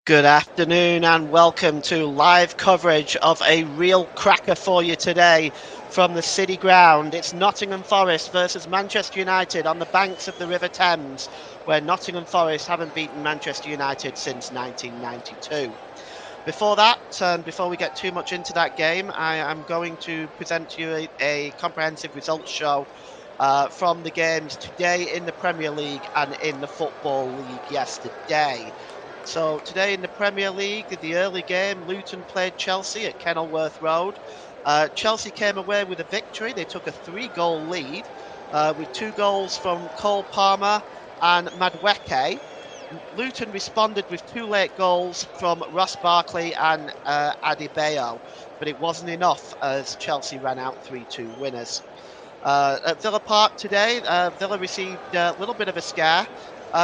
Good afternoon and welcome to live coverage of a real cracker for you today from the City Ground. It's Nottingham Forest versus Manchester United on the banks of the River Thames, where Nottingham Forest haven't beaten Manchester United since 1992. Before that, and before we get too much into that game, I am going to present to you a comprehensive results show from the games today in the Premier League and in the Football League yesterday. So today in the Premier League, the early game, Luton played Chelsea at Kenilworth Road. Chelsea came away with a victory. They took a 3-goal lead with 2 goals from Cole Palmer and Madueke. Luton responded with 2 late goals from Ross Barkley and Adebayo, but it wasn't enough as Chelsea ran out 3-2 winners. At Villa Park today, Villa received a little bit of a scare.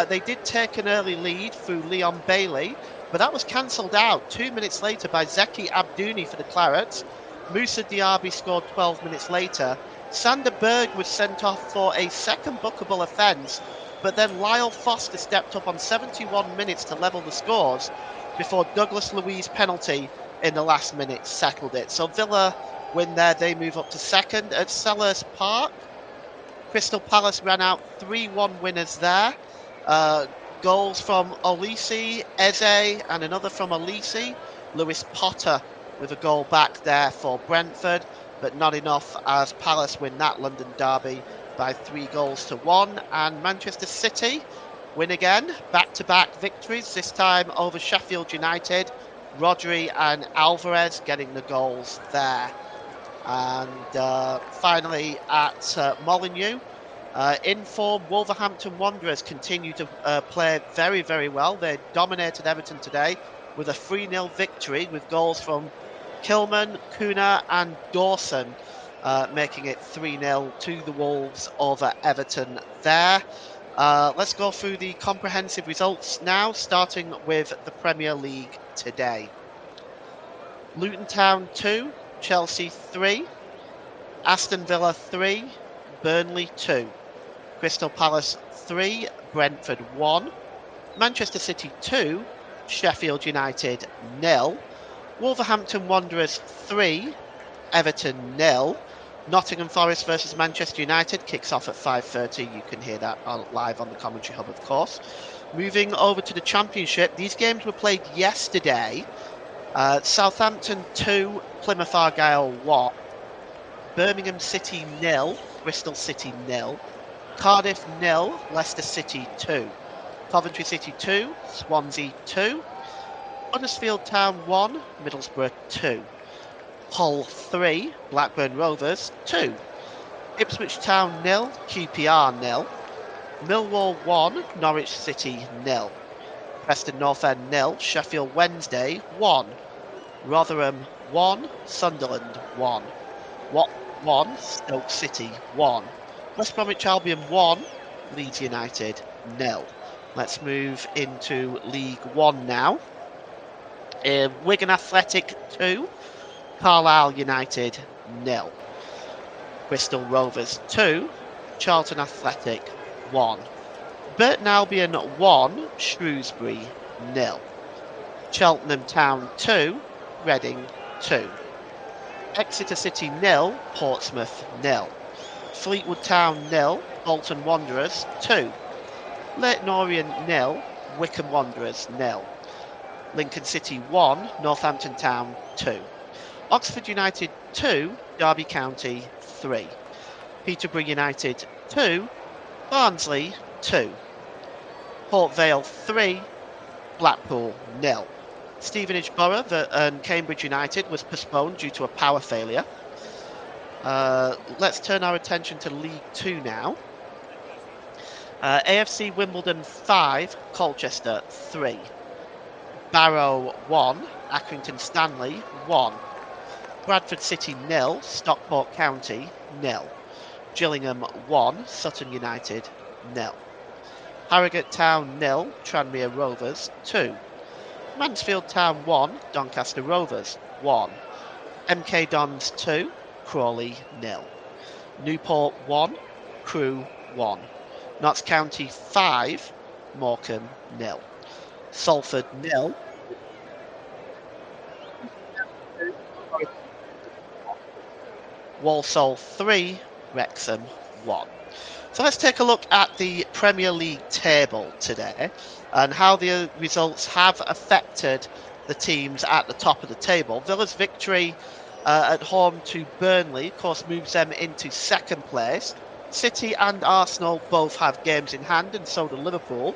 They did take an early lead through Leon Bailey, but that was cancelled out 2 minutes later by Zeki Abdouni for the Clarets. Moussa Diaby scored 12 minutes later. Sander Berg was sent off for a second bookable offence, but then Lyle Foster stepped up on 71 minutes to level the scores before Douglas Luiz's penalty in the last minute settled it. So Villa win there, they move up to second. At Selhurst Park, Crystal Palace ran out 3-1 winners there. Goals from Olise, Eze, and another from Olise. Lewis Potter with a goal back there for Brentford, but not enough as Palace win that London derby by 3-1. And Manchester City win again, back-to-back victories, this time over Sheffield United. Rodri and Alvarez getting the goals there. And finally at Molineux, in form, Wolverhampton Wanderers continue to play very, very well. They dominated Everton today with a 3-0 victory with goals from Kilman, Kuna and Dawson, making it 3-0 to the Wolves over Everton there. Let's go through the comprehensive results now, starting with the Premier League today. Luton Town 2, Chelsea 3, Aston Villa 3, Burnley 2, Crystal Palace 3, Brentford 1, Manchester City 2, Sheffield United 0, Wolverhampton Wanderers 3, Everton 0. Nottingham Forest versus Manchester United kicks off at 5:30. You can hear that live on the commentary hub, of course. Moving over to the Championship, these games were played yesterday. Southampton 2, Plymouth Argyle 1, Birmingham City 0, Bristol City 0, Cardiff 0, Leicester City 2, Coventry City 2, Swansea 2, Huddersfield Town 1, Middlesbrough 2, Hull 3, Blackburn Rovers 2, Ipswich Town 0, QPR 0, Millwall 1, Norwich City 0, Preston North End 0, Sheffield Wednesday 1, Rotherham 1, Sunderland 1, Watford 1, Stoke City 1, West Bromwich Albion 1, Leeds United 0. Let's move into League One now. Wigan Athletic 2, Carlisle United 0. Bristol Rovers 2, Charlton Athletic 1. Burton Albion 1, Shrewsbury 0. Cheltenham Town 2, Reading 2. Exeter City 0, Portsmouth 0. Fleetwood Town 0, Bolton Wanderers 2. Leyton Orient 0, Wycombe Wanderers 0. Lincoln City 1, Northampton Town 2. Oxford United 2, Derby County 3. Peterborough United 2, Barnsley 2. Port Vale 3, Blackpool 0. Stevenage Borough and Cambridge United was postponed due to a power failure. Let's turn our attention to League 2 now. AFC Wimbledon 5, Colchester 3. Barrow 1, Accrington Stanley 1. Bradford City 0, Stockport County 0. Gillingham 1, Sutton United 0. Harrogate Town 0, Tranmere Rovers 2. Mansfield Town 1, Doncaster Rovers 1. MK Dons 2, Crawley 0. Newport 1, Crewe 1. Notts County 5, Morecambe 0. Salford 0, Walsall 3, Wrexham 1. So let's take a look at the Premier League table today and how the results have affected the teams at the top of the table. Villa's victory at home to Burnley, of course, moves them into second place. City and Arsenal both have games in hand, and so do Liverpool.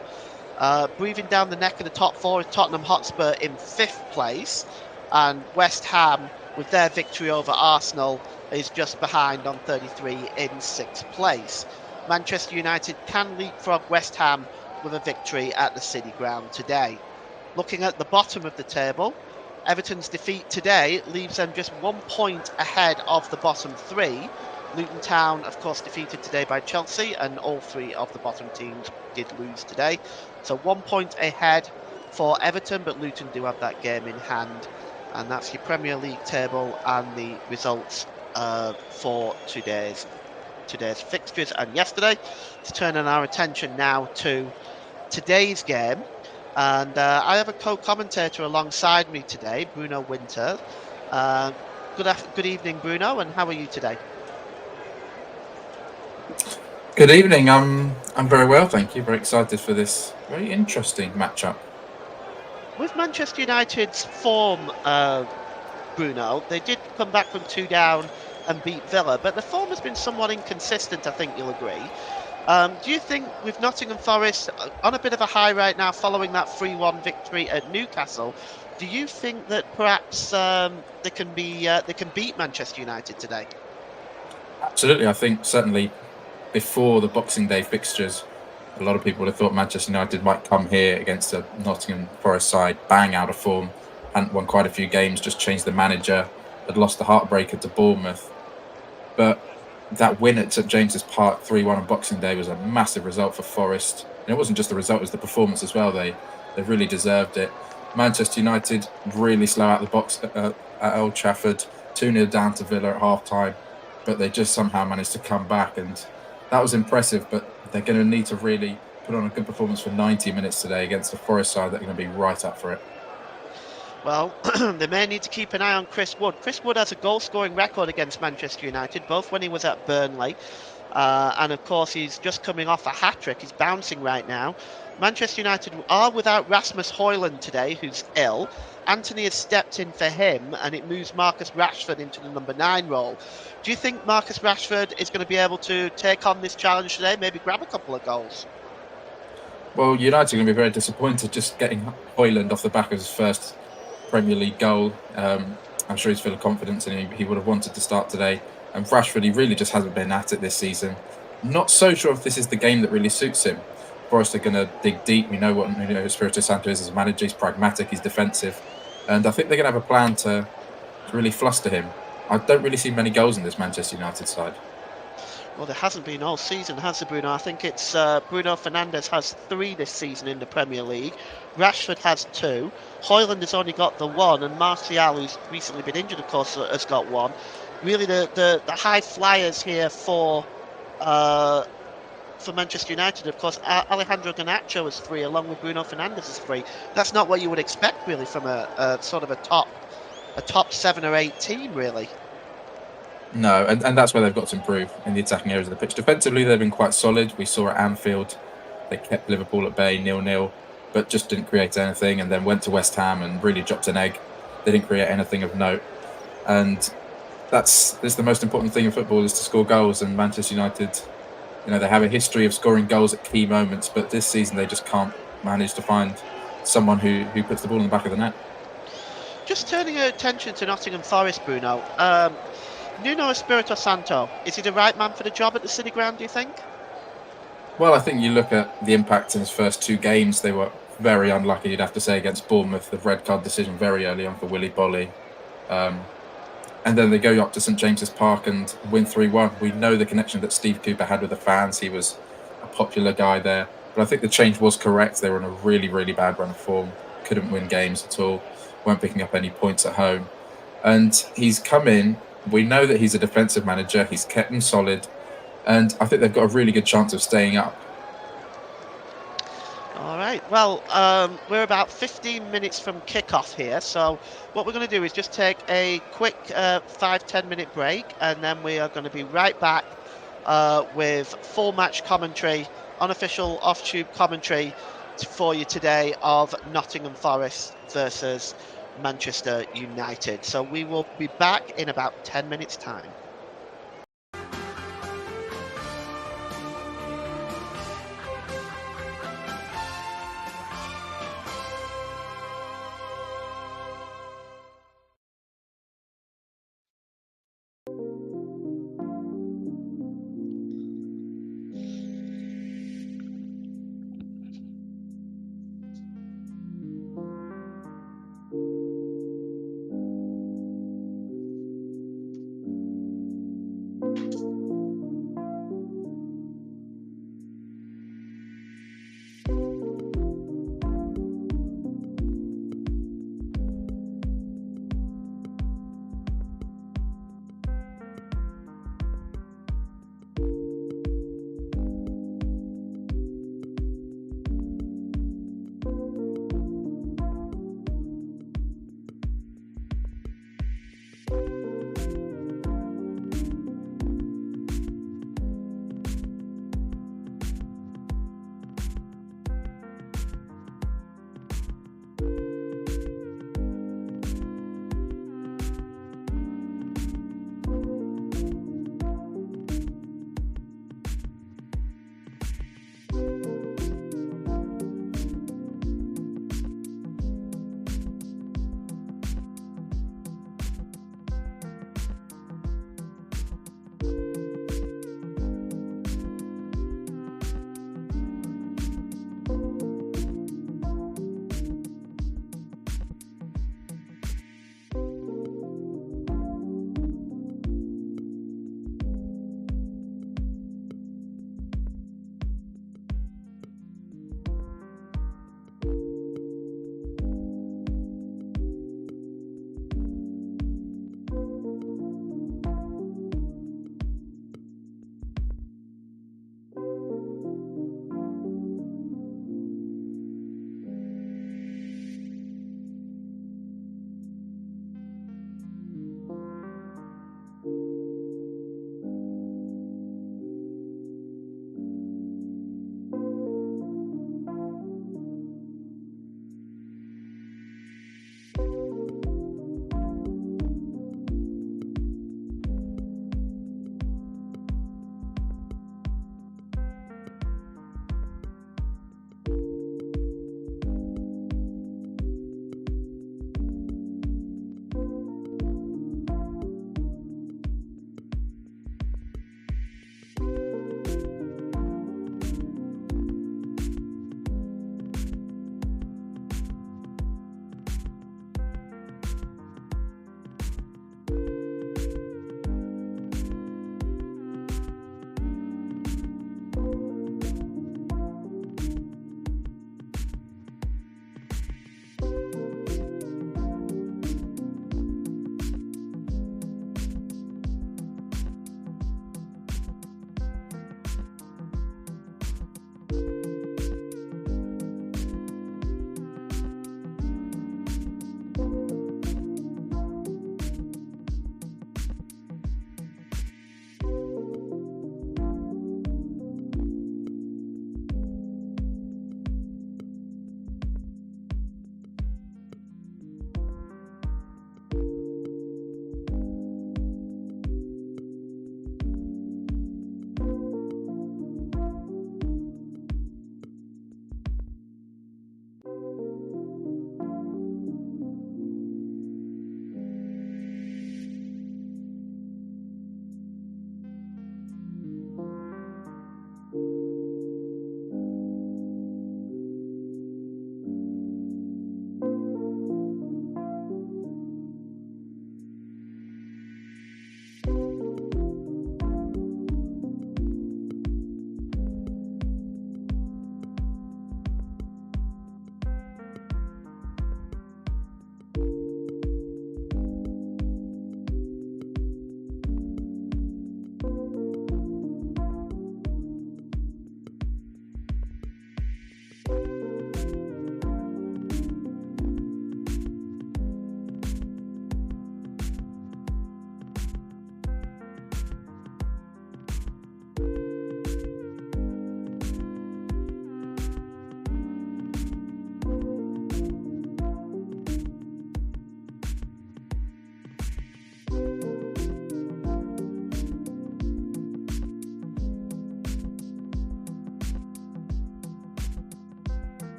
Breathing down the neck of the top four is Tottenham Hotspur in fifth place, and West Ham, with their victory over Arsenal, is just behind on 33 in sixth place. Manchester United can leapfrog West Ham with a victory at the City Ground today. Looking at the bottom of the table, Everton's defeat today leaves them just 1 point ahead of the bottom three. Luton Town, of course, defeated today by Chelsea, and all three of the bottom teams did lose today. So 1 point ahead for Everton, but Luton do have that game in hand. And that's your Premier League table and the results for today's fixtures and yesterday. Let's turn our attention now to today's game. And I have a co-commentator alongside me today, Bruno Winter. Good evening, Bruno, and how are you today? Good evening. I'm very well, thank you. Very excited for this very interesting matchup. With Manchester United's form, Bruno, they did come back from 2 down and beat Villa, but the form has been somewhat inconsistent, I think you'll agree. Do you think with Nottingham Forest on a bit of a high right now following that 3-1 victory at Newcastle, do you think that perhaps they can beat Manchester United today? Absolutely. I think certainly before the Boxing Day fixtures, a lot of people would have thought Manchester United might come here against a Nottingham Forest side, bang out of form, hadn't won quite a few games, just changed the manager, had lost the heartbreaker to Bournemouth. But that win at St James's Park 3-1 on Boxing Day was a massive result for Forest. And it wasn't just the result, it was the performance as well. They really deserved it. Manchester United really slow out the box at Old Trafford, 2-0 down to Villa at half-time, but they just somehow managed to come back, and that was impressive. But they're going to need to really put on a good performance for 90 minutes today against the Forest side that are going to be right up for it. Well, they may need to keep an eye on Chris Wood. Chris Wood has a goal-scoring record against Manchester United, both when he was at Burnley, and of course he's just coming off a hat-trick. He's bouncing right now. Manchester United are without Rasmus Højlund today, who's ill. Anthony has stepped in for him, and it moves Marcus Rashford into the number 9 role. Do you think Marcus Rashford is going to be able to take on this challenge today, maybe grab a couple of goals? Well, United are going to be very disappointed just getting Højlund off the back of his first Premier League goal. I'm sure he's full of confidence, and he would have wanted to start today. And Rashford, he really just hasn't been at it this season. Not so sure if this is the game that really suits him. Forest are going to dig deep. We know what Espirito Santo is as a manager. He's pragmatic, he's defensive. And I think they're going to have a plan to really fluster him. I don't really see many goals in this Manchester United side. Well, there hasn't been all season, has there, Bruno? I think it's Bruno Fernandes has 3 this season in the Premier League. Rashford has 2. Højlund has only got the 1, and Martial, who's recently been injured, of course, has got 1. Really, the high flyers here for Manchester United, of course, Alejandro Garnacho has 3, along with Bruno Fernandes has 3. That's not what you would expect, really, from a sort of a top 7 or 8 team, really. No, and that's where they've got to improve in the attacking areas of the pitch. Defensively, they've been quite solid. We saw at Anfield, they kept Liverpool at bay 0-0, but just didn't create anything, and then went to West Ham and really dropped an egg. They didn't create anything of note. And that's the most important thing in football, is to score goals. And Manchester United, they have a history of scoring goals at key moments, but this season they just can't manage to find someone who puts the ball in the back of the net. Just turning your attention to Nottingham Forest, Bruno. Nuno Espirito Santo, is he the right man for the job at the City Ground, do you think? Well, I think you look at the impact in his first 2 games. They were very unlucky, you'd have to say, against Bournemouth. The red card decision very early on for Willy Boly. And then they go up to St James's Park and win 3-1. We know the connection that Steve Cooper had with the fans. He was a popular guy there. But I think the change was correct. They were in a really, really bad run of form. Couldn't win games at all. Weren't picking up any points at home. And he's come in. We know that he's a defensive manager. He's kept them solid. And I think they've got a really good chance of staying up. All right. Right, well, we're about 15 minutes from kickoff here, so what we're going to do is just take a quick 5-10 minute break, and then we are going to be right back with full match commentary, unofficial off-tube commentary for you today of Nottingham Forest versus Manchester United. So we will be back in about 10 minutes' time.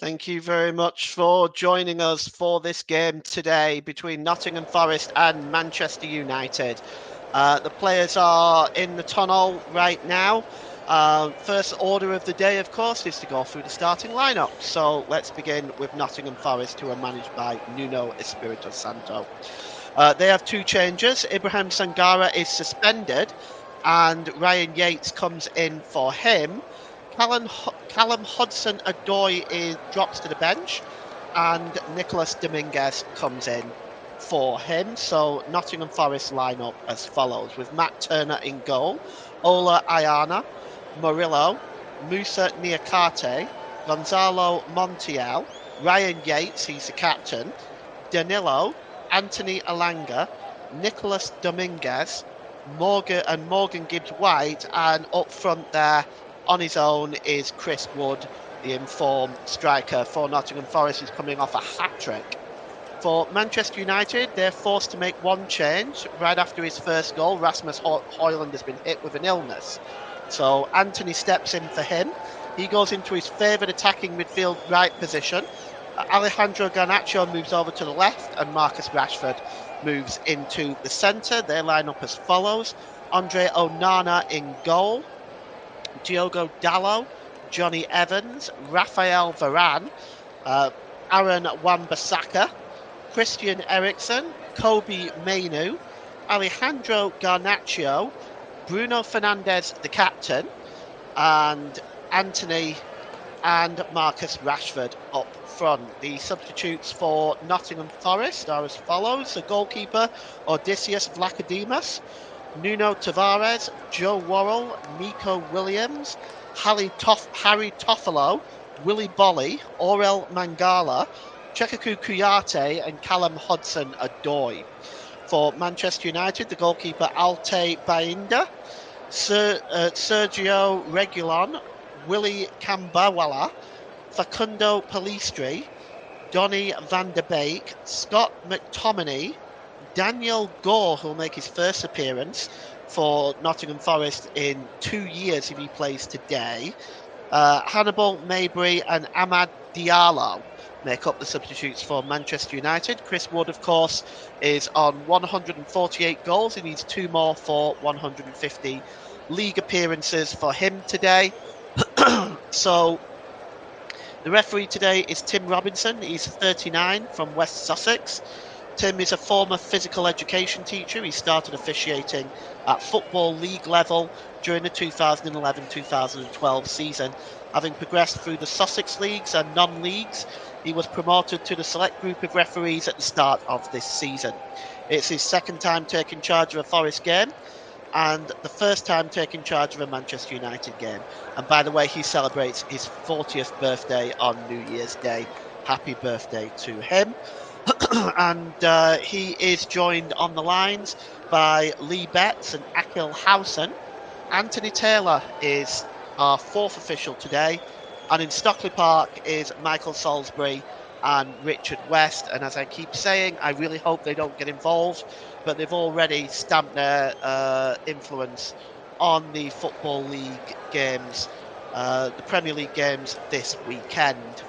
Thank you very much for joining us for this game today between Nottingham Forest and Manchester United. The players are in the tunnel right now. First order of the day, of course, is to go through the starting lineup. So let's begin with Nottingham Forest, who are managed by Nuno Espirito Santo. They have two changes. Ibrahim Sangara is suspended, and Ryan Yates comes in for him. Callum Hudson-Odoi drops to the bench, and Nicholas Dominguez comes in for him. So Nottingham Forest line up as follows, with Matt Turner in goal, Ola Ayana, Murillo, Musa Niakate, Gonzalo Montiel, Ryan Yates, he's the captain, Danilo, Anthony Alanga, Nicholas Dominguez, Morgan Gibbs White, and up front there on his own is Chris Wood, the informed striker for Nottingham Forest, who's coming off a hat trick. For Manchester United, they're forced to make one change right after his first goal. Rasmus Højlund has been hit with an illness. So Anthony steps in for him. He goes into his favoured attacking midfield right position. Alejandro Garnacho moves over to the left, and Marcus Rashford moves into the centre. They line up as follows: Andre Onana in goal, Diogo Dalot, Johnny Evans, Rafael Varane, Aaron Wan-Bissaka, Christian Eriksen, Kobe Mainu, Alejandro Garnacho, Bruno Fernandes, the captain, and Anthony and Marcus Rashford up front. The substitutes for Nottingham Forest are as follows: the goalkeeper, Odysseus Vlachodimos, Nuno Tavares, Joe Worrell, Nico Williams, Harry Toffolo, Willy Bolly, Aurel Mangala, Chekaku Kuyate, and Callum Hudson-Odoi. For Manchester United, the goalkeeper Altay Bainda, Sergio Reguilon, Willie Kambawala, Facundo Palistri, Donny van der Beek, Scott McTominay, Daniel Gore, who'll make his first appearance for Nottingham Forest in 2 years if he plays today, Hannibal Mabry, and Ahmad Diallo make up the substitutes for Manchester United. Chris Wood, of course, is on 148 goals. He needs 2 more for 150 league appearances for him today. So the referee today is Tim Robinson. He's 39 from West Sussex. Tim is a former physical education teacher. He started officiating at Football League level during the 2011-2012 season. Having progressed through the Sussex Leagues and non-leagues, he was promoted to the select group of referees at the start of this season. It's his second time taking charge of a Forest game, and the first time taking charge of a Manchester United game. And by the way, he celebrates his 40th birthday on New Year's Day. Happy birthday to him. And he is joined on the lines by Lee Betts and Akil Howson. Anthony Taylor is our fourth official today. And in Stockley Park is Michael Salisbury and Richard West. And as I keep saying, I really hope they don't get involved, but they've already stamped their influence on the Football League games, the Premier League games this weekend.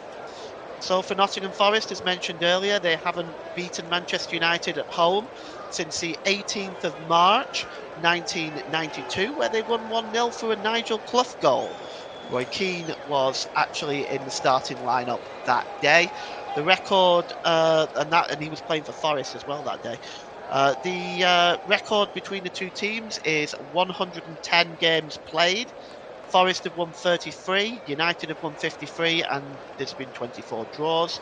So for Nottingham Forest, as mentioned earlier, they haven't beaten Manchester United at home since the 18th of March 1992, where they won 1-0 through a Nigel Clough goal. Roy Keane was actually in the starting lineup that day. The record, and he was playing for Forest as well that day. The record between the two teams is 110 games played. Forest have won 33, United have won 53, and there's been 24 draws.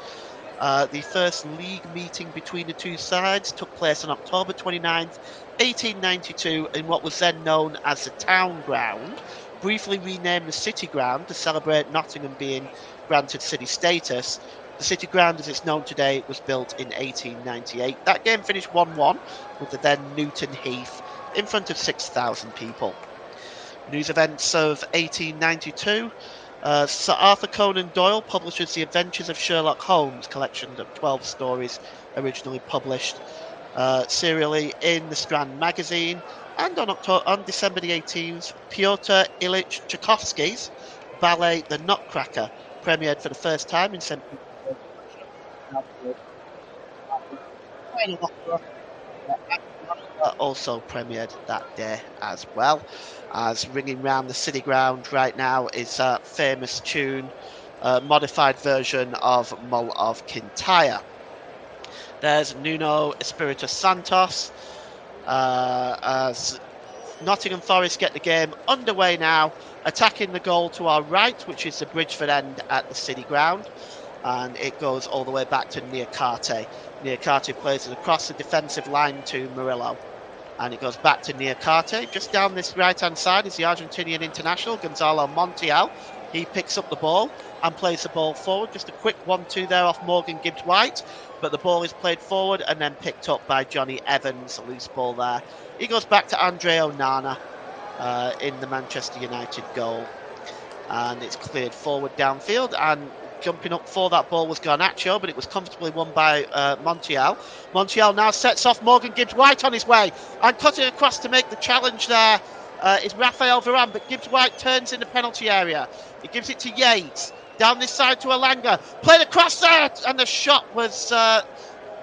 The first league meeting between the two sides took place on October 29th, 1892, in what was then known as the Town Ground, briefly renamed the City Ground to celebrate Nottingham being granted city status. The City Ground, as it's known today, was built in 1898. That game finished 1-1 with the then Newton Heath in front of 6,000 people. News events of 1892. Sir Arthur Conan Doyle publishes The Adventures of Sherlock Holmes, collection of 12 stories originally published serially in the Strand magazine. And on December the 18th, Pyotr Ilyich Tchaikovsky's ballet The Nutcracker premiered for the first time in St. also premiered that day as well. As ringing round the city ground right now is a famous tune, modified version of Mull of Kintyre. There's Nuno Espirito Santos as Nottingham Forest get the game underway now, attacking the goal to our right, which is the Bridgeford end at the city ground. And it goes all the way back to Niakate. Niakate plays it across the defensive line to Murillo. And it goes back to Niakate. Just down this right-hand side is the Argentinian international, Gonzalo Montiel. He picks up the ball and plays the ball forward. Just a quick 1-2 there off Morgan Gibbs-White. But the ball is played forward and then picked up by Johnny Evans. A loose ball there. He goes back to Andre Onana in the Manchester United goal. And it's cleared forward downfield, and jumping up for that ball was Garnacho, but it was comfortably won by Montiel. Montiel now sets off Morgan Gibbs-White on his way, and cutting across to make the challenge there is Raphael Varane, but Gibbs-White turns in the penalty area. He gives it to Yates, down this side to Alanga, played across there, and the shot was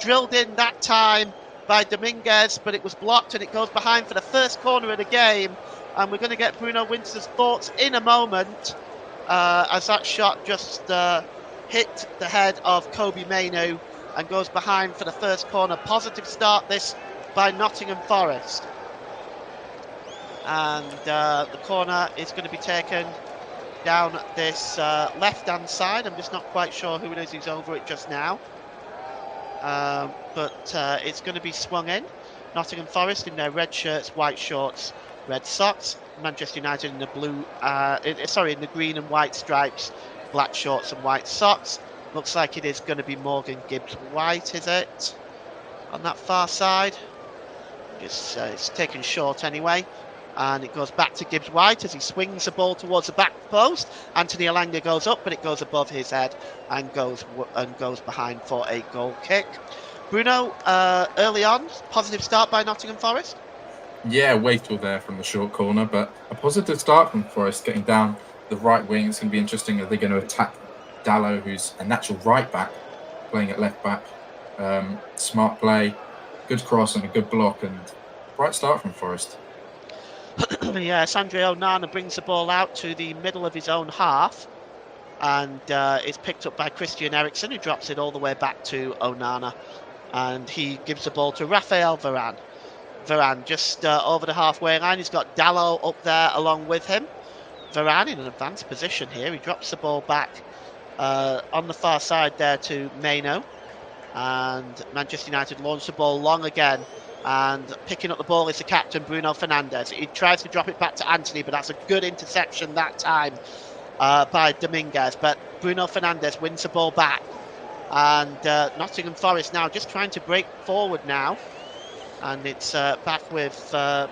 drilled in that time by Dominguez, but it was blocked, and it goes behind for the first corner of the game. And we're going to get Bruno Winter's thoughts in a moment as that shot just hit the head of Kobe Mainu and goes behind for the first corner. Positive start this by Nottingham Forest. And the corner is going to be taken down this left-hand side. I'm just not quite sure who it is who's over it just now. But it's going to be swung in. Nottingham Forest in their red shirts, white shorts, red socks. Manchester United in the blue, in the green and white stripes, black shorts and white socks. Looks like it is going to be Morgan Gibbs-White, is it? On that far side. It's taken short anyway. And it goes back to Gibbs-White as he swings the ball towards the back post. Anthony Alanga goes up, but it goes above his head and goes behind for a goal kick. Bruno, early on, positive start by Nottingham Forest? Yeah, Waitall there from the short corner, but a positive start from Forest getting down the right wing. It's going to be interesting. Are they going to attack Dallo, who's a natural right back, playing at left back? Smart play, good cross and a good block, and bright start from Forest. Yes, Andre Onana brings the ball out to the middle of his own half, and it's picked up by Christian Eriksen, who drops it all the way back to Onana, and he gives the ball to Raphael Varane. Varane just over the halfway line. He's got Dallo up there along with him. Varane in an advanced position here. He drops the ball back on the far side there to Maino, and Manchester United launch the ball long again. And picking up the ball is the captain, Bruno Fernandes. He tries to drop it back to Anthony, but that's a good interception that time by Dominguez. But Bruno Fernandes wins the ball back. And Nottingham Forest now just trying to break forward now. And it's back with Alanga.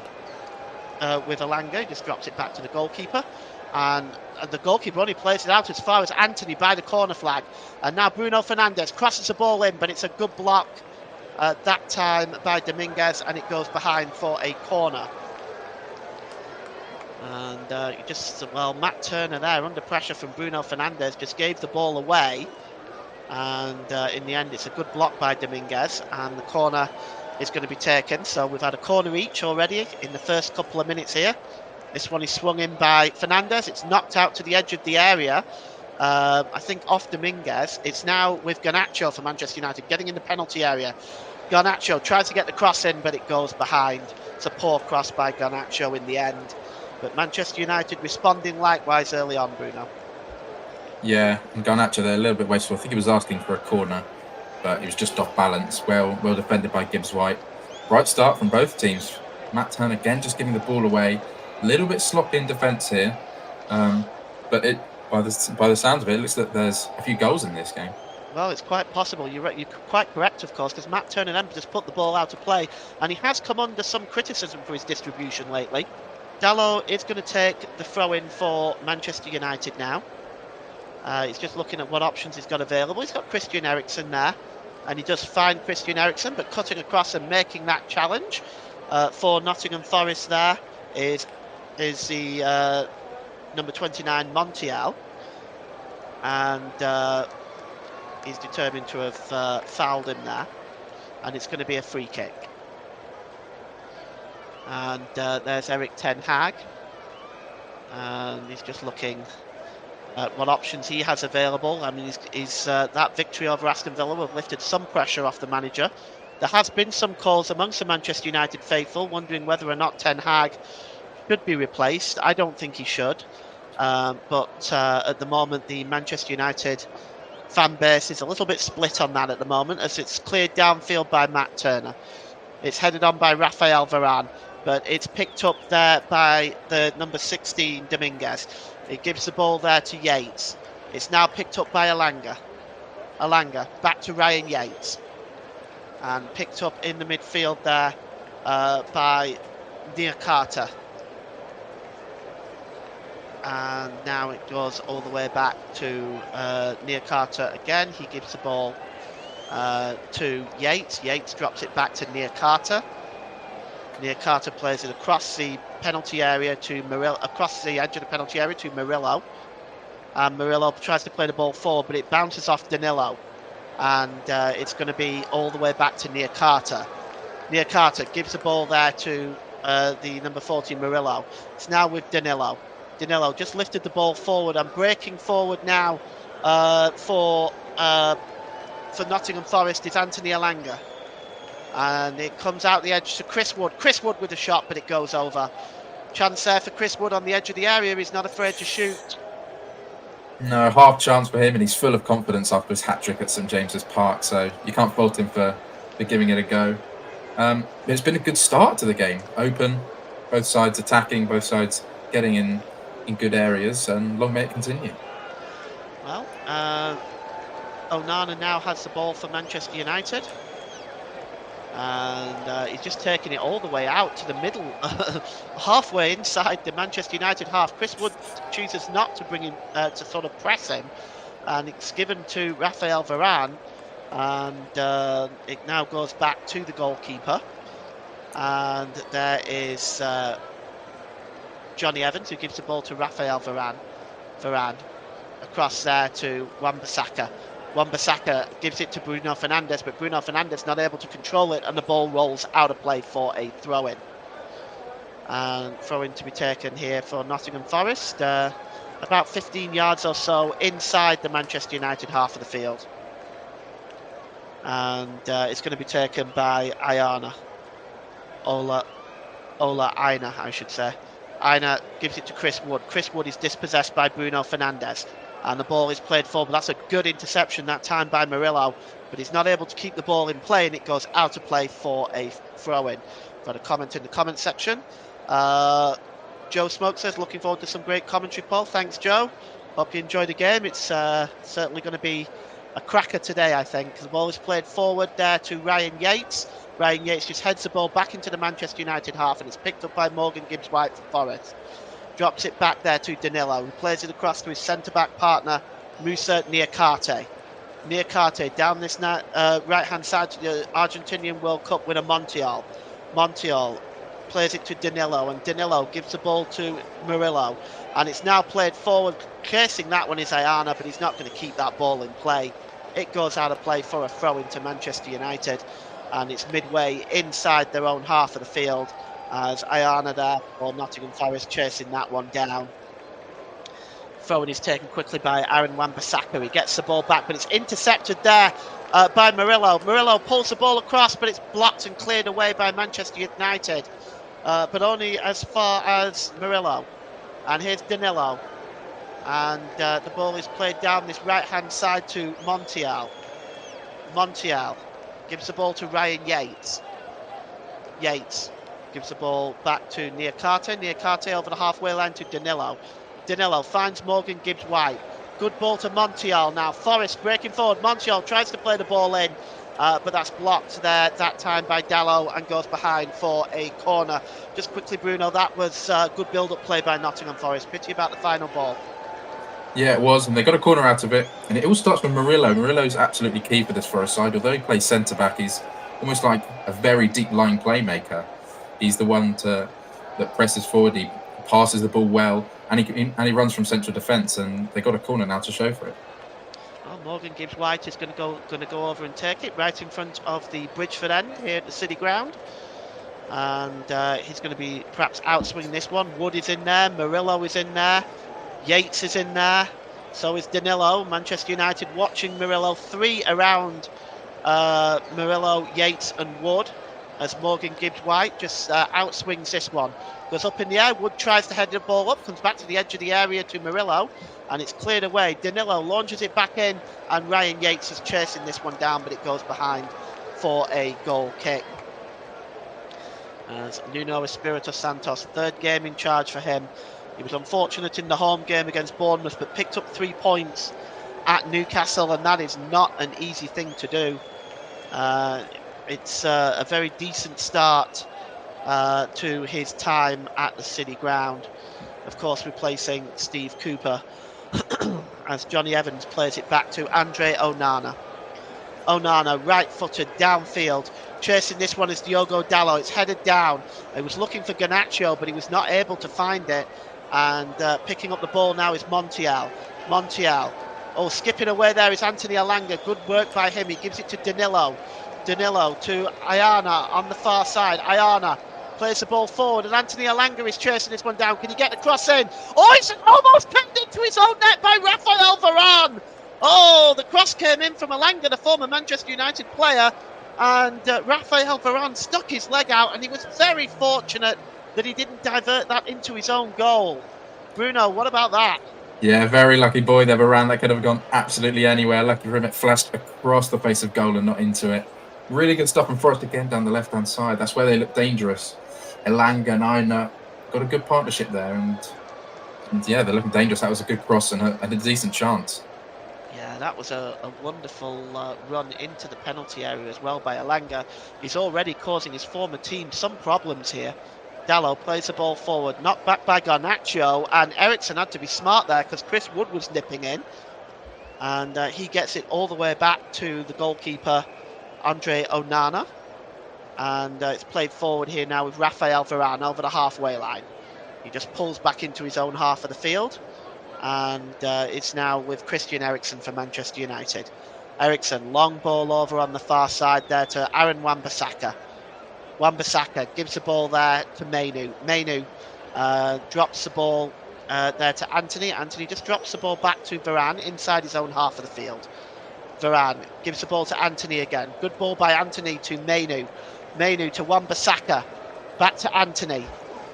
He just drops it back to the goalkeeper. And the goalkeeper only plays it out as far as Anthony by the corner flag. And now Bruno Fernandes crosses the ball in, but it's a good block that time by Dominguez, and it goes behind for a corner. And Matt Turner there under pressure from Bruno Fernandes just gave the ball away, and in the end it's a good block by Dominguez, and the corner is going to be taken. So we've had a corner each already in the first couple of minutes here. This one is swung in by Fernandes. It's knocked out to the edge of the area, I think off Dominguez. It's now with Garnacho for Manchester United getting in the penalty area. Garnacho tries to get the cross in, but it goes behind. It's a poor cross by Garnacho in the end. But Manchester United responding likewise early on, Bruno. Yeah, and Garnacho there a little bit wasteful. I think he was asking for a corner, but he was just off balance. Well defended by Gibbs-White. Bright start from both teams. Matt Turner again just giving the ball away. A little bit sloppy in defence here, but by the sounds of it, it looks like there's a few goals in this game. Well, it's quite possible. You're quite correct, of course, because Matt Turner then just put the ball out of play, and he has come under some criticism for his distribution lately. Dallo is going to take the throw-in for Manchester United now. He's just looking at what options he's got available. He's got Christian Eriksen there, and he does find Christian Eriksen, but cutting across and making that challenge for Nottingham Forest there is the number 29 Montiel. and he's determined to have fouled him there, and it's going to be a free kick. And there's Erik ten Hag, and he's just looking at what options he has available. I mean, that victory over Aston Villa have lifted some pressure off the manager. There has been some calls amongst the Manchester United faithful wondering whether or not Ten Hag should be replaced. I don't think he should, but at the moment the Manchester United fan base is a little bit split on that at the moment, as it's cleared downfield by Matt Turner. It's headed on by Rafael Varane, but it's picked up there by the number 16 Dominguez. It gives the ball there to Yates. It's now picked up by Alanga. Back to Ryan Yates, and picked up in the midfield there by Neil Carter. And now it goes all the way back to Neil Carter again. He gives the ball to Yates. Yates drops it back to Neil Carter. Neil Carter plays it across the penalty area to across the edge of the penalty area to Murillo. And Murillo tries to play the ball forward, but it bounces off Danilo. And it's going to be all the way back to Neil Carter. Neil Carter gives the ball there to the number 14 Murillo. It's now with Danilo. Danilo just lifted the ball forward and breaking forward now for Nottingham Forest is Anthony Alanga. And it comes out the edge to Chris Wood. Chris Wood with a shot, but it goes over. Chance there for Chris Wood on the edge of the area. He's not afraid to shoot. No, half chance for him, and he's full of confidence after his hat-trick at St James's Park, so you can't fault him for giving it a go. It's been a good start to the game. Open, both sides attacking, both sides getting in good areas, and long may it continue. Well, Onana now has the ball for Manchester United. And he's just taking it all the way out to the middle, halfway inside the Manchester United half. Chris Wood chooses not to bring him to sort of press him, and it's given to Rafael Varane, and it now goes back to the goalkeeper. And there is Johnny Evans, who gives the ball to Rafael Varane. Varane across there to Wan-Bissaka. Wan-Bissaka gives it to Bruno Fernandes, but Bruno Fernandes not able to control it, and the ball rolls out of play for a throw-in. And throw-in to be taken here for Nottingham Forest, about 15 yards or so inside the Manchester United half of the field. And it's going to be taken by Ola Aina, I should say. Aina gives it to Chris Wood. Chris Wood is dispossessed by Bruno Fernandes. And the ball is played forward. That's a good interception that time by Murillo, but he's not able to keep the ball in play, and it goes out of play for a throw-in. Got a comment in the comment section. Joe Smoke says, looking forward to some great commentary, Paul. Thanks, Joe. Hope you enjoy the game. It's certainly going to be a cracker today, I think. The ball is played forward there to Ryan Yates. Ryan Yates just heads the ball back into the Manchester United half, and it's picked up by Morgan Gibbs-White for Forest. Drops it back there to Danilo, who plays it across to his centre-back partner, Moussa Niakate. Niakate down this right-hand side to the Argentinian World Cup winner Montiel. Montiel plays it to Danilo, and Danilo gives the ball to Murillo. And it's now played forward. Chasing that one is Ayana, but he's not going to keep that ball in play. It goes out of play for a throw into Manchester United, and it's midway inside their own half of the field, as Ayana there for Nottingham Forest chasing that one down. Throw-in is taken quickly by Aaron Wan-Bissaka. He gets the ball back, but it's intercepted there by Murillo. Murillo pulls the ball across, but it's blocked and cleared away by Manchester United, but only as far as Murillo. And here's Danilo, and the ball is played down this right-hand side to Montiel. Montiel gives the ball to Ryan Yates. Yates gives the ball back to Niakate. Niakate over the halfway line to Danilo. Danilo finds Morgan Gibbs-White. Good ball to Montiel now. Forest breaking forward. Montiel tries to play the ball in, but that's blocked there that time by Dallo and goes behind for a corner. Just quickly, Bruno, that was good build-up play by Nottingham Forest. Pity about the final ball. Yeah, it was, and they got a corner out of it. And it all starts with Murillo. Murillo's absolutely key for this Forest side. Although he plays centre-back, he's almost like a very deep-line playmaker. He's the one that presses forward. He passes the ball well, and he runs from central defence, and they got a corner now to show for it. Well, Morgan Gibbs-White is going to go over and take it right in front of the Bridgeford end here at the City Ground. And he's going to be perhaps outswinging this one. Wood is in there, Murillo is in there, Yates is in there, so is Danilo. Manchester United watching Murillo, 3 around Murillo, Yates and Wood, as Morgan Gibbs-White just outswings this one. Goes up in the air, Wood tries to head the ball up, comes back to the edge of the area to Murillo, and it's cleared away. Danilo launches it back in, and Ryan Yates is chasing this one down, but it goes behind for a goal kick. As Nuno Espirito Santos, 3rd game in charge for him. He was unfortunate in the home game against Bournemouth, but picked up 3 points at Newcastle, and that is not an easy thing to do. It's a very decent start to his time at the City Ground. Of course, replacing Steve Cooper as Johnny Evans plays it back to Andre Onana. Onana, right-footed, downfield. Chasing this one is Diogo Dalot. It's headed down. He was looking for Garnacho, but he was not able to find it. And picking up the ball now is Montiel. Oh, skipping away there is Anthony Elanga. Good work by him. He gives it to Danilo. Danilo to Ayana on the far side. Ayana plays the ball forward, and Anthony Elanga is chasing this one down. Can he get the cross in? Oh, it's almost penned into his own net by Rafael Varane. Oh, the cross came in from Elanga, the former Manchester United player, and Rafael Varane stuck his leg out, and he was very fortunate that he didn't divert that into his own goal. Bruno, what about that? Yeah, very lucky boy there, Varane. That could have gone absolutely anywhere. Lucky for him, it flashed across the face of goal and not into it. Really good stuff from Forest again down the left-hand side. That's where they look dangerous. Elanga and Aina got a good partnership there, and yeah, they're looking dangerous. That was a good cross and a decent chance. Yeah, that was a wonderful run into the penalty area as well by Elanga. He's already causing his former team some problems here. Dalot plays the ball forward, knocked back by Garnacho, and Eriksson had to be smart there because Chris Wood was nipping in. And he gets it all the way back to the goalkeeper, Andre Onana. And it's played forward here now with Rafael Varane over the halfway line. He just pulls back into his own half of the field. And it's now with Christian Eriksen for Manchester United. Eriksen, long ball over on the far side there to Aaron Wan-Bissaka. Wan-Bissaka gives the ball there to Mainu. Mainu drops the ball there to Anthony. Anthony just drops the ball back to Varane inside his own half of the field. Varane gives the ball to Anthony again. Good ball by Anthony to Mainu. Mainu to Wan-Bissaka. Back to Anthony.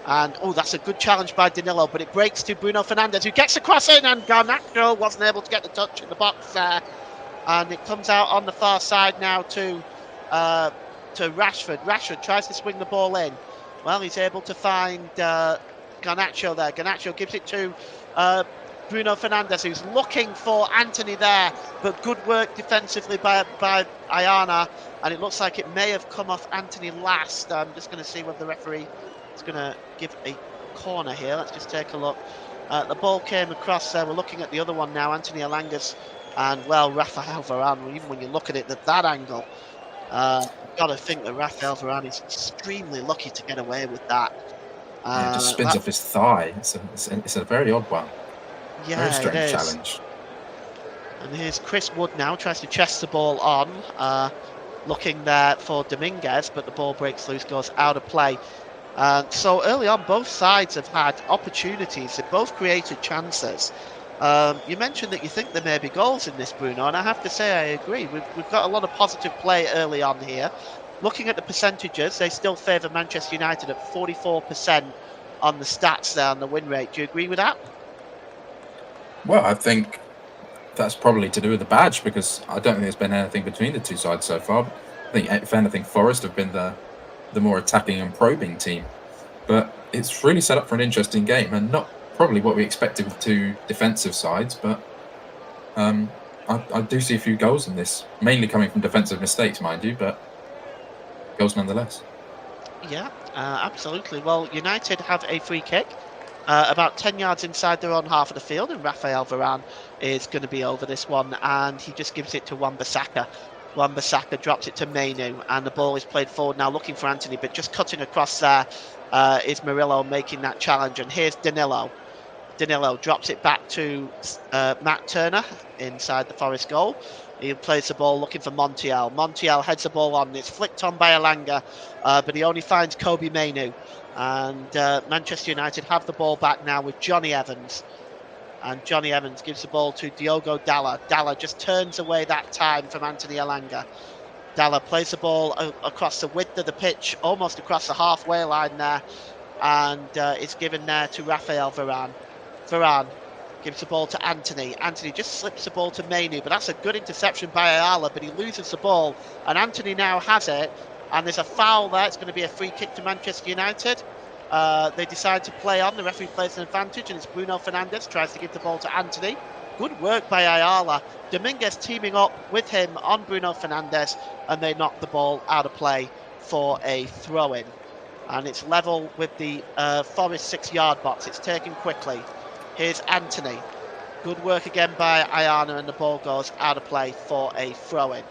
And, oh, that's a good challenge by Danilo, but it breaks to Bruno Fernandes, who gets the cross in, and Garnacho wasn't able to get the touch in the box there. And it comes out on the far side now to Rashford. Rashford tries to swing the ball in. Well, he's able to find Garnacho there. Garnacho gives it to Bruno Fernandes, who's looking for Anthony there, but good work defensively by Ayana, and it looks like it may have come off Anthony last. I'm just going to see whether the referee is going to give a corner here. Let's just take a look. The ball came across there. We're looking at the other one now, Anthony Elanga's, and, well, Rafael Varane, even when you look at it at that angle, you've got to think that Rafael Varane is extremely lucky to get away with that. Yeah, it just spins off his thigh. It's a very odd one. Yeah, very strange it is. challenge. And here's Chris Wood now, tries to chest the ball on, looking there for Dominguez, but the ball breaks loose, goes out of play. So early on, both sides have had opportunities. They've both created chances. You mentioned that you think there may be goals in this, Bruno, and I have to say I agree. We've got a lot of positive play early on here. Looking at the percentages, they still favour Manchester United at 44% on the stats there on the win rate. Do you agree with that? Well, I think that's probably to do with the badge, because I don't think there's been anything between the two sides so far. I think, if anything, Forest have been the more attacking and probing team. But it's really set up for an interesting game, and not probably what we expected with two defensive sides, but I do see a few goals in this, mainly coming from defensive mistakes, mind you, but goals nonetheless. Yeah, absolutely. Well, United have a free kick about 10 yards inside their own half of the field, and Rafael Varane is going to be over this one, and he just gives it to Wan-Bissaka. Wan-Bissaka drops it to Mainu, and the ball is played forward now, looking for Anthony, but just cutting across there is Murillo making that challenge. And here's Danilo. Danilo drops it back to Matt Turner inside the Forest goal. He plays the ball looking for Montiel. Montiel heads the ball on. It's flicked on by Elanga, but he only finds Kobe Mainu. And Manchester United have the ball back now with Johnny Evans. And Johnny Evans gives the ball to Diogo Dalla. Dalla just turns away that time from Anthony Elanga. Dalla plays the ball across the width of the pitch, almost across the halfway line there. And it's given there to Rafael Varane. Varane gives the ball to Anthony. Anthony just slips the ball to Mainu, but that's a good interception by Ayala, but he loses the ball. And Anthony now has it, and there's a foul there. It's going to be a free kick to Manchester United. They decide to play on. The referee plays an advantage, and it's Bruno Fernandes tries to give the ball to Anthony. Good work by Ayala. Dominguez teaming up with him on Bruno Fernandes, and they knock the ball out of play for a throw-in. And it's level with the Forest 6-yard box. It's taken quickly. Here's Anthony. Good work again by Ayana, and the ball goes out of play for a throw-in.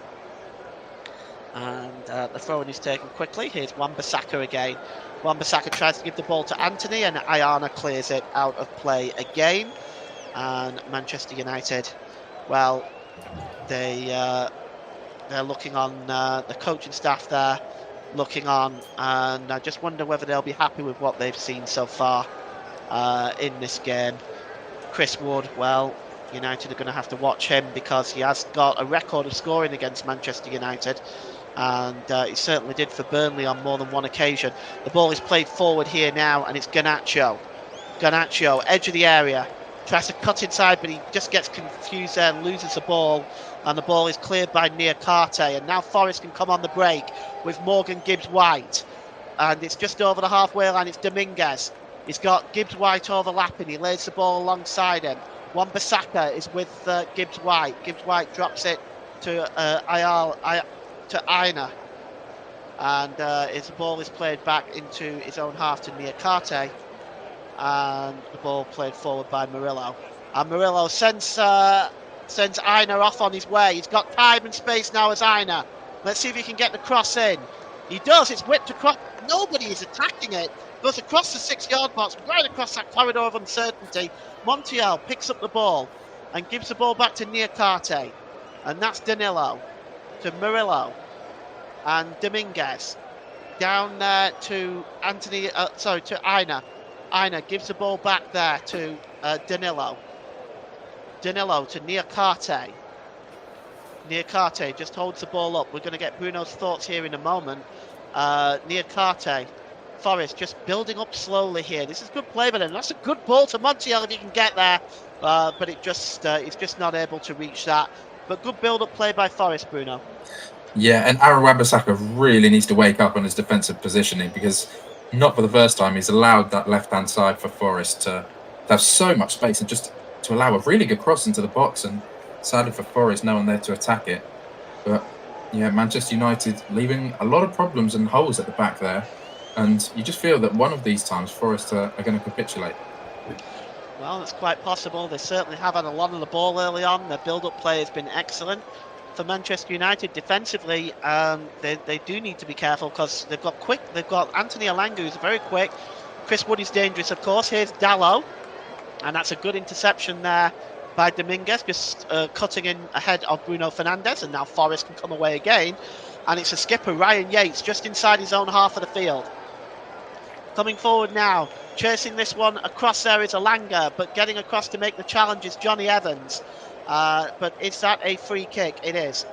And the throw-in is taken quickly. Here's Wan-Bissaka again. Wan-Bissaka tries to give the ball to Anthony, and Ayana clears it out of play again. And Manchester United, well, they're looking on, the coaching staff there, looking on, and I just wonder whether they'll be happy with what they've seen so far in this game. Chris Wood, well, United are going to have to watch him because he has got a record of scoring against Manchester United, and he certainly did for Burnley on more than one occasion. The ball is played forward here now, and it's Garnacho. Garnacho, edge of the area, tries to cut inside, but he just gets confused there and loses the ball, and the ball is cleared by Niakate, and now Forest can come on the break with Morgan Gibbs-White, and it's just over the halfway line. It's Dominguez. He's got Gibbs-White overlapping. He lays the ball alongside him. Wan-Bissaka is with Gibbs-White. Gibbs-White drops it to Aina, and his ball is played back into his own half to Niakate, and the ball played forward by Murillo. And Murillo sends Aina off on his way. He's got time and space now as Aina. Let's see if he can get the cross in. He does. It's whipped across. Nobody is attacking it. Goes across the 6-yard box, right across that corridor of uncertainty. Montiel picks up the ball and gives the ball back to Niakate. And that's Danilo to Murillo and Dominguez. Down there to to Aina. Aina gives the ball back there to Danilo. Danilo to Niakate. Niakate just holds the ball up. We're going to get Bruno's thoughts here in a moment. Niakate. Forest just building up slowly here. This is good play by them. That's a good ball to Montiel if he can get there, but he's just not able to reach that. But good build-up play by Forest, Bruno. Yeah, and Aaron Wan-Bissaka really needs to wake up on his defensive positioning, because not for the first time he's allowed that left-hand side for Forest to have so much space and just to allow a really good cross into the box, and sadly for Forest, no one there to attack it. But yeah, Manchester United leaving a lot of problems and holes at the back there. And you just feel that one of these times Forest are going to capitulate. Well, it's quite possible. They certainly have had a lot of the ball early on. Their build-up play has been excellent. For Manchester United defensively, they do need to be careful because they've got Anthony Elanga, who's very quick. Chris Wood is dangerous, of course. Here's Dalot, and that's a good interception there by Dominguez, just cutting in ahead of Bruno Fernandes, and now Forest can come away again. And it's a skipper, Ryan Yates, just inside his own half of the field. Coming forward now, chasing this one across there is Elanga, but getting across to make the challenge is Johnny Evans. But is that a free kick? It is.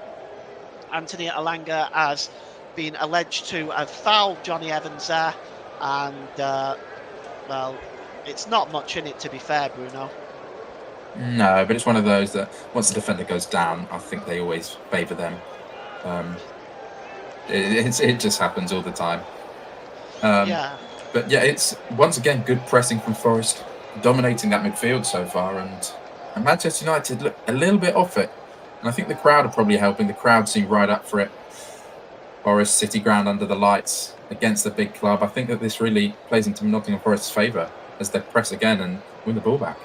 Anthony Elanga has been alleged to have fouled Johnny Evans there, and well, it's not much in it, to be fair, Bruno. No, but it's one of those that once the defender goes down, I think they always favour them. It just happens all the time. Yeah. But yeah, it's once again good pressing from Forest, dominating that midfield so far, and Manchester United look a little bit off it. And I think the crowd are probably helping. The crowd seem right up for it. Forest, City Ground under the lights against the big club. I think that this really plays into Nottingham Forest's favour as they press again and win the ball back.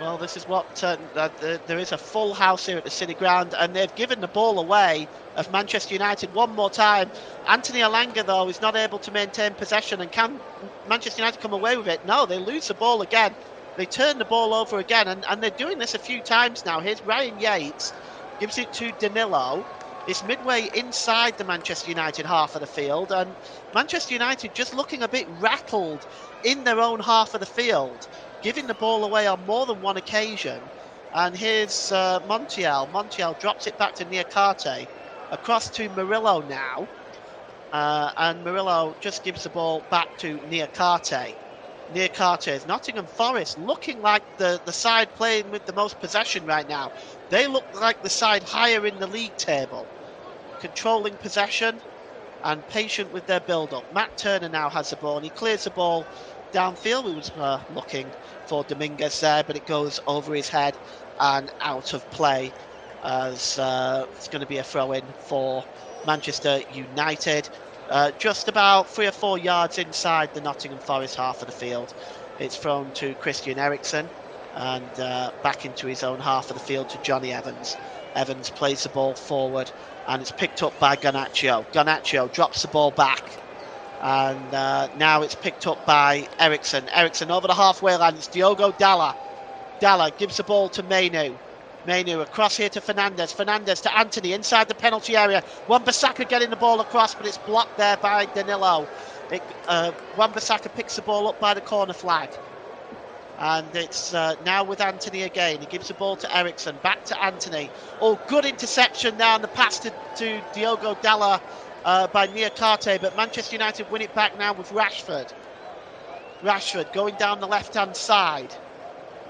Well, this is what there is a full house here at the City Ground, and they've given the ball away of Manchester United one more time. Anthony Elanga, though, is not able to maintain possession, and can Manchester United come away with it? No, they lose the ball again. They turn the ball over again, and they're doing this a few times now. Here's Ryan Yates, gives it to Danilo. It's midway inside the Manchester United half of the field, and Manchester United just looking a bit rattled in their own half of the field, giving the ball away on more than one occasion. And here's Montiel. Montiel drops it back to Niakate, across to Murillo now. And Murillo just gives the ball back to Niakate. Niakate is Nottingham Forest, looking like the side playing with the most possession right now. They look like the side higher in the league table, controlling possession and patient with their build-up. Matt Turner now has the ball, and he clears the ball downfield. He was looking for Dominguez there, but it goes over his head and out of play, as it's going to be a throw-in for Manchester United. Just about 3 or 4 yards inside the Nottingham Forest half of the field. It's thrown to Christian Eriksen, and back into his own half of the field to Johnny Evans. Evans plays the ball forward, and it's picked up by Garnacho. Garnacho drops the ball back, and now it's picked up by Eriksen. Eriksen over the halfway line. It's Diogo Dalla. Dalla gives the ball to Mainu. Mainu across here to Fernandez. Fernandez to Anthony inside the penalty area. Wan-Bissaka getting the ball across, but it's blocked there by Danilo. Wan-Bissaka picks the ball up by the corner flag. And it's now with Anthony again. He gives the ball to Eriksen, back to Anthony. Oh, good interception now, and the pass to Diogo Dalla by Niakate, but Manchester United win it back now with Rashford. Rashford going down the left-hand side.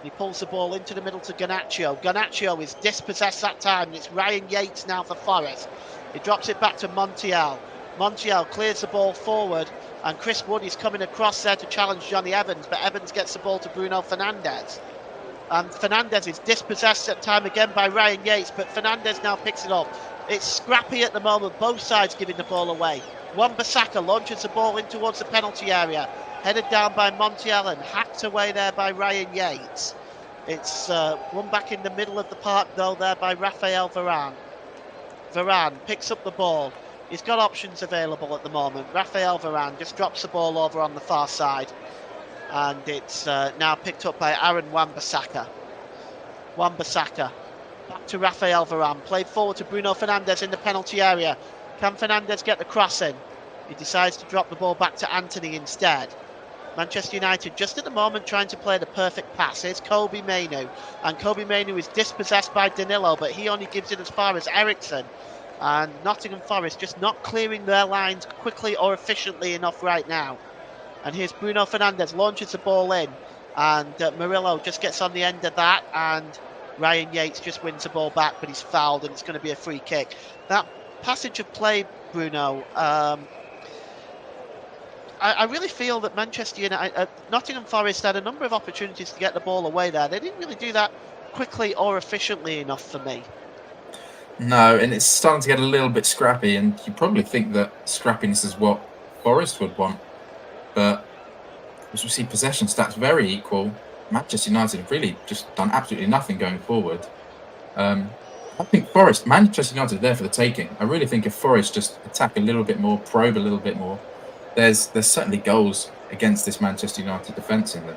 He pulls the ball into the middle to Garnacho. Garnacho is dispossessed that time, and it's Ryan Yates now for Forest. He drops it back to Montiel. Montiel clears the ball forward, and Chris Wood is coming across there to challenge Johnny Evans, but Evans gets the ball to Bruno Fernandes. And Fernandes is dispossessed at time again by Ryan Yates, but Fernandes now picks it up. It's scrappy at the moment, both sides giving the ball away. Wan-Bissaka launches the ball in towards the penalty area, headed down by Montiel and hacked away there by Ryan Yates. It's run back in the middle of the park though there by Raphael Varane. Varane picks up the ball. He's got options available at the moment. Raphael Varane just drops the ball over on the far side, and it's now picked up by Aaron Wan-Bissaka. Wan-Bissaka back to Raphael Varane, played forward to Bruno Fernandes in the penalty area. Can Fernandes get the cross in? He decides to drop the ball back to Anthony instead. Manchester United just at the moment trying to play the perfect pass. Here's Kobe Mainu, and Kobe Mainu is dispossessed by Danilo, but he only gives it as far as Eriksen. And Nottingham Forest just not clearing their lines quickly or efficiently enough right now. And here's Bruno Fernandes, launches the ball in, and Murillo just gets on the end of that, and Ryan Yates just wins the ball back, but he's fouled, and it's going to be a free kick. That passage of play, Bruno, I really feel that Manchester United, Nottingham Forest had a number of opportunities to get the ball away there. They didn't really do that quickly or efficiently enough for me. No, and it's starting to get a little bit scrappy, and you probably think that scrappiness is what Forest would want. But as we see possession stats very equal, Manchester United have really just done absolutely nothing going forward. I think Manchester United are there for the taking. I really think if Forest just attack a little bit more, probe a little bit more, there's certainly goals against this Manchester United defence in there.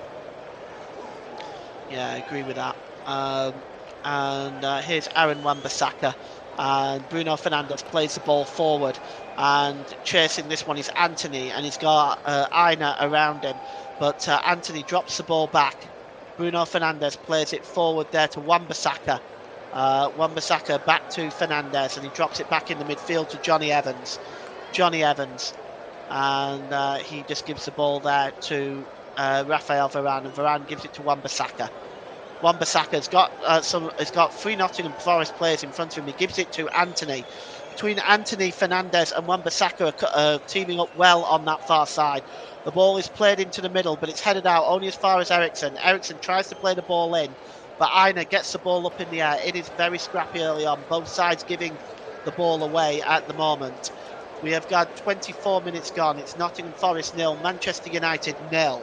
Yeah, I agree with that. And here's Aaron Wan-Bissaka, and Bruno Fernandes plays the ball forward, and chasing this one is Anthony, and he's got Aina around him, but Anthony drops the ball back. Bruno Fernandes plays it forward there to Wan-Bissaka. Wan-Bissaka back to Fernandes, and he drops it back in the midfield to Johnny Evans. Johnny Evans, and he just gives the ball there to Raphael Varane, and Varane gives it to Wan-Bissaka. Wan-Bissaka's got 3 Nottingham Forest players in front of him. He gives it to Anthony. Between Anthony, Fernandes and Wan-Bissaka are teaming up well on that far side. The ball is played into the middle, but it's headed out only as far as Eriksen. Eriksen tries to play the ball in, but Aina gets the ball up in the air. It is very scrappy early on, both sides giving the ball away at the moment. We have got 24 minutes gone. It's Nottingham Forest 0, Manchester United 0.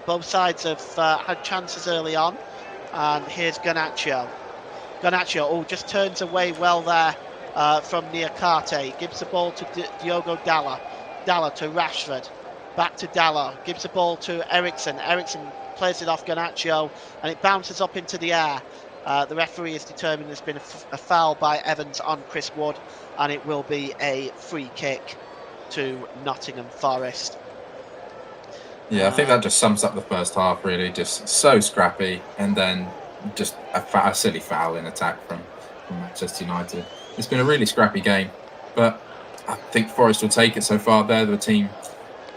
Both sides have had chances early on, And here's Garnacho. Garnacho, just turns away well there from Niakate. Gives the ball to Diogo Dalla. Dalla to Rashford. Back to Dalla. Gives the ball to Eriksen. Eriksen plays it off Garnacho, and it bounces up into the air. The referee has determined there's been a foul by Evans on Chris Wood, and it will be a free kick to Nottingham Forest. Yeah, I think that just sums up the first half, really. Just so scrappy, and then just a silly foul in attack from Manchester United. It's been a really scrappy game, but I think Forest will take it so far. They're the team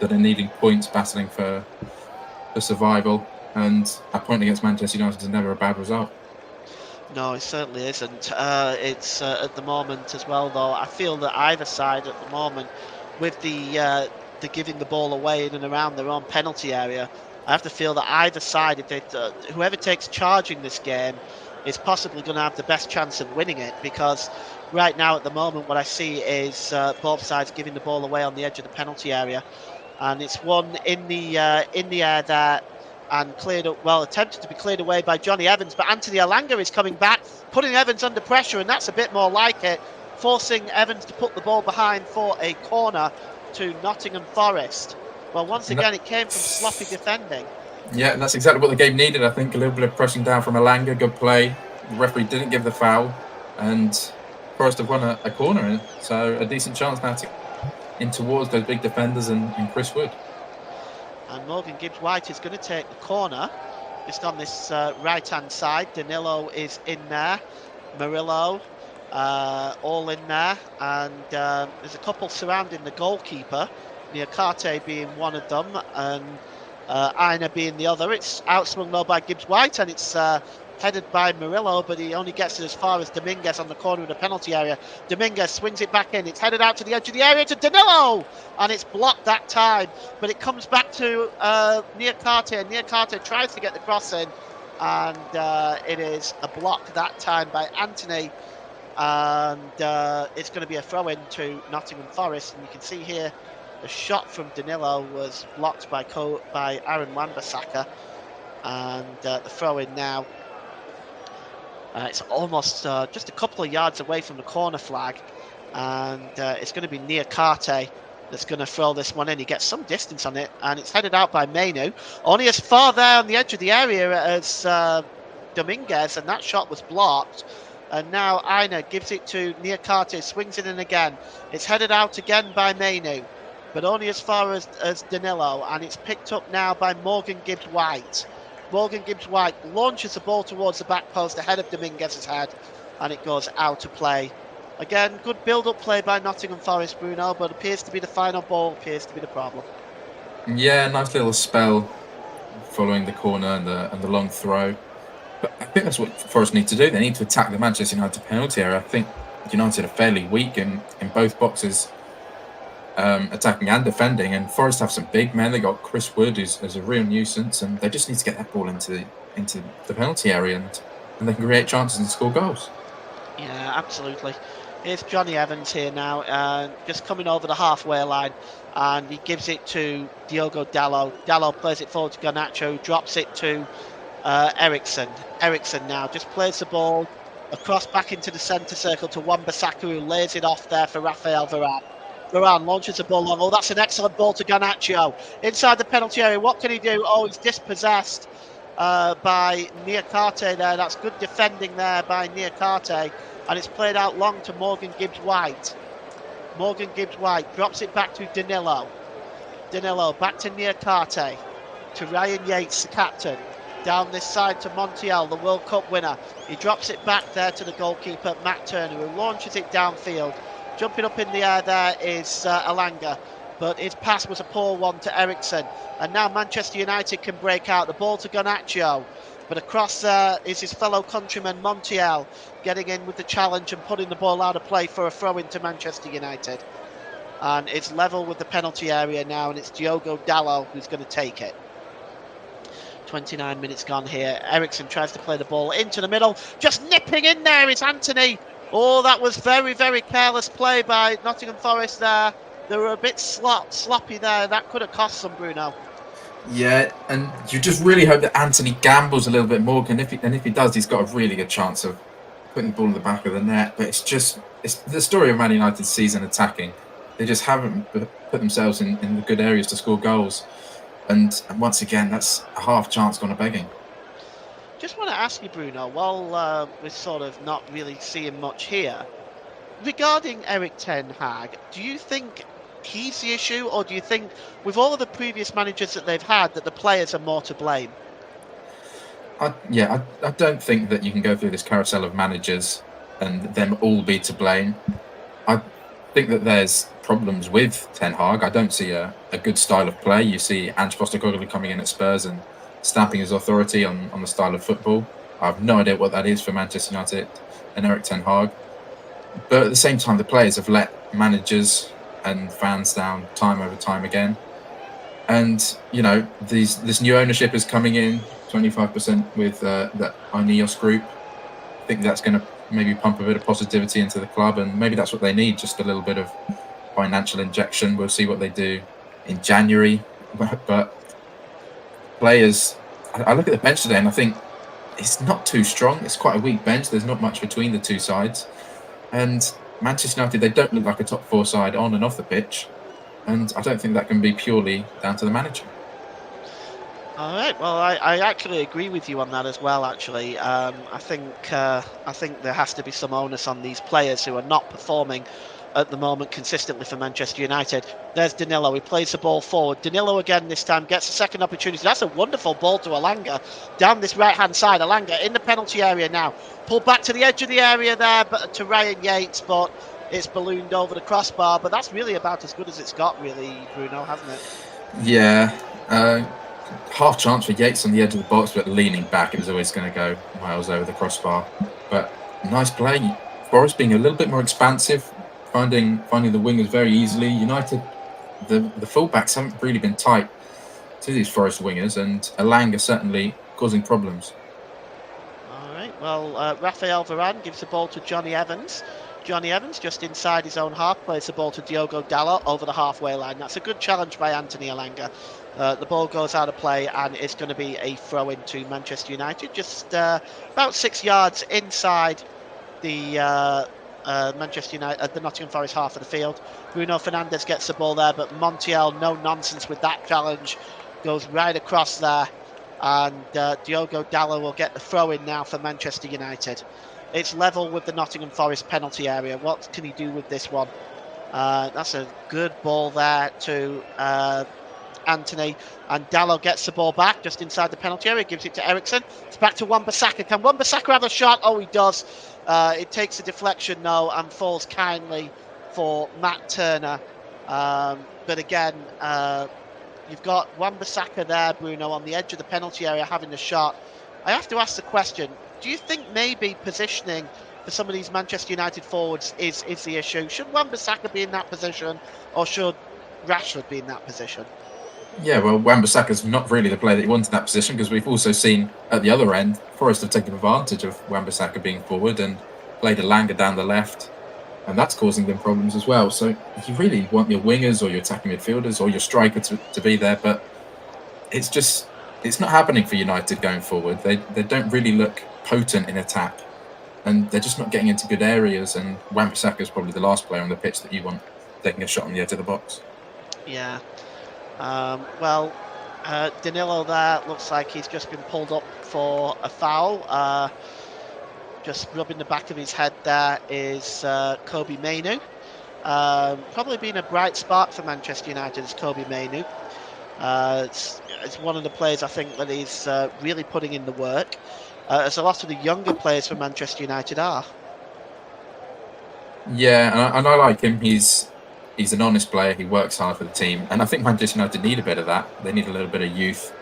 that are needing points, battling for survival, and a point against Manchester United is never a bad result. No, it certainly isn't. It's at the moment as well, though. I feel that either side at the moment, with the giving the ball away in and around their own penalty area, I have to feel that either side, if whoever takes charge in this game, is possibly going to have the best chance of winning it. Because right now, at the moment, what I see is both sides giving the ball away on the edge of the penalty area, and it's one in the air there. And cleared up, well, attempted to be cleared away by Johnny Evans, but Anthony Elanga is coming back, putting Evans under pressure, and that's a bit more like it, forcing Evans to put the ball behind for a corner to Nottingham Forest. Well, once again, it came from sloppy defending. Yeah, that's exactly what the game needed. I think a little bit of pressing down from Elanga, good play. The referee didn't give the foul, and Forest have won a corner, so a decent chance now to in towards those big defenders and Chris Wood. And Morgan Gibbs-White is going to take the corner just on this right-hand side. Danilo is in there. Murillo all in there. And there's a couple surrounding the goalkeeper. Niakate being one of them and Aina being the other. It's outswung though by Gibbs-White, and it's headed by Murillo, but he only gets it as far as Dominguez on the corner of the penalty area. Dominguez swings it back in. It's headed out to the edge of the area to Danilo, and it's blocked that time. But it comes back to Niakate, and Niakate tries to get the cross in, and it is a block that time by Anthony. And it's going to be a throw-in to Nottingham Forest, and you can see here the shot from Danilo was blocked by Aaron Wan-Bissaka, and the throw-in now. It's almost just a couple of yards away from the corner flag, and it's going to be Niakate that's going to throw this one in. He gets some distance on it, and it's headed out by Mainu. Only as far there on the edge of the area as Dominguez, and that shot was blocked. And now Aina gives it to Niakate, swings it in again. It's headed out again by Mainu, but only as far as Danilo, and it's picked up now by Morgan Gibbs-White. Morgan Gibbs-White launches the ball towards the back post ahead of Dominguez's head, and it goes out of play. Again, good build-up play by Nottingham Forest, Bruno, but appears to be the final ball, appears to be the problem. Yeah, nice little spell following the corner and the long throw. But I think that's what Forest need to do. They need to attack the Manchester United penalty area. I think United are fairly weak in both boxes, attacking and defending, and Forest have some big men. They got Chris Wood, who's a real nuisance, and they just need to get that ball into the penalty area, and they can create chances and score goals. Yeah, absolutely. Here's Johnny Evans here now, just coming over the halfway line, and he gives it to Diogo Dallo. Dallo plays it forward to Garnacho, who drops it to Eriksen. Eriksen now just plays the ball across back into the centre circle to Wan-Bissaka, who lays it off there for Rafael Varane. Varane launches the ball long. Oh, that's an excellent ball to Garnacho. Inside the penalty area, what can he do? Oh, he's dispossessed by Niakate there. That's good defending there by Niakate. And it's played out long to Morgan Gibbs-White. Morgan Gibbs-White drops it back to Danilo. Danilo back to Niakate. To Ryan Yates, the captain. Down this side to Montiel, the World Cup winner. He drops it back there to the goalkeeper, Matt Turner, who launches it downfield. Jumping up in the air there is Elanga, but his pass was a poor one to Eriksen. And now Manchester United can break out. The ball to Garnacho, but across there is his fellow countryman Montiel, getting in with the challenge and putting the ball out of play for a throw into Manchester United. And it's level with the penalty area now, and it's Diogo Dallo who's going to take it. 29 minutes gone here. Eriksen tries to play the ball into the middle. Just nipping in there is Anthony. Oh, that was very, very careless play by Nottingham Forest there. They were a bit sloppy there. That could have cost them, Bruno. Yeah, and you just really hope that Anthony gambles a little bit more, and if he does, he's got a really good chance of putting the ball in the back of the net. But it's the story of Man United's season attacking. They just haven't put themselves in the good areas to score goals, and once again, that's a half chance gone a begging. Just want to ask you, Bruno, while we're sort of not really seeing much here, regarding Eric Ten Hag, do you think he's the issue, or do you think with all of the previous managers that they've had that the players are more to blame? I don't think that you can go through this carousel of managers and them all be to blame. I think that there's problems with Ten Hag. I don't see a good style of play. You see Ange Postecoglou coming in at Spurs and stamping his authority on the style of football. I have no idea what that is for Manchester United and Eric Ten Hag. But at the same time, the players have let managers and fans down time over time again. And this new ownership is coming in 25% with the Ineos group. I think that's going to maybe pump a bit of positivity into the club, and maybe that's what they need, just a little bit of financial injection. We'll see what they do in January. But players, I look at the bench today and I think it's not too strong. It's quite a weak bench. There's not much between the two sides. And Manchester United, they don't look like a top four side on and off the pitch. And I don't think that can be purely down to the manager. All right. Well, I actually agree with you on that as well. Actually, I think there has to be some onus on these players who are not performing at the moment consistently for Manchester United. There's Danilo. He plays the ball forward. Danilo again this time gets a second opportunity. That's a wonderful ball to Alanga down this right-hand side. Alanga in the penalty area now. Pulled back to the edge of the area there, but to Ryan Yates, but it's ballooned over the crossbar. But that's really about as good as it's got, really, Bruno, hasn't it? Yeah. Half chance for Yates on the edge of the box, but leaning back, it was always going to go miles over the crossbar. But nice play. Forest being a little bit more expansive, finding the wingers very easily. United, the fullbacks haven't really been tight to these Forest wingers, and Alanga certainly causing problems. All right. Well, Rafael Varane gives the ball to Johnny Evans. Johnny Evans, just inside his own half, plays the ball to Diogo Dalot over the halfway line. That's a good challenge by Anthony Alanga. The ball goes out of play, and it's going to be a throw into Manchester United, just about 6 yards inside the Manchester United, the Nottingham Forest half of the field. Bruno Fernandes gets the ball there, but Montiel, no nonsense with that challenge, goes right across there, and Diogo Dalot will get the throw in now for Manchester United. It's level with the Nottingham Forest penalty area. What can he do with this one? That's a good ball there to Anthony, and Dalot gets the ball back just inside the penalty area, gives it to Ericsson. It's back to Wan-Bissaka. Can Wan-Bissaka have a shot? Oh, he does. It takes a deflection, no, and falls kindly for Matt Turner. But again, you've got Wan-Bissaka there, Bruno, on the edge of the penalty area having the shot. I have to ask the question, do you think maybe positioning for some of these Manchester United forwards is the issue? Should Wan-Bissaka be in that position, or should Rashford be in that position? Yeah, well, Wan-Bissaka's not really the player that he wanted in that position, because we've also seen at the other end, Forest have taken advantage of Wan-Bissaka being forward and played Alanga down the left, and that's causing them problems as well. So you really want your wingers or your attacking midfielders or your striker to be there, but it's not happening for United going forward. They don't really look potent in attack, and they're just not getting into good areas, and Wan-Bissaka is probably the last player on the pitch that you want taking a shot on the edge of the box. Yeah. Well, Danilo there looks like he's just been pulled up for a foul. Just rubbing the back of his head there is Kobe Mainoo. Probably been a bright spark for Manchester United is Kobe Mainoo. It's one of the players I think that is really putting in the work, as a lot of the younger players for Manchester United are. Yeah, and I like him. He's an honest player. He works hard for the team, and I think Manchester United need a bit of that. They need a little bit of youth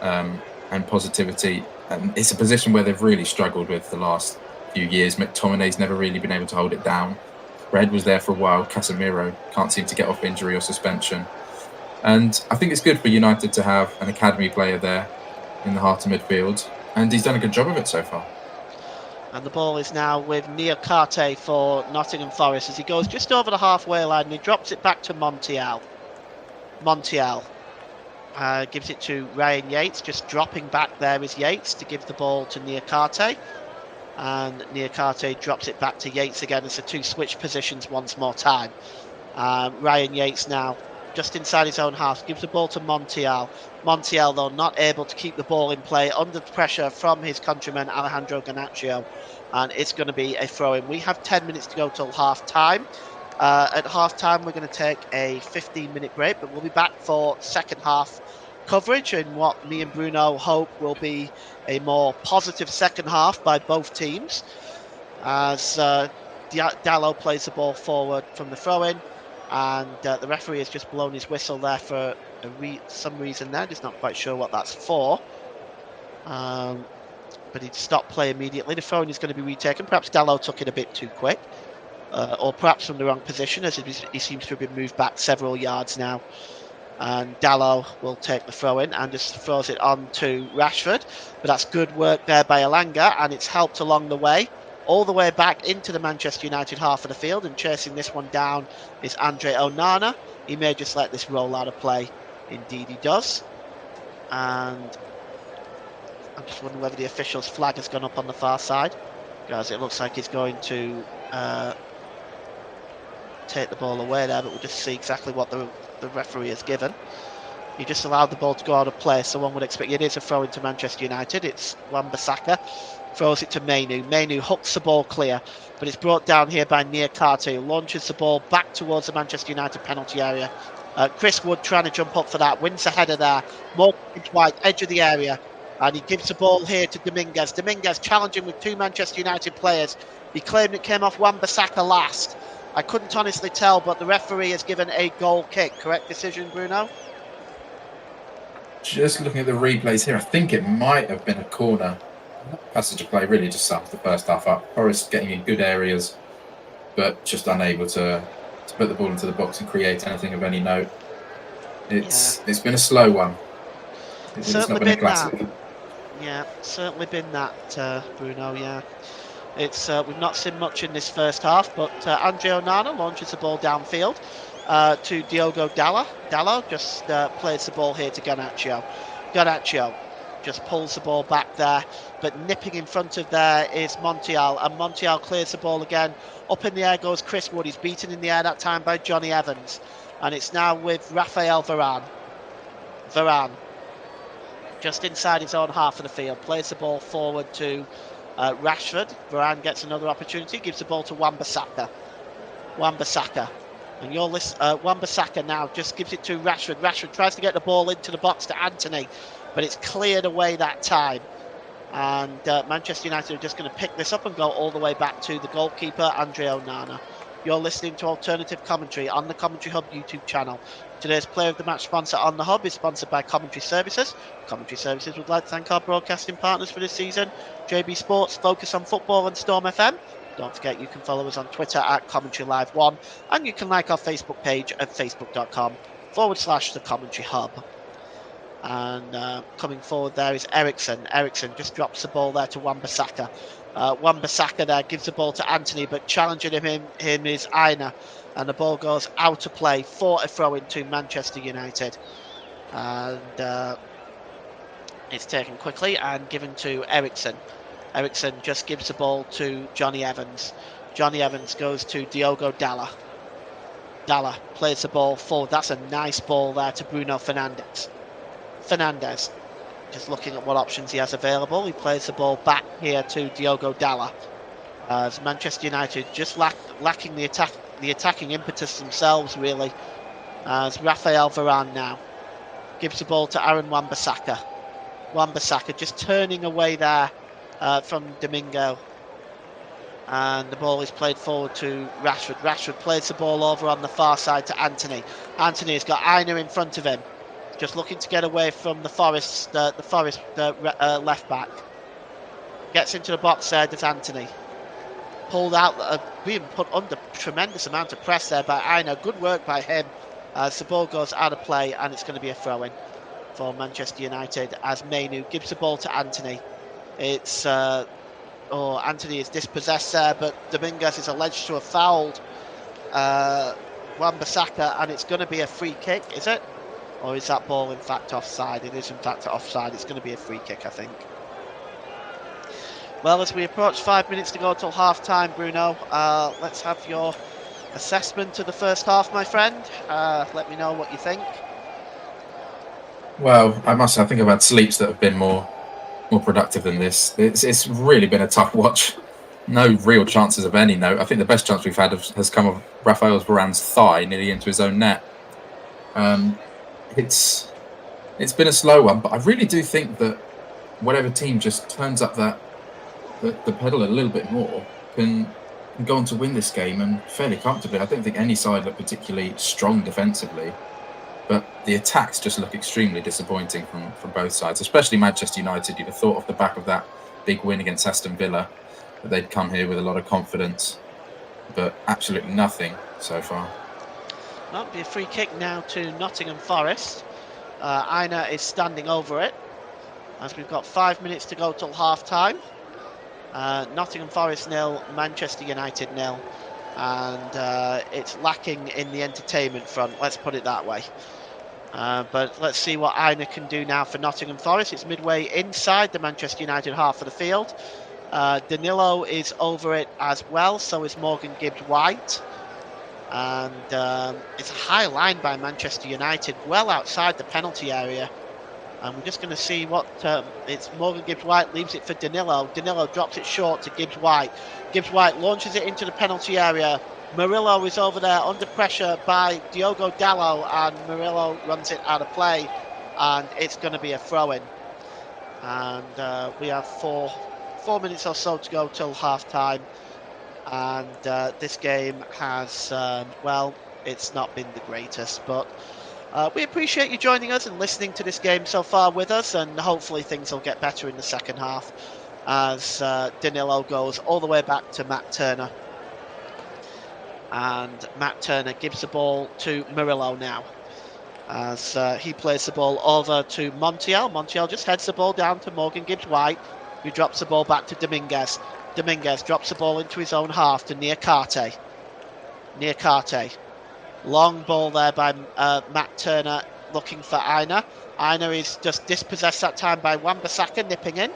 and positivity. And it's a position where they've really struggled with the last few years. McTominay's never really been able to hold it down. Red was there for a while. Casemiro can't seem to get off injury or suspension. And I think it's good for United to have an academy player there in the heart of midfield, and he's done a good job of it so far. And the ball is now with Niakate for Nottingham Forest as he goes just over the halfway line and he drops it back to Montiel. Montiel. Gives it to Ryan Yates, just dropping back there is Yates to give the ball to Niakate. And Niakate drops it back to Yates again as the two switch positions once more time. Ryan Yates now just inside his own half, gives the ball to Montiel. Montiel, though, not able to keep the ball in play under pressure from his countryman Alejandro Garnacho, and it's going to be a throw-in. We have 10 minutes to go till half-time. At half-time, we're going to take a 15-minute break, but we'll be back for second half coverage in what me and Bruno hope will be a more positive second half by both teams, as Dallo plays the ball forward from the throw-in, and the referee has just blown his whistle there for some reason there. Just not quite sure what that's for. But he'd stopped play immediately. The throw-in is going to be retaken. Perhaps Dallo took it a bit too quick, or perhaps from the wrong position, as he seems to have been moved back several yards now. And Dallo will take the throw in and just throws it on to Rashford. But that's good work there by Elanga, and it's helped along the way, all the way back into the Manchester United half of the field. And chasing this one down is Andre Onana. He may just let this roll out of play. Indeed he does. And I'm just wondering whether the official's flag has gone up on the far side, because it looks like he's going to take the ball away there, but we'll just see exactly what the referee has given. He just allowed the ball to go out of play, so one would expect it is a throw into Manchester United. It's Wan-Bissaka, throws it to Mainu. Mainu hooks the ball clear, but it's brought down here by Niakate, who launches the ball back towards the Manchester United penalty area. Chris Wood trying to jump up for that, wins the header there, more wide, edge of the area, and he gives the ball here to Dominguez. Dominguez challenging with two Manchester United players. He claimed it came off Wan-Bissaka last. I couldn't honestly tell, but the referee has given a goal kick. Correct decision, Bruno? Just looking at the replays here, I think it might have been a corner. Passage of play really just sums the first half up. Forest getting in good areas, but just unable to put the ball into the box and create anything of any note. It's been a slow one. It's not been a classic. Yeah, certainly been that, Bruno, yeah. It's we've not seen much in this first half, but Andre Onana launches the ball downfield to Diogo Dallo. Dallo just plays the ball here to Garnacho. Garnacho just pulls the ball back there, but nipping in front of there is Montiel, and Montiel clears the ball again. Up in the air goes Chris Wood. He's beaten in the air that time by Johnny Evans, and it's now with Raphael Varane. Varane, just inside his own half of the field, plays the ball forward to Rashford. Varane gets another opportunity, gives the ball to Wan-Bissaka. Wan-Bissaka. And Wan-Bissaka now just gives it to Rashford. Rashford tries to get the ball into the box to Anthony, but it's cleared away that time. And Manchester United are just going to pick this up and go all the way back to the goalkeeper, Andre Onana. You're listening to Alternative Commentary on the Commentary Hub YouTube channel. Today's Player of the Match sponsor on the Hub is sponsored by Commentary Services. Commentary Services would like to thank our broadcasting partners for this season: JB Sports, Focus on Football, and Storm FM. Don't forget you can follow us on Twitter at Commentary Live 1, and you can like our Facebook page at facebook.com/The Commentary Hub. And coming forward there is Ericsson. Ericsson just drops the ball there to Wan-Bissaka. Wan-Bissaka there gives the ball to Anthony, but challenging him is Aina, and the ball goes out of play for a throw into Manchester United. And it's taken quickly and given to Ericsson. Ericsson just gives the ball to Johnny Evans. Johnny Evans goes to Diogo Dallo. Dallo plays the ball forward. That's a nice ball there to Bruno Fernandes. Fernandes just looking at what options he has available. He plays the ball back here to Diogo Dallo. As Manchester United just lacking the attacking impetus themselves, really. As Raphael Varane now gives the ball to Aaron Wan-Bissaka. Wan-Bissaka just turning away there from Domingo. And the ball is played forward to Rashford. Rashford plays the ball over on the far side to Anthony. Anthony has got Aina in front of him, just looking to get away from the Forest left back. Gets into the box there, does Anthony. Pulled out, being put under tremendous amount of press there by Aina. Good work by him as the ball goes out of play, and it's going to be a throw-in for Manchester United as Mainu gives the ball to Anthony. It's Anthony is dispossessed there, but Dominguez is alleged to have fouled Wan-Bissaka, and it's going to be a free kick, is it? Or is that ball in fact offside? It is in fact offside. It's going to be a free kick, I think. Well, as we approach 5 minutes to go till half time, Bruno, let's have your assessment of the first half, my friend. Let me know what you think. Well, I must say, I think I've had sleeps that have been more productive than this. It's really been a tough watch. No real chances of any note. I think the best chance we've had has come of Rafael Varane's thigh nearly into his own net. It's been a slow one, but I really do think that whatever team just turns up the pedal a little bit more can go on to win this game, and fairly comfortably. I don't think any side look particularly strong defensively, but the attacks just look extremely disappointing from both sides, especially Manchester United. You'd have thought off the back of that big win against Aston Villa that they'd come here with a lot of confidence, but absolutely nothing so far. That'll be a free kick now to Nottingham Forest. Aina is standing over it as we've got 5 minutes to go till half time. Nottingham Forest 0, Manchester United 0, and it's lacking in the entertainment front, let's put it that way. But let's see what Aina can do now for Nottingham Forest. It's midway inside the Manchester United half of the field. Danilo is over it as well, so is Morgan Gibbs-White. And it's a high line by Manchester United, well outside the penalty area. And we're just going to see what it's Morgan Gibbs-White leaves it for Danilo. Danilo drops it short to Gibbs-White. Gibbs-White launches it into the penalty area. Murillo is over there under pressure by Diogo Dalot, and Murillo runs it out of play, and it's going to be a throw-in. And we have four minutes or so to go till half-time. And this game has, well, it's not been the greatest, but we appreciate you joining us and listening to this game so far with us, and hopefully things will get better in the second half as Danilo goes all the way back to Matt Turner. And Matt Turner gives the ball to Murillo now as he plays the ball over to Montiel. Montiel just heads the ball down to Morgan Gibbs-White, who drops the ball back to Dominguez. Dominguez drops the ball into his own half to Niakate. Long ball there by Matt Turner looking for Aina. Aina is just dispossessed that time by Wan-Bissaka nipping in,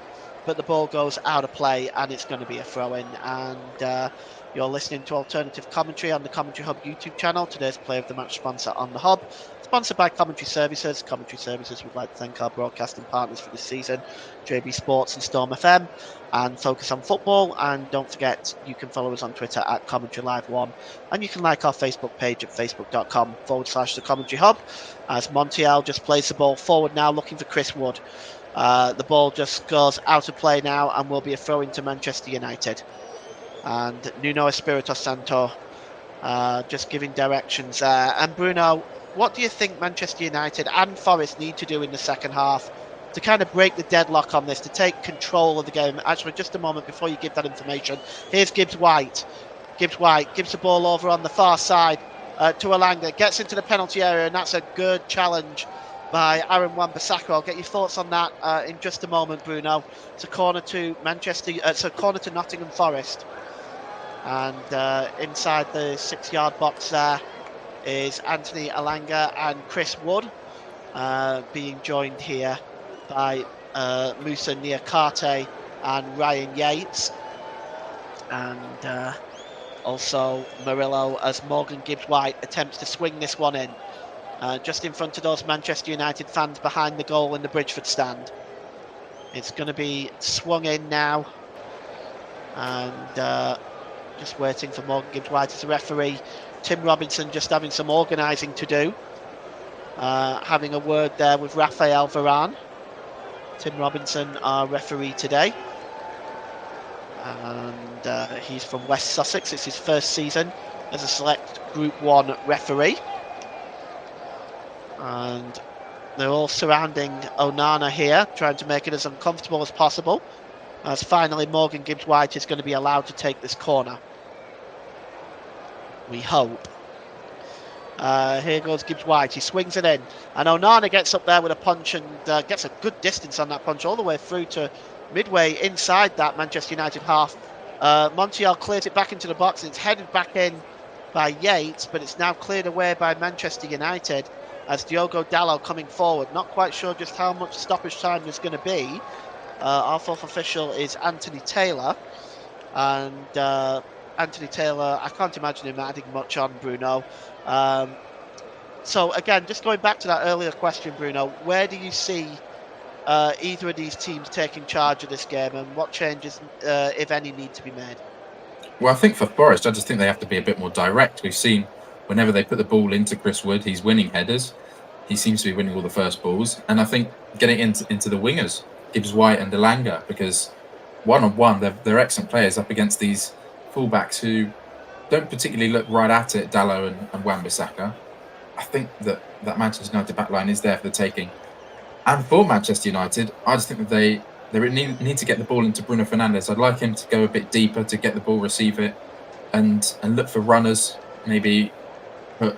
but the ball goes out of play and it's going to be a throw-in. And you're listening to alternative commentary on the Commentary Hub YouTube channel. Today's Play of the Match sponsor on the Hub, sponsored by Commentary Services. Commentary Services would like to thank our broadcasting partners for this season, JB Sports and Storm FM, and Focus on Football. And don't forget, you can follow us on Twitter at Commentary Live 1, and you can like our Facebook page at facebook.com/The Commentary Hub, as Montiel just plays the ball forward now looking for Chris Wood. The ball just goes out of play now and will be a throw into Manchester United. And Nuno Espirito Santo just giving directions there. And Bruno, what do you think Manchester United and Forest need to do in the second half to kind of break the deadlock on this, to take control of the game? Actually, just a moment before you give that information, here's Gibbs-White. Gibbs-White gives the ball over on the far side to Elanga, gets into the penalty area, and that's a good challenge by Aaron Wan-Bissaka. I'll get your thoughts on that in just a moment, Bruno. It's a corner to it's a corner to Nottingham Forest. And inside the 6-yard box there is Anthony Elanga and Chris Wood, being joined here by Moussa Niakate and Ryan Yates, and also Murillo, as Morgan Gibbs-White attempts to swing this one in just in front of those Manchester United fans behind the goal in the Bridgeford stand. It's going to be swung in now, and just waiting for Morgan Gibbs-White as a referee. Tim Robinson just having some organising to do, having a word there with Rafael Varane. Tim Robinson, our referee today, and he's from West Sussex. It's his first season as a select Group 1 referee, and they're all surrounding Onana here, trying to make it as uncomfortable as possible, as finally Morgan Gibbs-White is going to be allowed to take this corner. We hope. Here goes Gibbs-White. He swings it in, and Onana gets up there with a punch and gets a good distance on that punch, all the way through to midway inside that Manchester United half. Montiel clears it back into the box, and it's headed back in by Yates, but it's now cleared away by Manchester United. as Diogo Dalot coming forward. Not quite sure just how much stoppage time there's going to be. Our fourth official is Anthony Taylor. And Anthony Taylor, I can't imagine him adding much on Bruno. So again, just going back to that earlier question, Bruno, where do you see either of these teams taking charge of this game, and what changes, if any, need to be made? Well, I think for Forest, I just think they have to be a bit more direct. We've seen whenever they put the ball into Chris Wood, he's winning headers. He seems to be winning all the first balls. And I think getting into the wingers, Gibbs White and Delanga, because one-on-one, they're excellent players up against these fullbacks who don't particularly look right at it, Dallo and Wan-Bissaka. I think that Manchester United backline is there for the taking. And for Manchester United, I just think that they need to get the ball into Bruno Fernandes. I'd like him to go a bit deeper to get the ball, receive it, and look for runners. Maybe put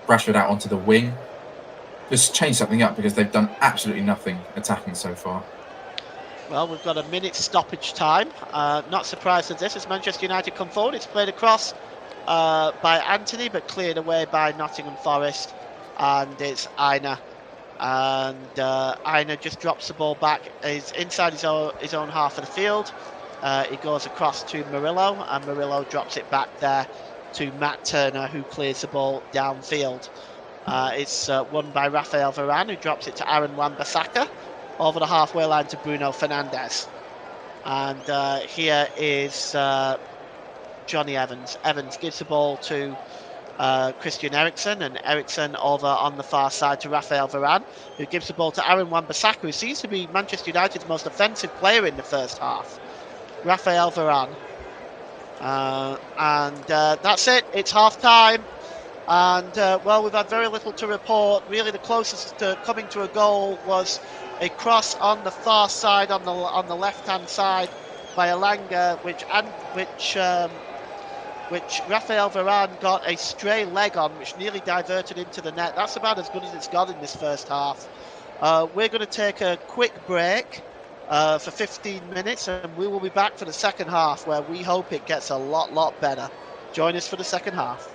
Rashford out onto the wing. Just change something up because they've done absolutely nothing attacking so far. Well, we've got a minute stoppage time. Not surprised at this as Manchester United come forward. It's played across by Anthony, but cleared away by Nottingham Forest, and it's Aina. And Aina just drops the ball back. He's inside his own half of the field. He goes across to Murillo, and Murillo drops it back there to Matt Turner, who clears the ball downfield. It's won by Rafael Varane, who drops it to Aaron Wan-Bissaka over the halfway line to Bruno Fernandes. And here is Johnny Evans. Evans gives the ball to Christian Eriksen, and Eriksen over on the far side to Rafael Varane, who gives the ball to Aaron Wan-Bissaka, who seems to be Manchester United's most offensive player in the first half. Rafael Varane. And that's it. It's half time. And well, we've had very little to report. Really, the closest to coming to a goal was a cross on the far side, on the left-hand side by Elanga, which Rafael Varane got a stray leg on, which nearly diverted into the net. That's about as good as it's got in this first half. We're going to take a quick break for 15 minutes, and we will be back for the second half, where we hope it gets a lot better. Join us for the second half.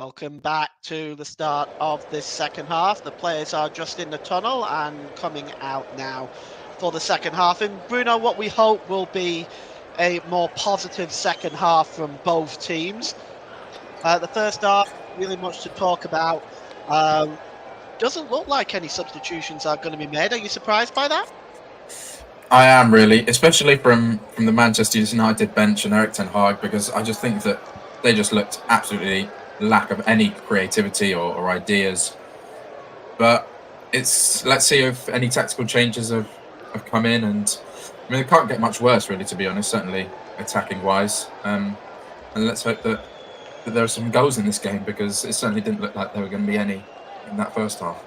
Welcome back to the start of this second half. The players are just in the tunnel and coming out now for the second half. And Bruno, what we hope will be a more positive second half from both teams. The first half, really much to talk about. Doesn't look like any substitutions are going to be made. Are you surprised by that? I am really, especially from the Manchester United bench and Erik ten Hag, because I just think that they just looked absolutely lack of any creativity or ideas. But let's see if any tactical changes have come in, and I mean it can't get much worse really, to be honest. Certainly attacking wise, and let's hope that there are some goals in this game, because it certainly didn't look like there were going to be any in that first half.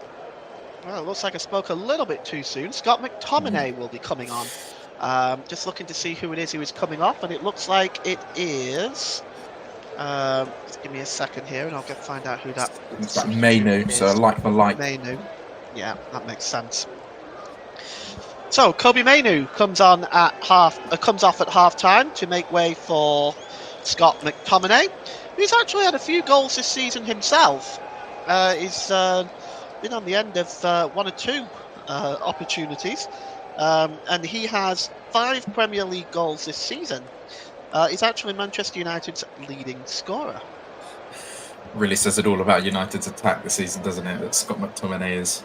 Well, it looks like I spoke a little bit too soon. Scott McTominay will be coming on. Just looking to see who it is who is coming off, and it looks like it is. Just give me a second here, and I'll find out who that It's that substitute Mainu, is. so like for like. Mainu. Yeah, that makes sense. So Kobe Mainu comes on at comes off at half time to make way for Scott McTominay, who's actually had a few goals this season himself. He's been on the end of one or two opportunities, and he has 5 Premier League goals this season. He's actually Manchester United's leading scorer. Really says it all about United's attack this season, doesn't it? That Scott McTominay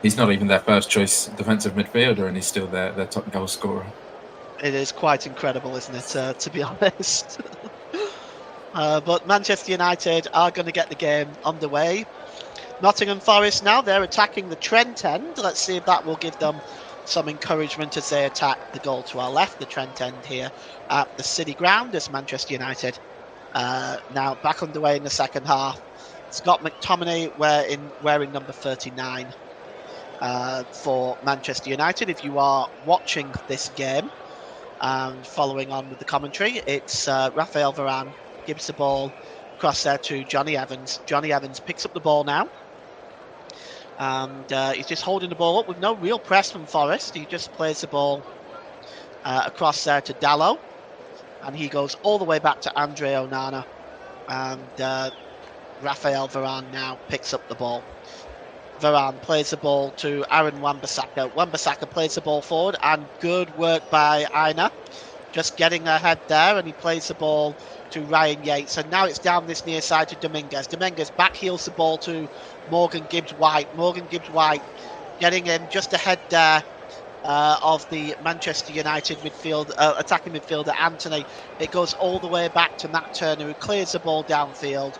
he's not even their first choice defensive midfielder, and he's still their top goal scorer. It is quite incredible, isn't it, to be honest? But Manchester United are going to get the game underway. Nottingham Forest now, they're attacking the Trent end. Let's see if that will give them some encouragement as they attack the goal to our left, the Trent end here at the City Ground, as Manchester United now back underway in the second half. Scott McTominay wearing number 39 for Manchester United. If you are watching this game and following on with the commentary, it's Raphael Varane gives the ball across there to Johnny Evans. Johnny Evans picks up the ball now. And he's just holding the ball up with no real press from Forest. He just plays the ball across there to Dalot. And he goes all the way back to Andre Onana. And Raphael Varane now picks up the ball. Varane plays the ball to Aaron Wan-Bissaka. Wan-Bissaka plays the ball forward, and good work by Aina. Just getting ahead there, and he plays the ball to Ryan Yates. And now it's down this near side to Dominguez. Dominguez back heels the ball to Morgan Gibbs-White. Morgan Gibbs-White getting in just ahead there of the Manchester United attacking midfielder Anthony. It goes all the way back to Matt Turner, who clears the ball downfield,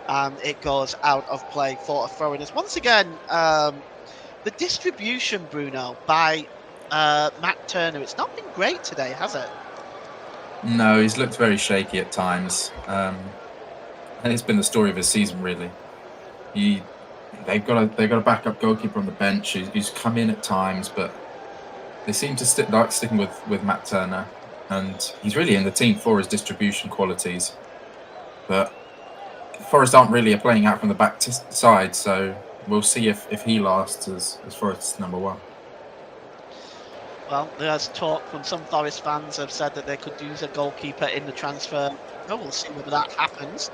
and it goes out of play for a throw-in. Once again, the distribution, Bruno, by Matt Turner, it's not been great today, has it? No, he's looked very shaky at times, and it's been the story of his season, really. They've got a backup goalkeeper on the bench who's come in at times, but they seem to sticking with Matt Turner, and he's really in the team for his distribution qualities. But Forest aren't really playing out from the back side, so we'll see if he lasts as Forest's number one. Well, there's talk from some Forest fans have said that they could use a goalkeeper in the transfer. Oh, we'll see whether that happens.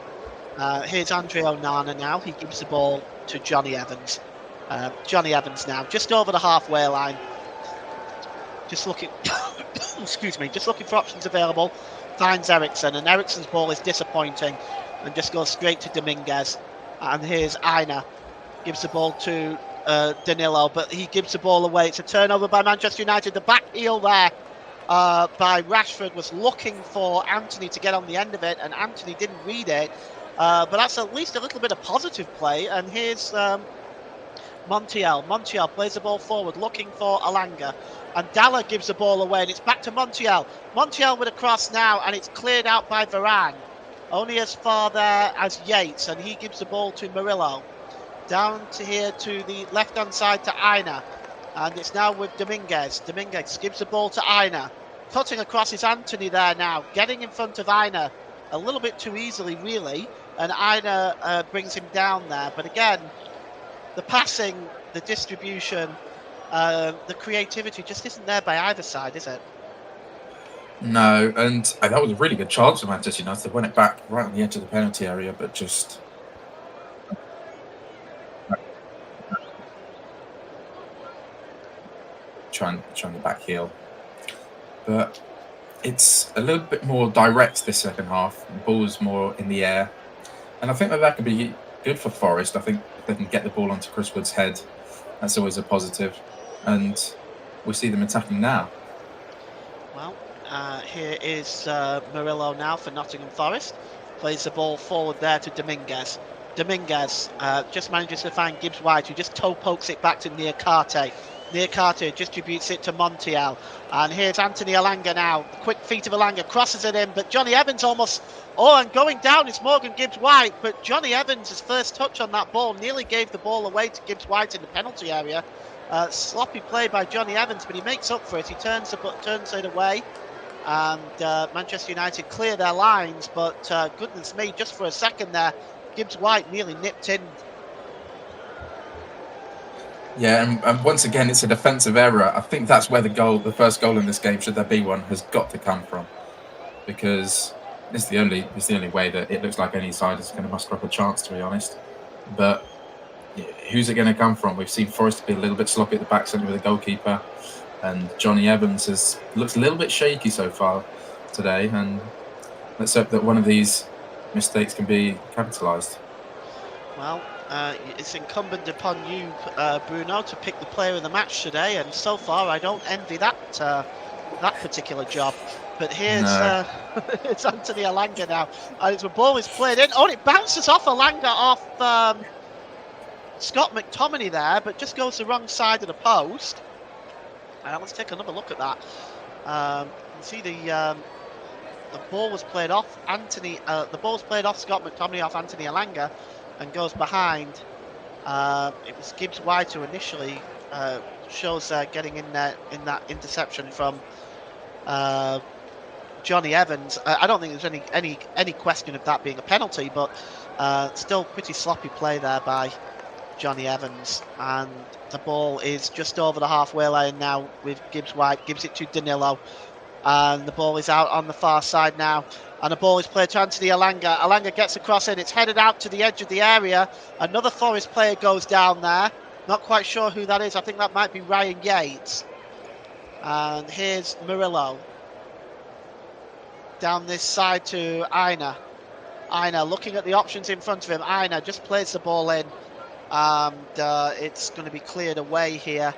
Here's Andre Onana now. He gives the ball to Johnny Evans. Johnny Evans now, just over the halfway line. Just looking, excuse me, just looking for options available. Finds Eriksson, and Eriksson's ball is disappointing and just goes straight to Dominguez. And here's Aina. Gives the ball to Danilo, but he gives the ball away. It's a turnover by Manchester United. The back heel there by Rashford was looking for Anthony to get on the end of it, and Anthony didn't read it. But that's at least a little bit of positive play. And here's Montiel. Montiel plays the ball forward, looking for Alanga. And Dalla gives the ball away, and it's back to Montiel. Montiel with a cross now, and it's cleared out by Varane. Only as far there as Yates, and he gives the ball to Murillo. Down to here to the left-hand side to Aina. And it's now with Dominguez. Dominguez gives the ball to Aina. Cutting across is Anthony there now. Getting in front of Aina a little bit too easily, really. And Aina brings him down there. But again, the passing, the distribution, the creativity just isn't there by either side, is it? No, and that was a really good chance for Manchester United. They won it back right on the edge of the penalty area, but just trying the back heel. But it's a little bit more direct this second half. The ball's more in the air. And I think that could be good for Forest. I think if they can get the ball onto Chris Wood's head, that's always a positive. And we see them attacking now. Well, here is Murillo now for Nottingham Forest. Plays the ball forward there to Dominguez. Dominguez just manages to find Gibbs White, who just toe pokes it back to Niakate. Niakate distributes it to Montiel. And here's Anthony Alanga now. Quick feet of Alanga, crosses it in, but Johnny Evans almost... Oh, and going down is Morgan Gibbs White, but Johnny Evans' first touch on that ball nearly gave the ball away to Gibbs White in the penalty area. Sloppy play by Johnny Evans, but he makes up for it. He turns it away, and Manchester United clear their lines, but goodness me, just for a second there, Gibbs White nearly nipped in. Yeah, and once again, it's a defensive error. I think that's where the first goal in this game, should there be one, has got to come from, because it's the only way that it looks like any side is going to muster up a chance, to be honest. But who's it going to come from? We've seen Forest be a little bit sloppy at the back, certainly with the goalkeeper, and Johnny Evans looks a little bit shaky so far today. And let's hope that one of these mistakes can be capitalised. Well, it's incumbent upon you, Bruno, to pick the player of the match today, and so far I don't envy that particular job. But here's it's Anthony Alanga now, and the ball is played in. Oh, and it bounces off Alanga off Scott McTominay there, but just goes the wrong side of the post. Let's take another look at that. You can see the ball was played off the ball was played off Scott McTominay off Anthony Alanga, and goes behind. It was Gibbs White who initially shows getting in there in that interception from Johnny Evans. I don't think there's any question of that being a penalty, but still pretty sloppy play there by Johnny Evans, and the ball is just over the halfway line now with Gibbs White. Gives it to Danilo, and the ball is out on the far side now, and the ball is played to Anthony Alanga. Alanga gets across it, it's headed out to the edge of the area. Another Forest player goes down there, not quite sure who that is. I think that might be Ryan Yates. And here's Murillo down this side to Aina. Aina looking at the options in front of him. Aina just plays the ball in, and it's going to be cleared away here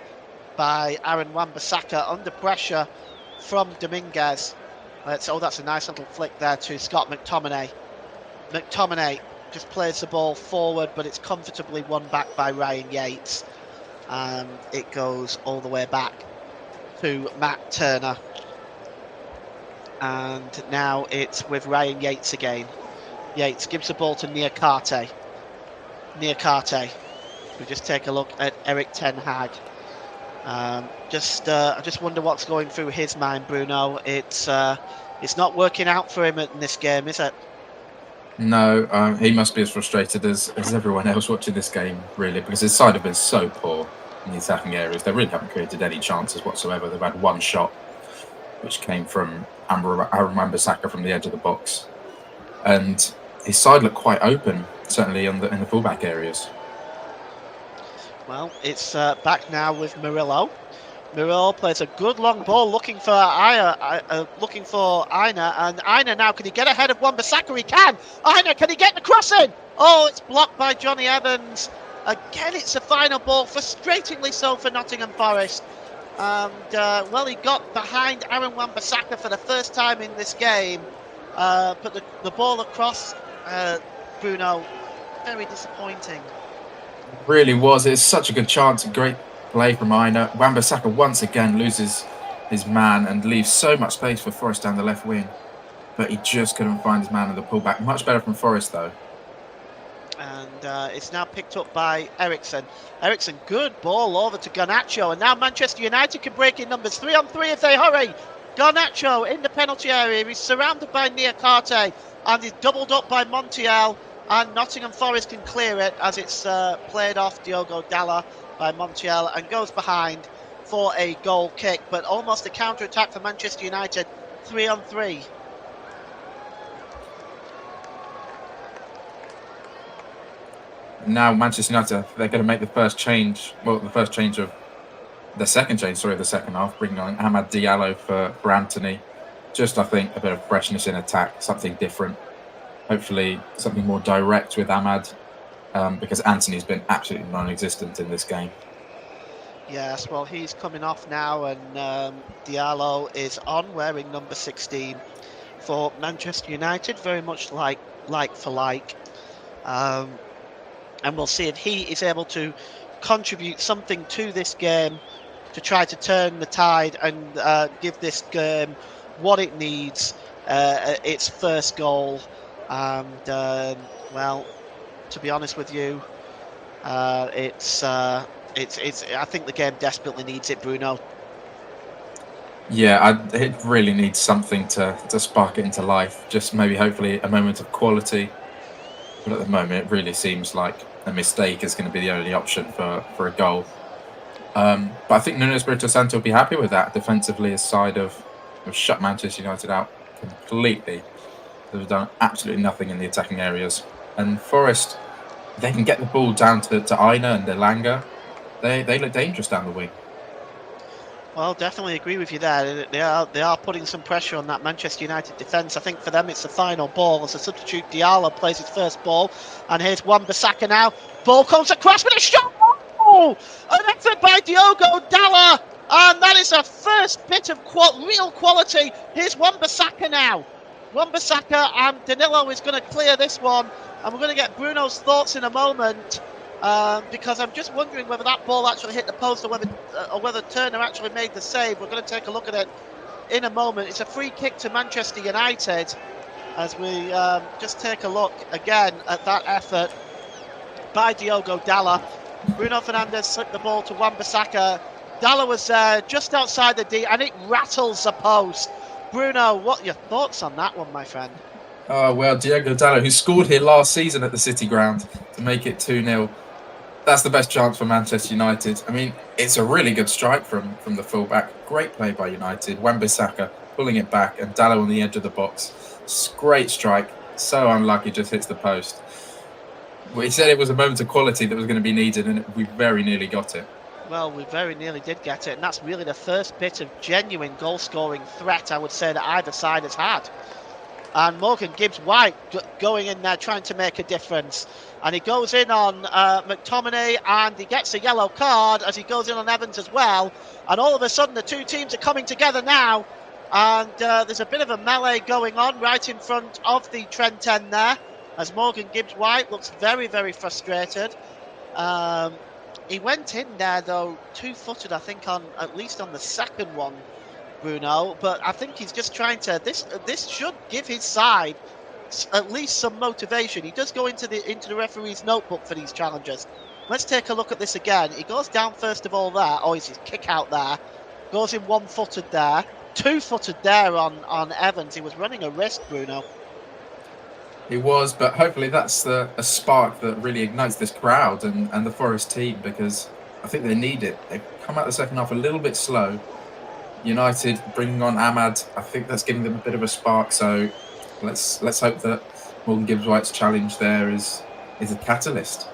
by Aaron Wan-Bissaka under pressure from Dominguez. That's a nice little flick there to Scott McTominay. McTominay just plays the ball forward, but it's comfortably won back by Ryan Yates, and it goes all the way back to Matt Turner. And now it's with Ryan Yates again. Yates gives the ball to Niakate. We just take a look at Erik ten Hag. I just wonder what's going through his mind, Bruno. It's not working out for him in this game, is it? No, he must be as frustrated as everyone else watching this game, really, because his side have been so poor in the attacking areas. They really haven't created any chances whatsoever. They've had one shot, which came from Aaron Wan-Bissaka from the edge of the box, and his side looked quite open, certainly in the fullback areas. Well, it's back now with Murillo. Murillo plays a good long ball looking for Aina, and Aina now, can he get ahead of Wan-Bissaka? He can! Aina, can he get the cross in? Oh, it's blocked by Johnny Evans. Again, it's a final ball, frustratingly so for Nottingham Forest. And, well, he got behind Aaron Wan-Bissaka for the first time in this game. But the ball across, Bruno, very disappointing. It really was. It's such a good chance. A great play from Aina. Wan-Bissaka once again loses his man and leaves so much space for Forest down the left wing. But he just couldn't find his man in the pullback. Much better from Forest, though. And it's now picked up by Eriksson. Eriksson, good ball over to Garnacho. And now Manchester United can break in numbers 3-on-3 if they hurry. Garnacho in the penalty area. He's surrounded by Niakate, and he's doubled up by Montiel. And Nottingham Forest can clear it as it's played off Diogo Dalla by Montiel and goes behind for a goal kick. But almost a counter-attack for Manchester United. 3-on-3. Now Manchester United, they're going to make the first change. Well, the first change of the second change, sorry, the second half, bringing on Amad Diallo for Anthony. Just, I think, a bit of freshness in attack, something different. Hopefully, something more direct with Amad, because Anthony's been absolutely non-existent in this game. Yes, well, he's coming off now, and Diallo is on, wearing number 16 for Manchester United, very much like for like. And we'll see if he is able to contribute something to this game to try to turn the tide and give this game what it needs, its first goal. And well, to be honest with you, it's. I think the game desperately needs it, Bruno. Yeah, it really needs something to spark it into life. Just maybe, hopefully, a moment of quality. But at the moment, it really seems like a mistake is going to be the only option for a goal. But I think Nuno Espirito Santo will be happy with that. Defensively, his side have shut Manchester United out completely. They've done absolutely nothing in the attacking areas. And Forest, they can get the ball down to Aina and Elanga. They look dangerous down the wing. Well, definitely agree with you there. They are putting some pressure on that Manchester United defence. I think for them it's the final ball as a substitute. Diallo plays his first ball, and here's Wan-Bissaka now. Ball comes across with a shot. Oh, an effort by Diogo Dalla, and that is a first bit of real quality. Here's Wan-Bissaka now. Wan-Bissaka, and Danilo is going to clear this one, and we're going to get Bruno's thoughts in a moment. Because I'm just wondering whether that ball actually hit the post or whether Turner actually made the save. We're going to take a look at it in a moment. It's a free kick to Manchester United as we just take a look again at that effort by Diogo Dalla. Bruno Fernandes slipped the ball to Wan-Bissaka. Dalla was just outside the D and it rattles the post. Bruno, what are your thoughts on that one, my friend? Oh, well, Diogo Dallo, who scored here last season at the City Ground to make it 2-0. That's the best chance for Manchester United. I mean, it's a really good strike from the fullback. Great play by United. Wan-Bissaka pulling it back and Dallo on the edge of the box. Great strike. So unlucky, just hits the post. We said it was a moment of quality that was going to be needed, and we very nearly got it. Well, we very nearly did get it, and that's really the first bit of genuine goal-scoring threat I would say that either side has had. And Morgan Gibbs-White going in there trying to make a difference. And he goes in on McTominay and he gets a yellow card as he goes in on Evans as well. And all of a sudden the two teams are coming together now. And there's a bit of a melee going on right in front of the Trent end there as Morgan Gibbs-White looks very, very frustrated. He went in there though two-footed, I think, at least on the second one, Bruno, but I think he's just trying to. This should give his side at least some motivation. He does go into the referee's notebook for these challenges. Let's take a look at this again. He goes down first of all there. Oh, he's his kick out there. Goes in one-footed there, two-footed there on Evans. He was running a risk, Bruno. He was, but hopefully that's a spark that really ignites this crowd and the Forest team, because I think they need it. They've come out the second half a little bit slow. United bringing on Amad, I think that's giving them a bit of a spark. So let's hope that Morgan Gibbs-White's challenge there is a catalyst.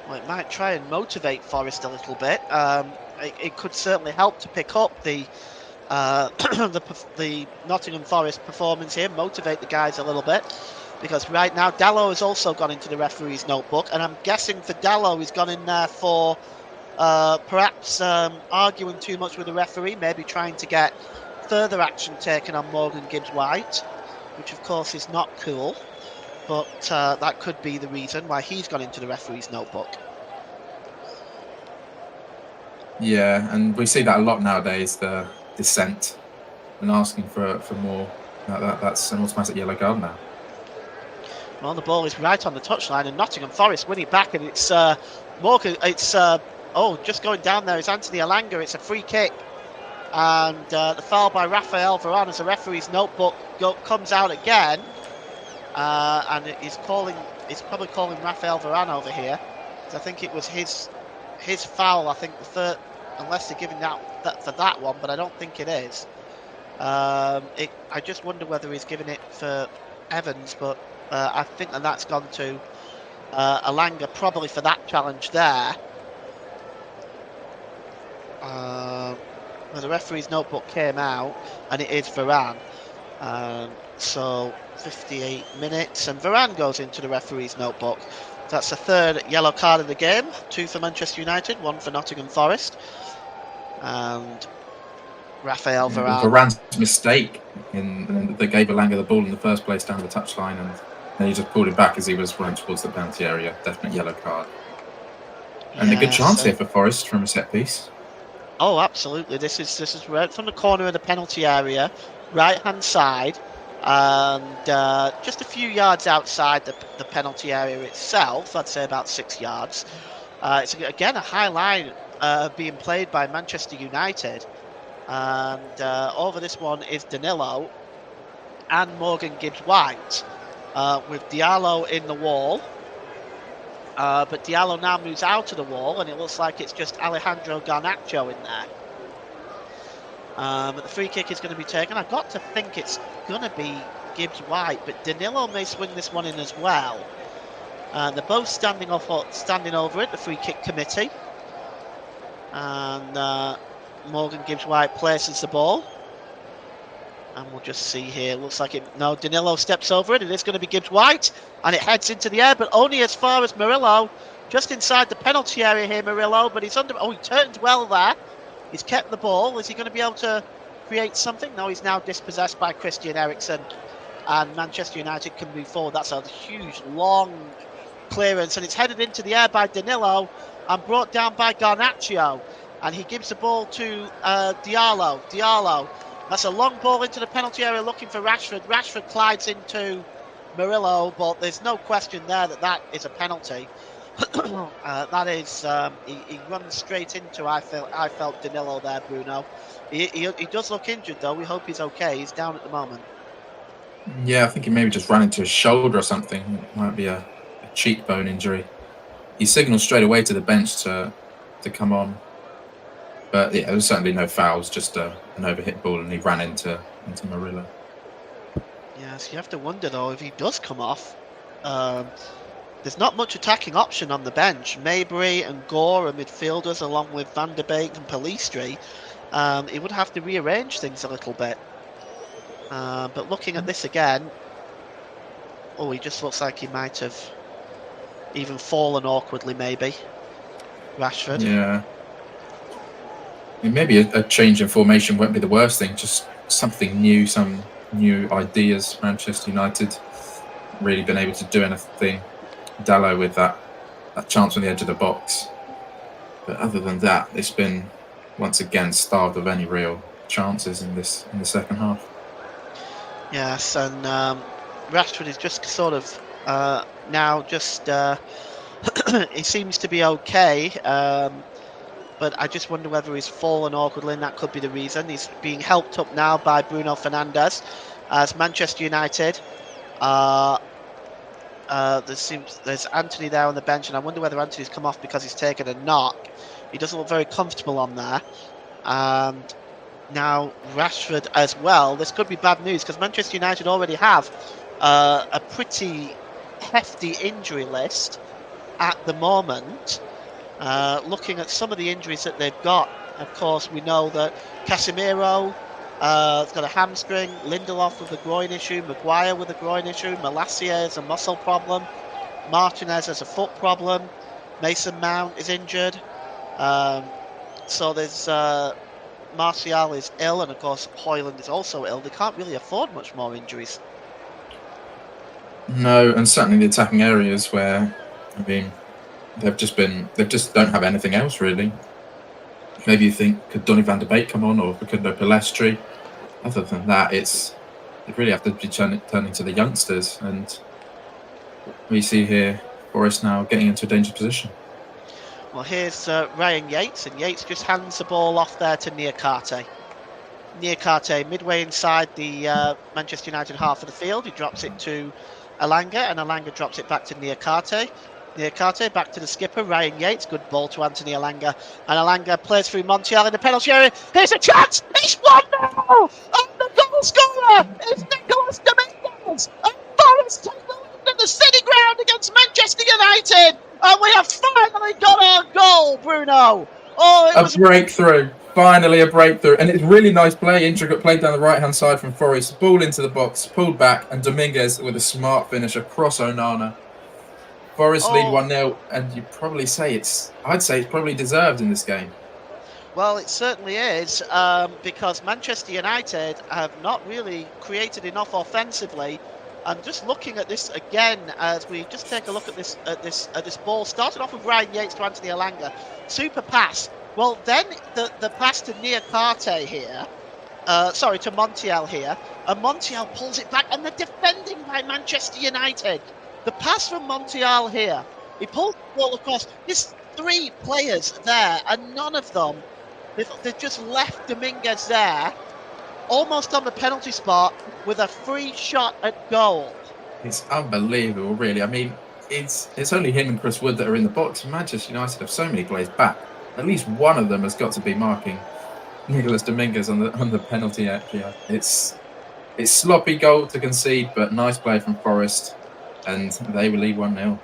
Well, it might try and motivate Forest a little bit. It could certainly help to pick up the the Nottingham Forest performance here, motivate the guys a little bit. Because right now Dallo has also gone into the referee's notebook, and I'm guessing for Dallo he's gone in there for perhaps arguing too much with the referee, maybe trying to get further action taken on Morgan Gibbs-White, which of course is not cool, but that could be the reason why he's gone into the referee's notebook. Yeah, and we see that a lot nowadays, the dissent and asking for more. That's an automatic yellow card now. Well, the ball is right on the touchline, and Nottingham Forest win it back, and it's Morgan. It's just going down there is Anthony Elanga. It's a free kick, and the foul by Rafael Varane as the referee's notebook comes out again, and he's probably calling Rafael Varane over here. I think it was his foul. I think the third, unless they're giving that for that one, but I don't think it is. I just wonder whether he's giving it for Evans, but I think that's gone to Elanga probably for that challenge there. the referee's notebook came out, and it is Varane. So 58 minutes, and Varane goes into the referee's notebook. That's the third yellow card of the game. 2 for Manchester United, 1 for Nottingham Forest. And Raphael Varane. Varane's mistake that gave Elanga the ball in the first place down the touchline, and then he just pulled it back as he was running towards the penalty area. Definite yellow card. And a good chance here for Forest from a set piece. Oh, absolutely. This is right from the corner of the penalty area, right-hand side, and just a few yards outside the penalty area itself. I'd say about 6 yards. It's again a high line being played by Manchester United, and over this one is Danilo and Morgan Gibbs-White, with Diallo in the wall. But Diallo now moves out of the wall, and it looks like it's just Alejandro Garnacho in there. But the free kick is going to be taken. I've got to think it's going to be Gibbs-White, but Danilo may swing this one in as well. They're both standing over it, the free kick committee. And Morgan Gibbs-White places the ball. And we'll just see here. Looks like it. No, Danilo steps over it. It is going to be Gibbs-White, and it heads into the air, but only as far as Murillo. Just inside the penalty area here, Murillo. But he's under. Oh, he turned well there. He's kept the ball. Is he going to be able to create something? No, he's now dispossessed by Christian Eriksen, and Manchester United can move forward. That's a huge, long clearance, and it's headed into the air by Danilo and brought down by Garnacho, and he gives the ball to Diallo. Diallo. That's a long ball into the penalty area looking for Rashford. Rashford glides into Murillo, but there's no question there that is a penalty. That is, he runs straight into, I felt Danilo there, Bruno. He does look injured, though. We hope he's okay. He's down at the moment. Yeah, I think he maybe just ran into his shoulder or something. It might be a cheekbone injury. He signalled straight away to the bench to come on. But yeah, there was certainly no fouls, just an overhit ball, and he ran into Murillo. Yes, you have to wonder though if he does come off. There's not much attacking option on the bench. Maybury and Gore are midfielders, along with Van der Beek and Pellistri. He would have to rearrange things a little bit. But looking at this again, he just looks like he might have even fallen awkwardly, maybe. Rashford. Yeah. I mean, maybe a change in formation won't be the worst thing. Just something new, some new ideas. Manchester United really been able to do anything. Dallo with that chance on the edge of the box. But other than that, it's been once again starved of any real chances in the second half. Yes, and Rashford is just sort of now just he seems to be okay. But I just wonder whether he's fallen awkwardly, and that could be the reason. He's being helped up now by Bruno Fernandes as Manchester United. There's Anthony there on the bench, and I wonder whether Anthony's come off because he's taken a knock. He doesn't look very comfortable on there. And now Rashford as well. This could be bad news because Manchester United already have a pretty hefty injury list at the moment. Looking at some of the injuries that they've got, of course, we know that Casemiro has got a hamstring, Lindelof with a groin issue, Maguire with a groin issue, Malacia has a muscle problem, Martinez has a foot problem, Mason Mount is injured. So there's Martial is ill, and of course Højlund is also ill. They can't really afford much more injuries. No, and certainly the attacking areas where, I mean, they just don't have anything else really. Maybe you think, could Donny van der Beek come on, or could no Pellistri? Other than that, they really have to be turning to the youngsters, and we see here Forest now getting into a dangerous position. Well, here's Ryan Yates, and Yates just hands the ball off there to Niakate. Niakate midway inside the Manchester United half of the field. He drops it to Elanga, and Elanga drops it back to Niakate. Niakate back to the skipper, Ryan Yates. Good ball to Anthony Elanga. And Elanga plays through Montiel in the penalty area. Here's a chance! It's 1-0! And the goal scorer is Nicolas Domingos! And Forest take the lead at the City Ground against Manchester United! And we have finally got our goal, Bruno! Oh, it A was breakthrough. Finally a breakthrough. And it's really nice play, intricate play down the right-hand side from Forest. Ball into the box, pulled back, and Dominguez with a smart finish across Onana. Forest lead oh 1-0, and I'd say it's probably deserved in this game. well, it certainly is, because Manchester United have not really created enough offensively. And just looking at this again, as we just take a look at this ball, started off with Ryan Yates to Anthony Elanga, super pass. Well, then the pass to Niakate here, sorry, to Montiel here, and Montiel pulls it back, and the defending by Manchester United. The pass from Montiel here, he pulls the ball across. There's three players there, and none of them. They've just left Dominguez there, almost on the penalty spot, with a free shot at goal. It's unbelievable, really. I mean, it's only him and Chris Wood that are in the box. Manchester United have so many players back. At least one of them has got to be marking Nicolas Dominguez on the penalty area. It's sloppy goal to concede, but nice play from Forest, and they will lead 1-0.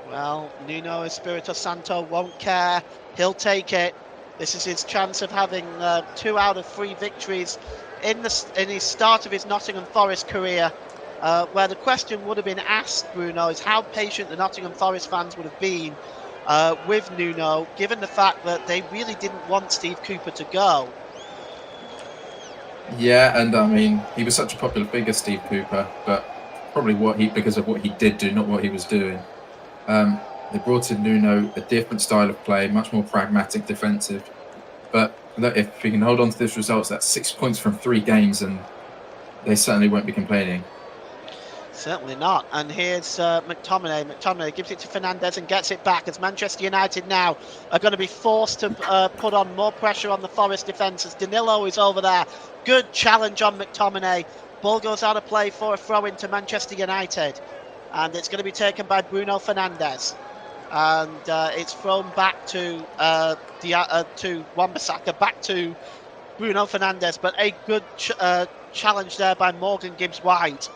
Well, Nuno Espirito Santo won't care. He'll take it. This is his chance of having 2 out of 3 victories in his start of his Nottingham Forest career. Where the question would have been asked, Bruno, is how patient the Nottingham Forest fans would have been with Nuno, given the fact that they really didn't want Steve Cooper to go. Yeah, and I mean, he was such a popular figure, Steve Cooper, but probably because of what he did do, not what he was doing. They brought in Nuno, a different style of play, much more pragmatic, defensive. But look, if we can hold on to this result, that's 6 points from 3 games, and they certainly won't be complaining. Certainly not. And here's McTominay. McTominay gives it to Fernandes and gets it back, as Manchester United now are going to be forced to put on more pressure on the Forest defence, as Danilo is over there. Good challenge on McTominay. Ball goes out of play for a throw into Manchester United. And it's going to be taken by Bruno Fernandes. And it's thrown back to Wan-Bissaka, back to Bruno Fernandes. But a good challenge there by Morgan Gibbs-White.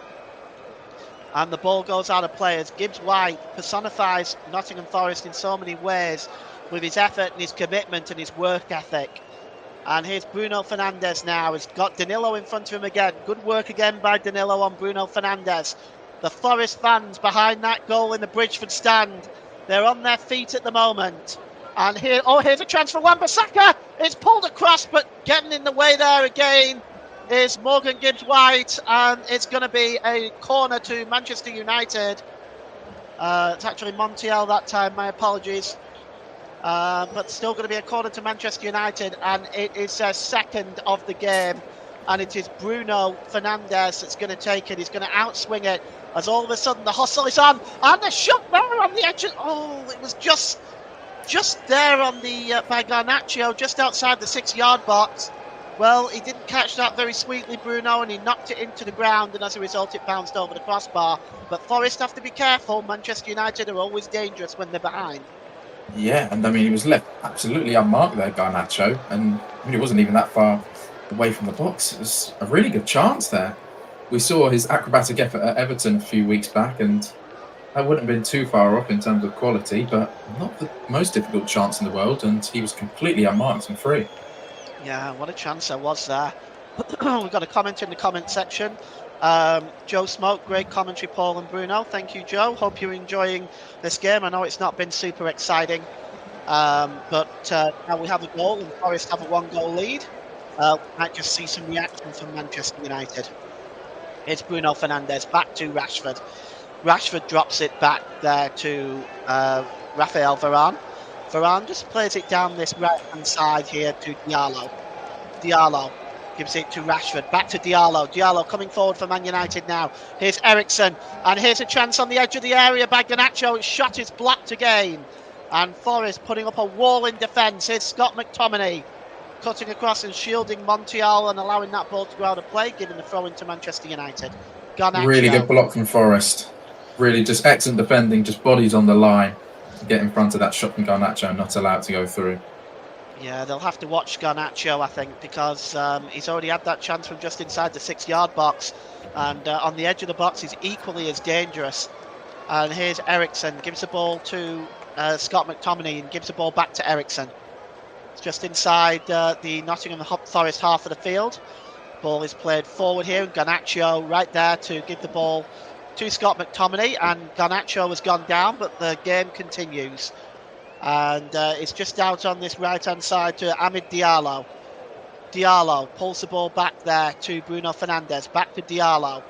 And the ball goes out of play, as Gibbs-White personifies Nottingham Forest in so many ways with his effort and his commitment and his work ethic. And here's Bruno Fernandes now. He's got Danilo in front of him again. Good work again by Danilo on Bruno Fernandes. The Forest fans behind that goal in the Bridgeford stand, they're on their feet at the moment. And here's a chance for Wan-Bissaka. It's pulled across, but getting in the way there again is Morgan Gibbs-White, and it's going to be a corner to Manchester United. It's actually Montiel that time, my apologies. But still going to be a corner to Manchester United, and it is their second of the game. And it is Bruno Fernandes that's going to take it. He's going to outswing it, as all of a sudden the hustle is on, and the shot there on the edge. It was just there on the by Garnacho, just outside the 6-yard box. Well, he didn't catch that very sweetly, Bruno, and he knocked it into the ground, and as a result it bounced over the crossbar. But Forest have to be careful. Manchester United are always dangerous when they're behind. Yeah, and I mean, he was left absolutely unmarked there, Garnacho, and I mean, it wasn't even that far away from the box. It was a really good chance there. We saw his acrobatic effort at Everton a few weeks back, and that wouldn't have been too far off in terms of quality, but not the most difficult chance in the world, and he was completely unmarked and free. Yeah, what a chance there was there. We've got a comment in the comment section. Joe Smoke, great commentary, Paul and Bruno. Thank you, Joe. Hope you're enjoying this game. I know it's not been super exciting, but now we have a goal and Forest have a 1-goal lead. Might just see some reaction from Manchester United. It's Bruno Fernandes back to Rashford. Rashford drops it back there to Rafael Varane. Varane just plays it down this right-hand side here to Diallo. Diallo gives it to Rashford, back to Diallo. Diallo coming forward for Man United now. Here's Eriksen, and here's a chance on the edge of the area by Garnacho. His shot is blocked again, and Forest putting up a wall in defence. Here's Scott McTominay cutting across and shielding Montiel and allowing that ball to go out of play, giving the throw into Manchester United. Garnacho. Really good block from Forest. Really just excellent defending, just bodies on the line to get in front of that shot from Garnacho and not allowed to go through. Yeah, they'll have to watch Garnacho, I think, because he's already had that chance from just inside the 6-yard box, and on the edge of the box he's equally as dangerous. And here's Eriksen, gives the ball to Scott McTominay and gives the ball back to Eriksen. It's just inside the Nottingham Forest half of the field. Ball is played forward here, and Garnacho right there to give the ball to Scott McTominay, and Garnacho has gone down, but the game continues. And it's just out on this right-hand side to Amid Diallo. Diallo pulls the ball back there to Bruno Fernandes, back to Diallo.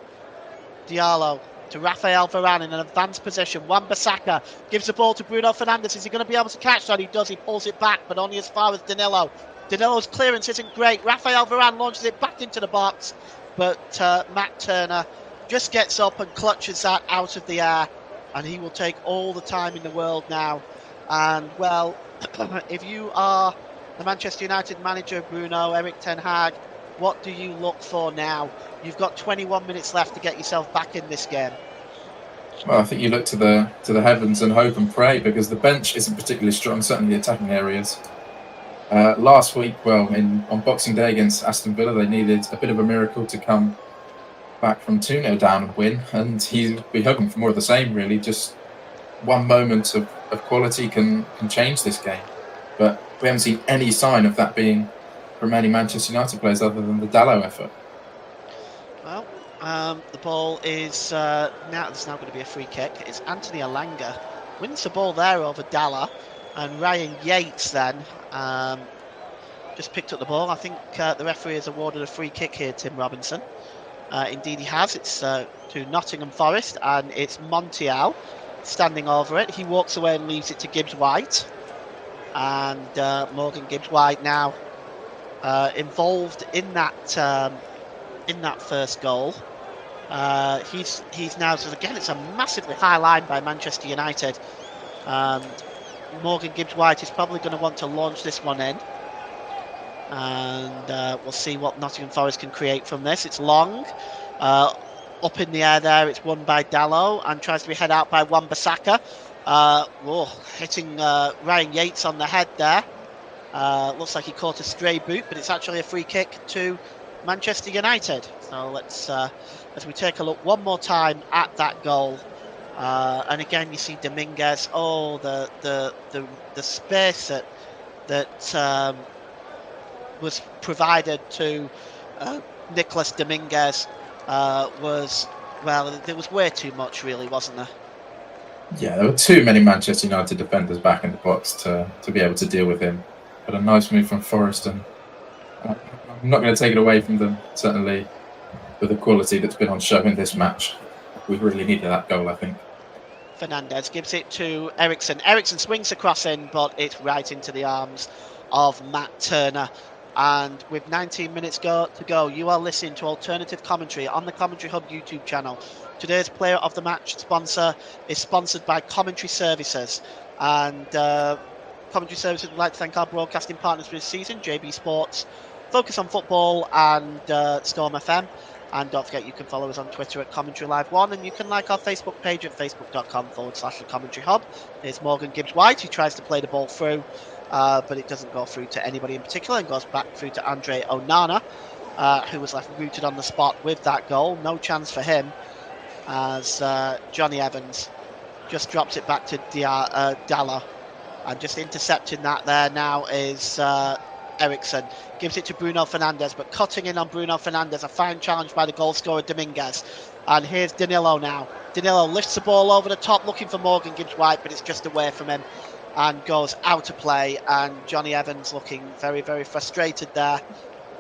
Diallo to Rafael Varane in an advanced position. Wan-Bissaka gives the ball to Bruno Fernandes. Is he going to be able to catch that? He does. He pulls it back, but only as far as Danilo. Danilo's clearance isn't great. Rafael Varane launches it back into the box, but Matt Turner just gets up and clutches that out of the air, and he will take all the time in the world now. And, well, if you are the Manchester United manager, Bruno, Eric Ten Hag, what do you look for now? You've got 21 minutes left to get yourself back in this game. Well, I think you look to the heavens and hope and pray, because the bench isn't particularly strong, certainly the attacking areas. Last week, on Boxing Day against Aston Villa, they needed a bit of a miracle to come back from 2-0 down and win, and he'll be hoping for more of the same, really. Just one moment of quality can change this game. But we haven't seen any sign of that being from any Manchester United players other than the Dalot effort. Well, the ball is there's now going to be a free kick. It's Anthony Elanga wins the ball there over Dalla, and Ryan Yates then just picked up the ball. I think the referee has awarded a free kick here, Tim Robinson. Indeed he has. It's to Nottingham Forest, and it's Montiel standing over it. He walks away and leaves it to Gibbs-White, and Morgan Gibbs-White now involved in that first goal. He's now, so again, it's a massively high line by Manchester United. Morgan Gibbs-White is probably going to want to launch this one in, and we'll see what Nottingham Forest can create from this. It's long, up in the air there. It's won by Dalot and tries to be head out by Wan-Bissaka. Hitting Ryan Yates on the head there. Looks like he caught a stray boot, but it's actually a free kick to Manchester United. So let's, as we take a look one more time at that goal, and again you see Dominguez. Oh, the space that was provided to Nicolas Dominguez there was way too much, really, wasn't there? Yeah, there were too many Manchester United defenders back in the box to be able to deal with him. But a nice move from Forest, and I'm not going to take it away from them, certainly with the quality that's been on show in this match. We really needed that goal, I think. Fernandes gives it to Eriksen. Eriksen swings across in, but it's right into the arms of Matt Turner. And with 19 minutes to go, you are listening to Alternative Commentary on the Commentary Hub YouTube channel. Today's Player of the Match sponsor is sponsored by Commentary Services. And Commentary Services would like to thank our broadcasting partners for this season, JB Sports, Focus on Football, and Storm FM. And don't forget, you can follow us on Twitter at Commentary Live 1, and you can like our Facebook page at facebook.com/The Commentary Hub. There's Morgan Gibbs-White, who tries to play the ball through, but it doesn't go through to anybody in particular, and goes back through to Andre Onana, who was left rooted on the spot with that goal. No chance for him, as Johnny Evans just drops it back to Dalla, and just intercepting that there now is Eriksen. Gives it to Bruno Fernandes, but cutting in on Bruno Fernandes, a fine challenge by the goal scorer Dominguez. And here's Danilo now. Danilo lifts the ball over the top looking for Morgan Gibbs-White, but it's just away from him and goes out of play. And Johnny Evans looking very, very frustrated there,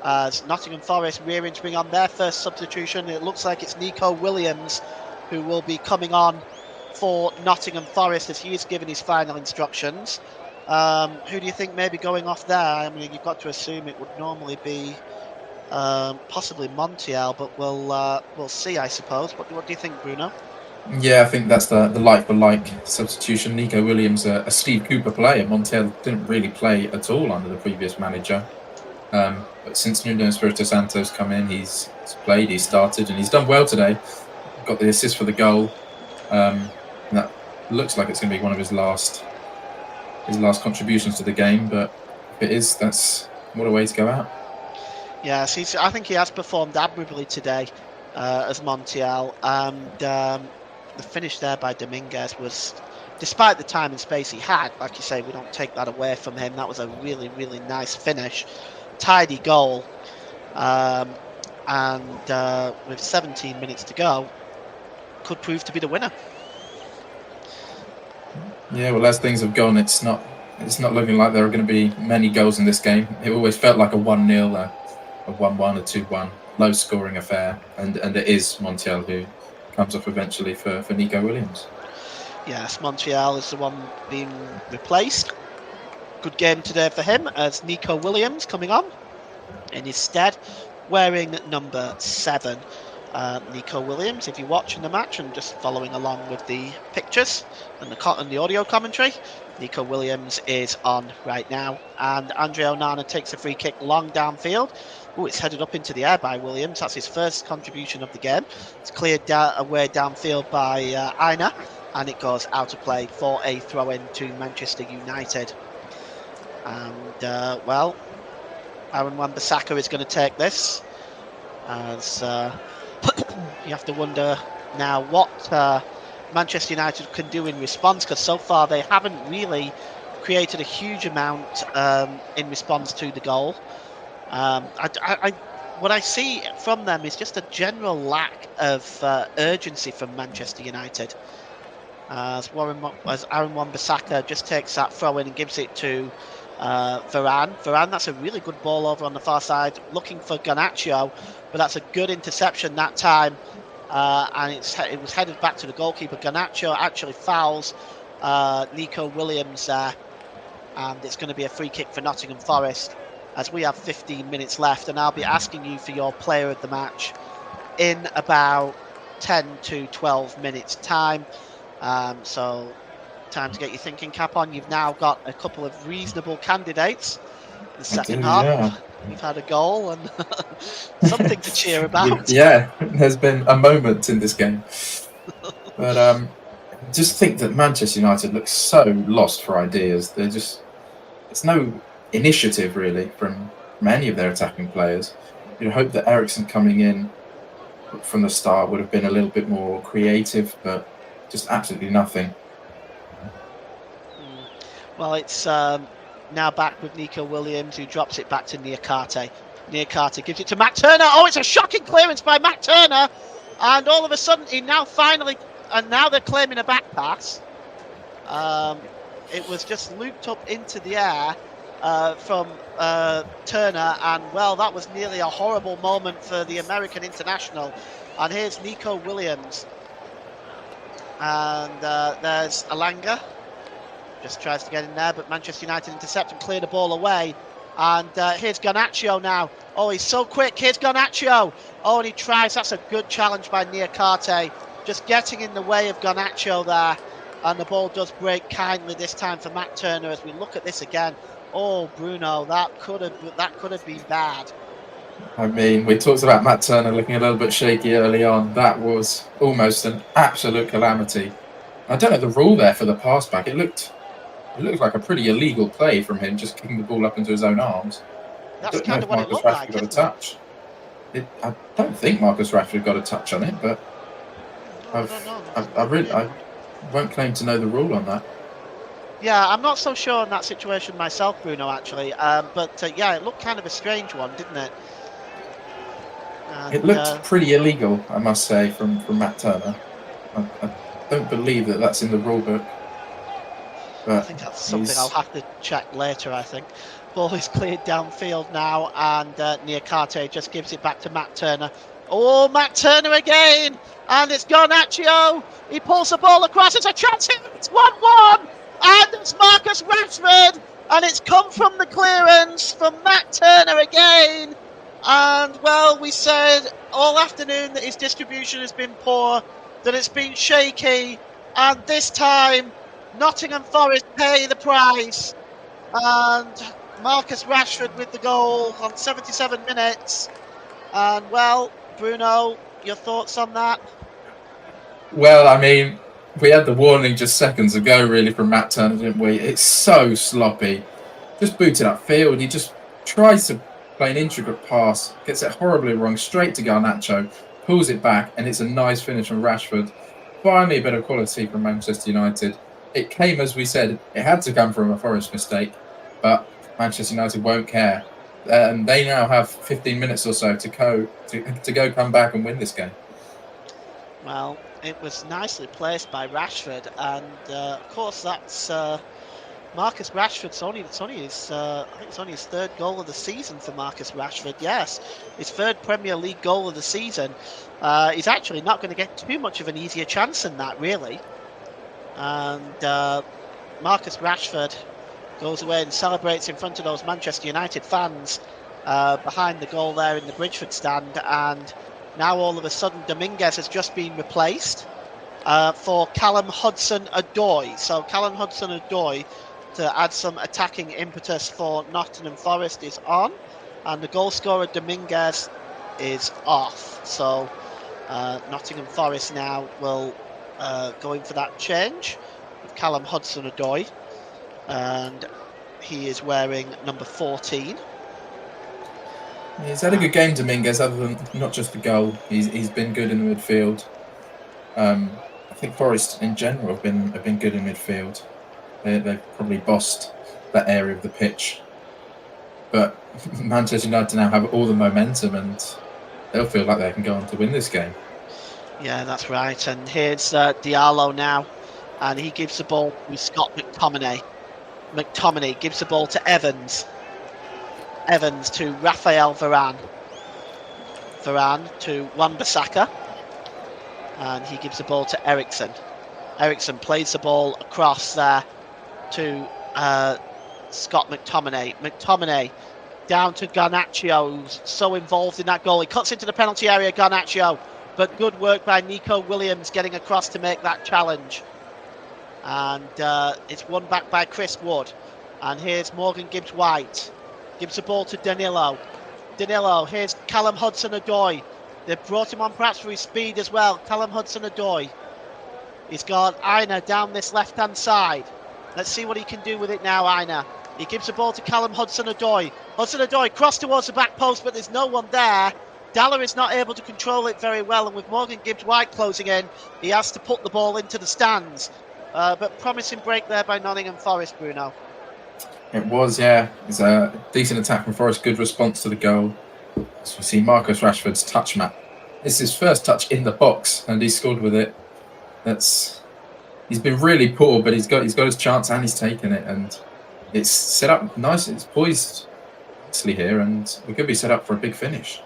as Nottingham Forest rearing to bring on their first substitution. It looks like it's Nico Williams who will be coming on for Nottingham Forest, as he is given his final instructions. Who do you think may be going off there? I mean, you've got to assume it would normally be possibly Montiel, but we'll see, I suppose. What do you think, Bruno? Yeah, I think that's the like-for-like substitution. Nico Williams, a Steve Cooper player. Montiel didn't really play at all under the previous manager. But since Nuno Espirito Santo's come in, he's played, he's started, and he's done well today. Got the assist for the goal. And that looks like it's going to be one of his last contributions to the game, but if it is, that's what a way to go out. Yes, I think he has performed admirably today as Montiel, and the finish there by Dominguez was despite the time and space he had, like you say, we don't take that away from him. That was a really, really nice finish, tidy goal. And with 17 minutes to go, could prove to be the winner. Yeah, well, as things have gone, it's not looking like there are going to be many goals in this game. It always felt like a 1-0, a 1-1, a 2-1, low-scoring affair, and it is Montiel who comes off eventually for Nico Williams. Yes, Montiel is the one being replaced. Good game today for him as Nico Williams coming on in his stead, wearing number 7. Nico Williams, if you're watching the match and just following along with the pictures and the audio commentary, Nico Williams is on right now, and Andre Onana takes a free kick long downfield. Oh, it's headed up into the air by Williams. That's his first contribution of the game. It's cleared away downfield by Aina, and it goes out of play for a throw-in to Manchester United. And well, Aaron Wan-Bissaka is going to take this, as you have to wonder now what Manchester United can do in response, because so far they haven't really created a huge amount in response to the goal. What I see from them is just a general lack of urgency from Manchester United. As Aaron Wan-Bissaka just takes that throw in and gives it to Varane. Varane, that's a really good ball over on the far side, looking for Garnacho, but that's a good interception that time. And it was headed back to the goalkeeper. Garnacho actually fouls Nico Williams there, and it's going to be a free kick for Nottingham Forest as we have 15 minutes left, and I'll be asking you for your player of the match in about 10 to 12 minutes time. So time to get your thinking cap on. You've now got a couple of reasonable candidates. The second half, yeah. We've had a goal and something to cheer about. Yeah, there's been a moment in this game. But just think that Manchester United looks so lost for ideas. There's no initiative really from any of their attacking players. You'd hope that Eriksen coming in from the start would have been a little bit more creative, but just absolutely nothing. Well, it's now back with Nico Williams, who drops it back to Niakate. Niakate gives it to Matt Turner. Oh, it's a shocking clearance by Matt Turner. And all of a sudden, now they're claiming a back pass. It was just looped up into the air from Turner. And, well, that was nearly a horrible moment for the American international. And here's Nico Williams. And there's Alanga. Just tries to get in there, but Manchester United intercept and clear the ball away. And here's Garnacho now. Oh, he's so quick. Here's Garnacho. Oh, and he tries. That's a good challenge by Niakate. Just getting in the way of Garnacho there. And the ball does break kindly this time for Matt Turner as we look at this again. Oh, Bruno, that could have been bad. I mean, we talked about Matt Turner looking a little bit shaky early on. That was almost an absolute calamity. I don't know the rule there for the pass back. It looked like a pretty illegal play from him, just kicking the ball up into his own arms. That's kind of what it looked like, got a touch. I don't think Marcus Rashford got a touch on it, but I won't claim to know the rule on that. Yeah, I'm not so sure on that situation myself, Bruno, actually. But yeah, it looked kind of a strange one, didn't it? And, it looked pretty illegal, I must say, from Matt Turner. I don't believe that that's in the rule book. I think that's something I'll have to check later, I think. Ball is cleared downfield now, and Niakate just gives it back to Matt Turner. Oh, Matt Turner again! And it's Garnacho! He pulls the ball across, it's a chance here, it's 1-1! And it's Marcus Rashford! And it's come from the clearance from Matt Turner again! And, well, we said all afternoon that his distribution has been poor, that it's been shaky, and this time Nottingham Forest pay the price, and Marcus Rashford with the goal on 77 minutes. And, well, Bruno, your thoughts on that? Well, I mean, we had the warning just seconds ago, really, from Matt Turner, didn't we? It's so sloppy. Just booted upfield. He just tries to play an intricate pass, gets it horribly wrong, straight to Garnacho, pulls it back, and it's a nice finish from Rashford. Finally, a bit of quality from Manchester United. it came, as we said, it had to come from a Forest mistake, but Manchester United won't care. They now have 15 minutes or so to go come back and win this game. Well, it was nicely placed by Rashford, and of course that's Marcus Rashford's only it's only his I think it's only his third goal of the season for Marcus Rashford. Yes, his third Premier League goal of the season. He's actually not going to get too much of an easier chance than that, really. And Marcus Rashford goes away and celebrates in front of those Manchester United fans behind the goal there in the Bridgeford stand. And now all of a sudden Dominguez has just been replaced for Callum Hudson-Odoi. So Callum Hudson-Odoi, to add some attacking impetus for Nottingham Forest, is on. And the goal scorer Dominguez is off. So Nottingham Forest now will go in for that change with Callum Hudson-Odoi. And he is wearing number 14. He's had a good game, Dominguez, other than not just the goal. He's been good in the midfield. I think Forest in general have been good in midfield. They've probably bossed that area of the pitch. But Manchester United now have all the momentum, and they'll feel like they can go on to win this game. Yeah, that's right. And here's Diallo now, and he gives the ball to Scott McTominay. McTominay gives the ball to Evans. Evans to Rafael Varane. Varane to Wan-Bissaka. And he gives the ball to Eriksen. Eriksen plays the ball across there to Scott McTominay. McTominay down to Garnacho, who's so involved in that goal. He cuts into the penalty area, Garnacho. But good work by Nico Williams getting across to make that challenge. And it's won back by Chris Wood. And here's Morgan Gibbs-White. Gives the ball to Danilo. Danilo, here's Callum Hudson-Odoi. They've brought him on perhaps for his speed as well. Callum Hudson-Odoi. He's got Aina down this left-hand side. Let's see what he can do with it now, Aina. He gives the ball to Callum Hudson-Odoi. Hudson-Odoi cross towards the back post, but there's no one there. Dalla is not able to control it very well, and with Morgan Gibbs-White closing in, he has to put the ball into the stands. But promising break there by Nottingham Forest, Bruno. It was, yeah. It's a decent attack from Forest, good response to the goal. As we see Marcus Rashford's touch map. It's his first touch in the box, and he scored with it. He's been really poor, but he's got his chance and he's taken it, and it's set up nicely. It's poised nicely here, and we could be set up for a big finish.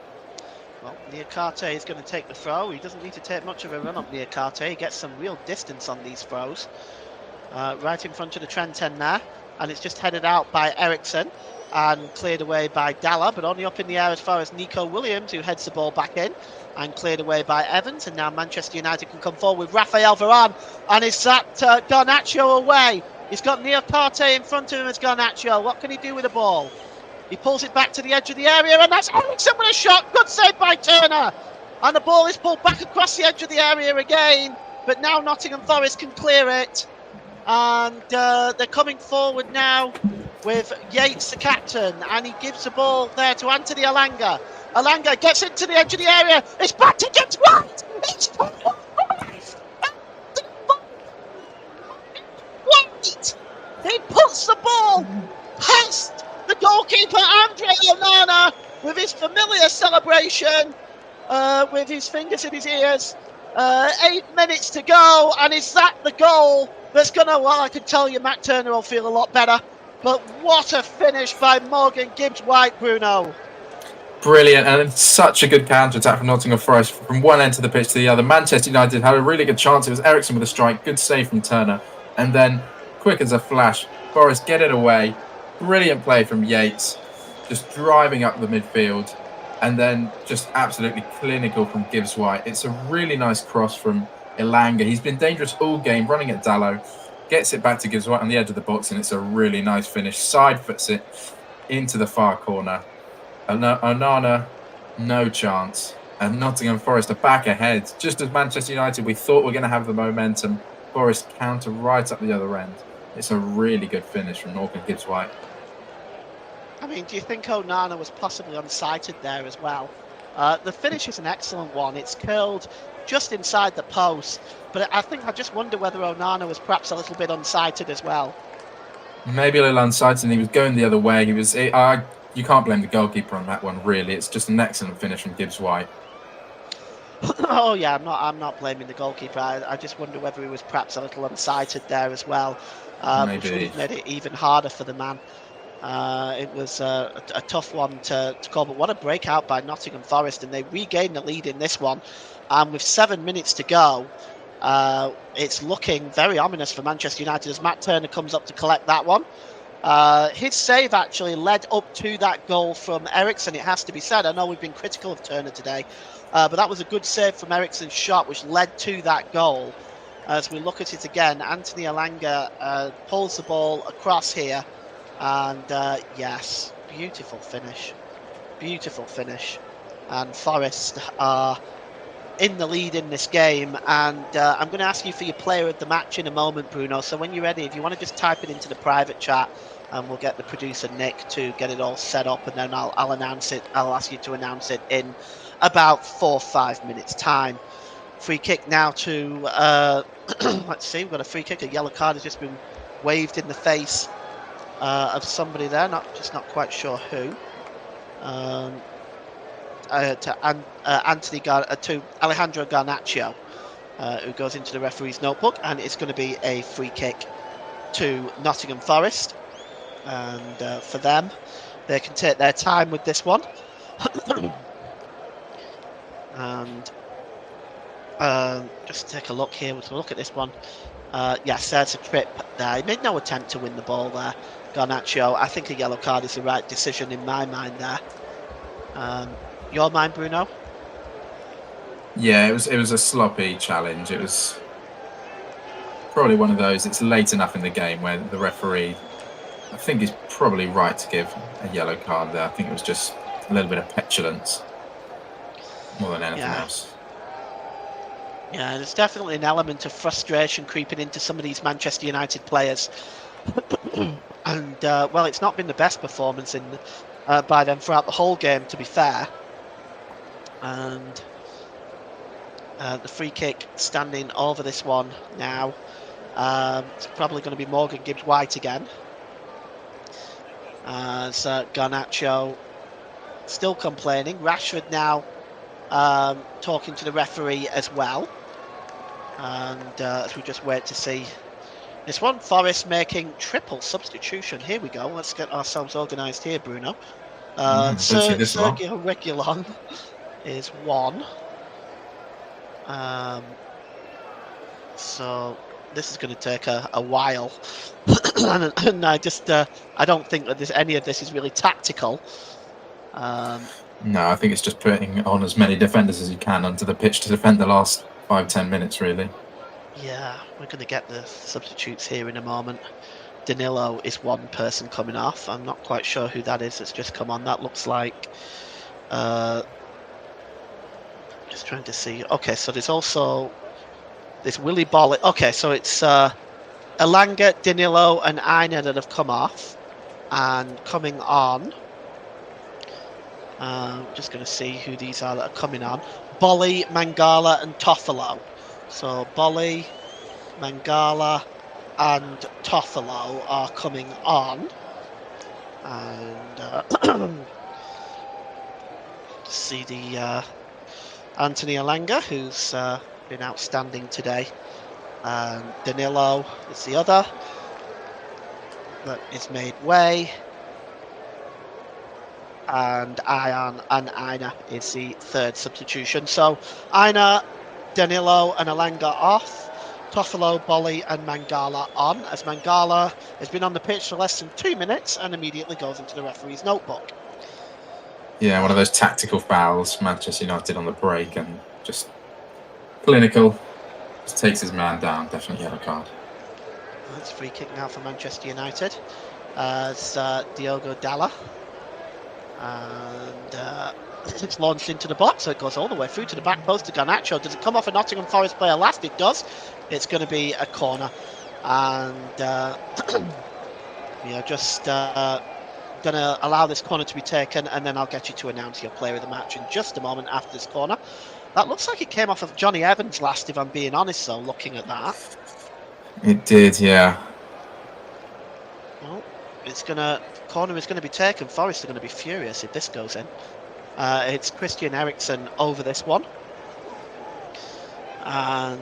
Well, Niakate is going to take the throw. He doesn't need to take much of a run up, Niakate. He gets some real distance on these throws. Right in front of the Trent 10 there. And it's just headed out by Eriksen and cleared away by Dalla, but only up in the air as far as Nico Williams, who heads the ball back in, and cleared away by Evans. And now Manchester United can come forward with Rafael Varane. And is that Garnacho away? He's got Niakate in front of him as Garnacho. What can he do with the ball? He pulls it back to the edge of the area, and that's Eriksen with a shot. Good save by Turner. And the ball is pulled back across the edge of the area again. But now Nottingham Forest can clear it. And they're coming forward now with Yates, the captain. And he gives the ball there to Anthony Elanga. Elanga gets into the edge of the area. It's back to Gibbs White. It's White. He puts the ball past the goalkeeper, Andre Onana, with his familiar celebration, with his fingers in his ears. 8 minutes to go, and is that the goal that's going to, well, I can tell you Matt Turner will feel a lot better, but what a finish by Morgan Gibbs-White, Bruno. Brilliant, and such a good counter-attack from Nottingham Forest from one end of the pitch to the other. Manchester United had a really good chance. It was Eriksen with a strike, good save from Turner, and then, quick as a flash, Forest get it away. Brilliant play from Yates, just driving up the midfield, and then just absolutely clinical from Gibbs-White. It's a really nice cross from Elanga. He's been dangerous all game, running at Dallo, gets it back to Gibbs-White on the edge of the box, and it's a really nice finish. Side foots it into the far corner. Onana, no chance. And Nottingham Forest are back ahead. Just as Manchester United, we thought we're going to have the momentum. Forest counter right up the other end. It's a really good finish from Morgan Gibbs-White. I mean, do you think Onana was possibly unsighted there as well? The finish is an excellent one. It's curled just inside the post, but I just wonder whether Onana was perhaps a little bit unsighted as well. Maybe a little unsighted, and he was going the other way. You can't blame the goalkeeper on that one, really. It's just an excellent finish from Gibbs White. Oh yeah, I'm not blaming the goalkeeper. I just wonder whether he was perhaps a little unsighted there as well, which would Maybe. have made it even harder for the man. It was a tough one to call, but what a breakout by Nottingham Forest, and they regained the lead in this one. And with 7 minutes to go, it's looking very ominous for Manchester United as Matt Turner comes up to collect that one. His save actually led up to that goal from Ericsson, it has to be said. I know we've been critical of Turner today, but that was a good save from Ericsson's shot, which led to that goal. As we look at it again, Anthony Elanga pulls the ball across here. And yes, beautiful finish. Beautiful finish. And Forest are in the lead in this game. And I'm going to ask you for your player of the match in a moment, Bruno. So when you're ready, if you want to just type it into the private chat, and we'll get the producer Nick to get it all set up, and then I'll announce it. I'll ask you to announce it in about 4 or 5 minutes time. Free kick now to let's see, we've got a free kick. A yellow card has just been waved in the face of somebody there, not quite sure who. To Alejandro Garnacho, who goes into the referee's notebook, and it's going to be a free kick to Nottingham Forest. And for them, they can take their time with this one. And just take a look here. We'll look at this one. Yes, there's a trip there. He made no attempt to win the ball there, Garnacho. I think a yellow card is the right decision in my mind there. Your mind, Bruno? Yeah, it was a sloppy challenge. It was probably one of those. It's late enough in the game where the referee, I think, is probably right to give a yellow card there. I think it was just a little bit of petulance more than anything else. Yeah, there's definitely an element of frustration creeping into some of these Manchester United players. And, well, it's not been the best performance by them throughout the whole game, to be fair. And the free kick standing over this one now. It's probably going to be Morgan Gibbs-White again. As Garnacho still complaining. Rashford now talking to the referee as well. And as we just wait to see this one, Forest making triple substitution. Here we go. Let's get ourselves organised here, Bruno. Sergio Reguilon is one. So this is going to take a while. And I don't think that any of this is really tactical. No, I think it's just putting on as many defenders as you can onto the pitch to defend the last 5-10 minutes, really. Yeah, we're going to get the substitutes here in a moment. Danilo is one person coming off. I'm not quite sure who that is that's just come on. That looks like... just trying to see. Okay, so there's also this Willy Ball. Okay, so it's Elanga, Danilo and Aina that have come off. And coming on... just going to see who these are that are coming on. Bolly, Mangala and Toffolo. So Bolly, Mangala and Toffolo are coming on. And see the Anthony Elanga, who's been outstanding today. And Danilo is the other that is made way. And Ian and Aina is the third substitution. So Aina, Danilo and Elanga off. Toffolo, Bolly and Mangala on, as Mangala has been on the pitch for less than 2 minutes and immediately goes into the referee's notebook. Yeah, one of those tactical fouls, Manchester United on the break, and just clinical. Just takes his man down, definitely yellow card. That's free kick now for Manchester United. As Diogo Dalla. And it's launched into the box, so it goes all the way through to the back post to Garnacho. Does it come off a Nottingham Forest player last? It does. It's going to be a corner. And we are just going to allow this corner to be taken, and then I'll get you to announce your player of the match in just a moment after this corner. That looks like it came off of Johnny Evans last, if I'm being honest, though, looking at that. It did, yeah. Well, corner is going to be taken. Forest are going to be furious if this goes in. It's Christian Eriksen over this one. And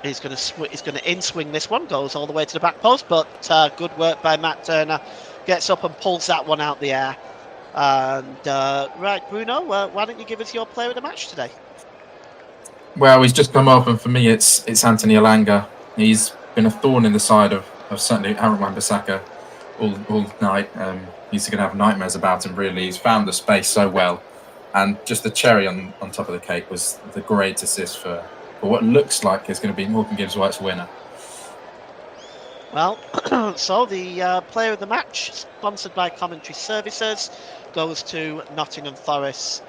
he's going to in-swing this one, goes all the way to the back post, but good work by Matt Turner. Gets up and pulls that one out the air. And right, Bruno, why don't you give us your player of the match today? Well, he's just come up, and for me, it's Anthony Elanga. He's been a thorn in the side of certainly Aaron Wan-Bissaka all night. He's going to have nightmares about him, really. He's found the space so well. And just the cherry on top of the cake was the great assist for what looks like is going to be Morgan Gibbs-White's winner. Well, so the player of the match, sponsored by Commentary Services, goes to Nottingham Forest,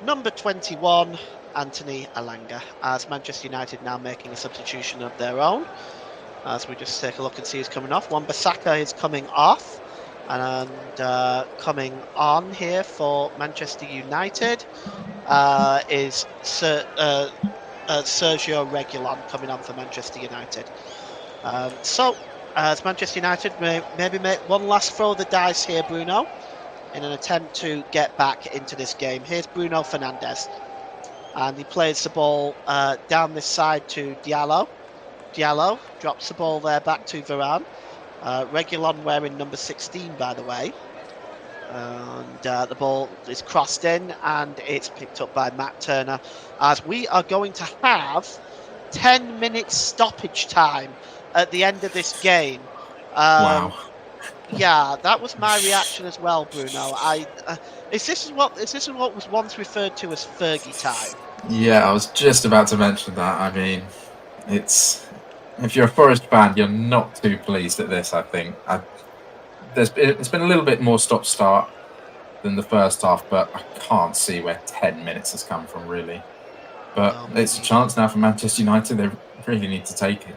number 21, Anthony Elanga, as Manchester United now making a substitution of their own. As we just take a look and see who's coming off. Wan-Bissaka is coming off, and coming on here for Manchester United is Sergio Reguilon coming on for Manchester United. So, as Manchester United maybe make one last throw of the dice here, Bruno, in an attempt to get back into this game. Here's Bruno Fernandes, and he plays the ball down this side to Diallo. Diallo drops the ball there back to Varane. Reguilon wearing number 16, by the way. And the ball is crossed in, and it's picked up by Matt Turner, as we are going to have 10 minutes stoppage time at the end of this game. Wow. Yeah, that was my reaction as well, Bruno. Is this what was once referred to as Fergie time? Yeah, I was just about to mention that. I mean, if you're a Forest fan, you're not too pleased at this, I think. It's been a little bit more stop-start than the first half, but I can't see where 10 minutes has come from, really. But it's a chance now for Manchester United. They really need to take it.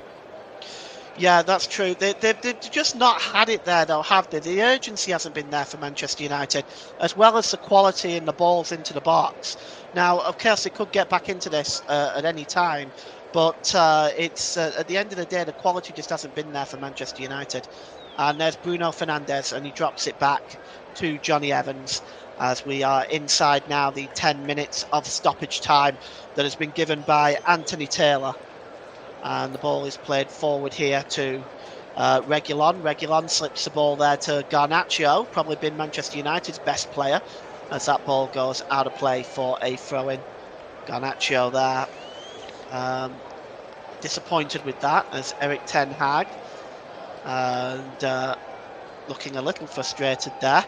Yeah, that's true. They've just not had it there, though, have they? The urgency hasn't been there for Manchester United, as well as the quality and the balls into the box. Now, of course, they could get back into this at any time, but it's at the end of the day, the quality just hasn't been there for Manchester United. And there's Bruno Fernandes, and he drops it back to Johnny Evans, as we are inside now the 10 minutes of stoppage time that has been given by Anthony Taylor. And the ball is played forward here to Reguilon. Reguilon slips the ball there to Garnacho, probably been Manchester United's best player, as that ball goes out of play for a throw-in. Garnacho there, disappointed with that, as Erik ten Hag, and looking a little frustrated there.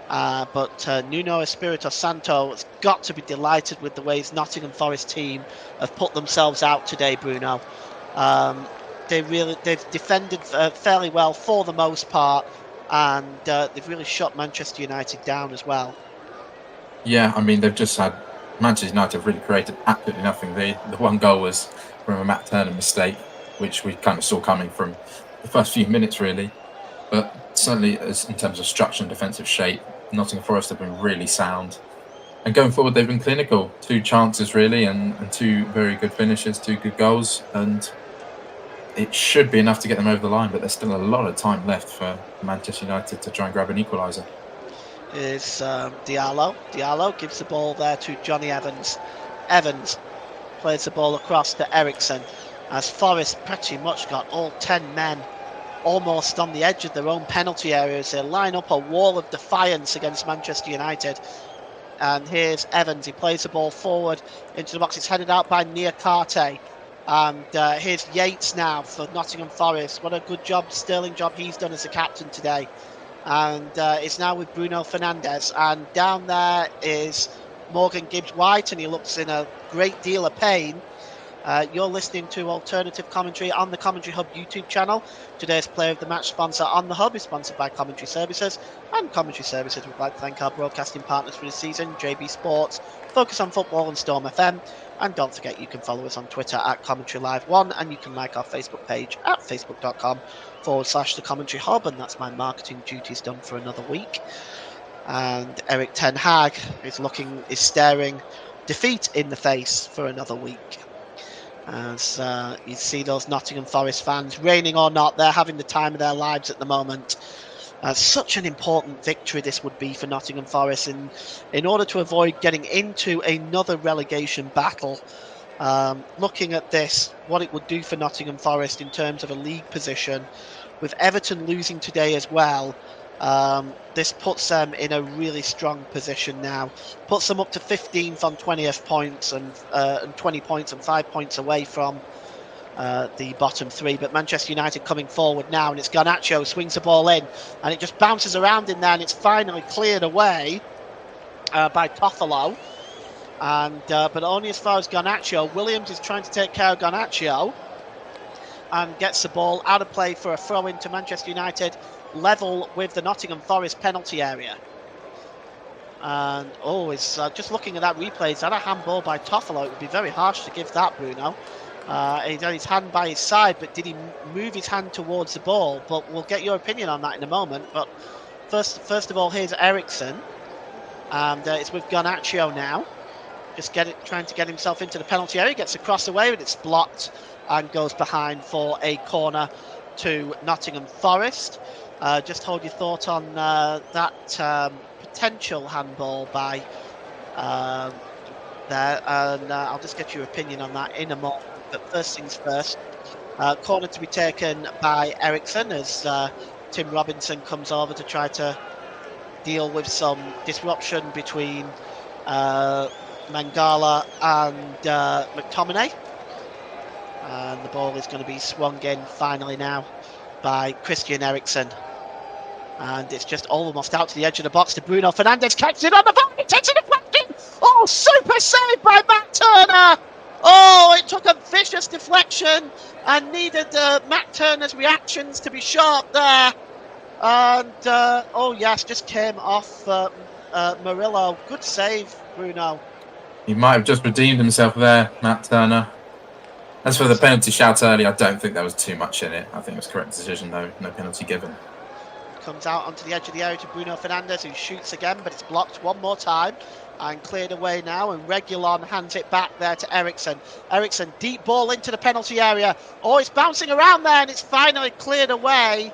But Nuno Espirito Santo has got to be delighted with the ways Nottingham Forest team have put themselves out today, Bruno. They've defended fairly well for the most part, and they've really shut Manchester United down as well. Yeah, I mean, they've just had Manchester United have really created absolutely nothing. The one goal was from a Matt Turner mistake, which we kind of saw coming from the first few minutes, really. But certainly, in terms of structure and defensive shape, Nottingham Forest have been really sound. And going forward, they've been clinical. 2 chances, really, and 2 very good finishes, 2 good goals. And it should be enough to get them over the line, but there's still a lot of time left for Manchester United to try and grab an equaliser. Is Diallo. Diallo gives the ball there to Johnny Evans. Evans plays the ball across to Eriksen, as Forest pretty much got all 10 men almost on the edge of their own penalty areas. They line up a wall of defiance against Manchester United. And here's Evans. He plays the ball forward into the box. It's headed out by Niakate. And here's Yates now for Nottingham Forest. What a good job, sterling job he's done as a captain today. And it's now with Bruno Fernandes. And down there is Morgan Gibbs-White, and he looks in a great deal of pain. You're listening to alternative commentary on the Commentary Hub YouTube channel. Today's Player of the Match sponsor on the Hub is sponsored by Commentary Services. And Commentary Services would like to thank our broadcasting partners for the season, JB Sports, Focus on Football and Storm FM. And don't forget you can follow us on Twitter at Commentary Live 1 and you can like our Facebook page at facebook.com/the Commentary Hub. And that's my marketing duties done for another week. And Erik ten Hag is staring defeat in the face for another week. As you see those Nottingham Forest fans, raining or not, they're having the time of their lives at the moment. Such an important victory this would be for Nottingham Forest in order to avoid getting into another relegation battle. Looking at this, what it would do for Nottingham Forest in terms of a league position, with Everton losing today as well, this puts them in a really strong position now. Puts them up to 15th on 20th points and 20 points and 5 points away from the bottom three. But Manchester United coming forward now, and it's Garnacho swings the ball in, and it just bounces around in there, and it's finally cleared away by Toffolo. And but only as far as Garnacho. Williams is trying to take care of Garnacho and gets the ball out of play for a throw into Manchester United, level with the Nottingham Forest penalty area. And it's just looking at that replay, is that a handball by Toffolo? It would be very harsh to give that, Bruno. He had his hand by his side, but did he move his hand towards the ball? But we'll get your opinion on that in a moment. But first of all, here's Eriksen, and it's with Garnacho now. Just trying to get himself into the penalty area. Gets across the way, but it's blocked and goes behind for a corner to Nottingham Forest. Just hold your thought on that potential handball by there, and I'll just get your opinion on that in a moment. But first things first, corner to be taken by Eriksen as Tim Robinson comes over to try to deal with some disruption between Mangala and McTominay. And the ball is going to be swung in finally now by Christian Eriksen. And it's just almost out to the edge of the box to Bruno Fernandes. Catches it on the ball. He takes a deflection. Oh, super save by Matt Turner. Oh, it took a vicious deflection and needed Matt Turner's reactions to be sharp there. And, just came off Murillo. Good save, Bruno. He might have just redeemed himself there, Matt Turner. As for the penalty shout earlier, I don't think there was too much in it. I think it was a correct decision, though. No penalty given. Comes out onto the edge of the area to Bruno Fernandes, who shoots again, but it's blocked one more time and cleared away now. And Reguilon hands it back there to Eriksen. Eriksen, deep ball into the penalty area. Oh, it's bouncing around there, and it's finally cleared away.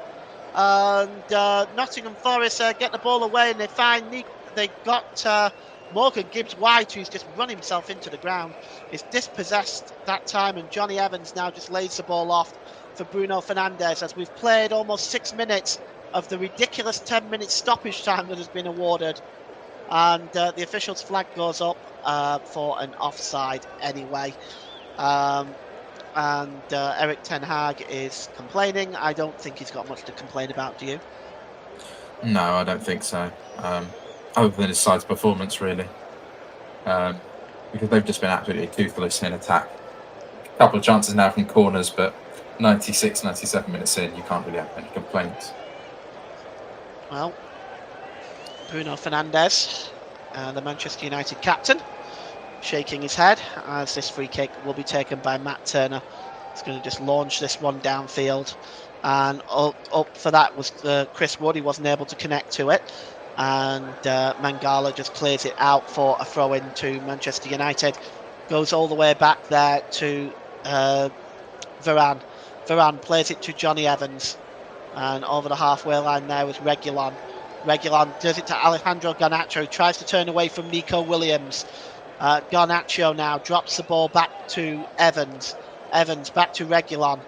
And Nottingham Forest get the ball away, and they got Morgan Gibbs-White, who's just run himself into the ground, is dispossessed that time, and Johnny Evans now just lays the ball off for Bruno Fernandes as we've played almost 6 minutes of the ridiculous 10-minute stoppage time that has been awarded, and the official's flag goes up for an offside anyway. Erik ten Hag is complaining. I don't think he's got much to complain about, do you? No, I don't think so. Other than his side's performance, really. Because they've just been absolutely toothless in attack. A couple of chances now from corners, but 96, 97 minutes in, you can't really have any complaints. Well, Bruno Fernandes, the Manchester United captain, shaking his head as this free kick will be taken by Matt Turner. He's going to just launch this one downfield, and up for that was Chris Wood. He wasn't able to connect to it, and Mangala just clears it out for a throw in to Manchester United. Goes all the way back there to Varane. Varane plays it to Johnny Evans, and over the halfway line there was Reguilon. Reguilon does it to Alejandro Garnacho, tries to turn away from Nico Williams. Garnacho now drops the ball back to Evans. Evans back to Reguilon,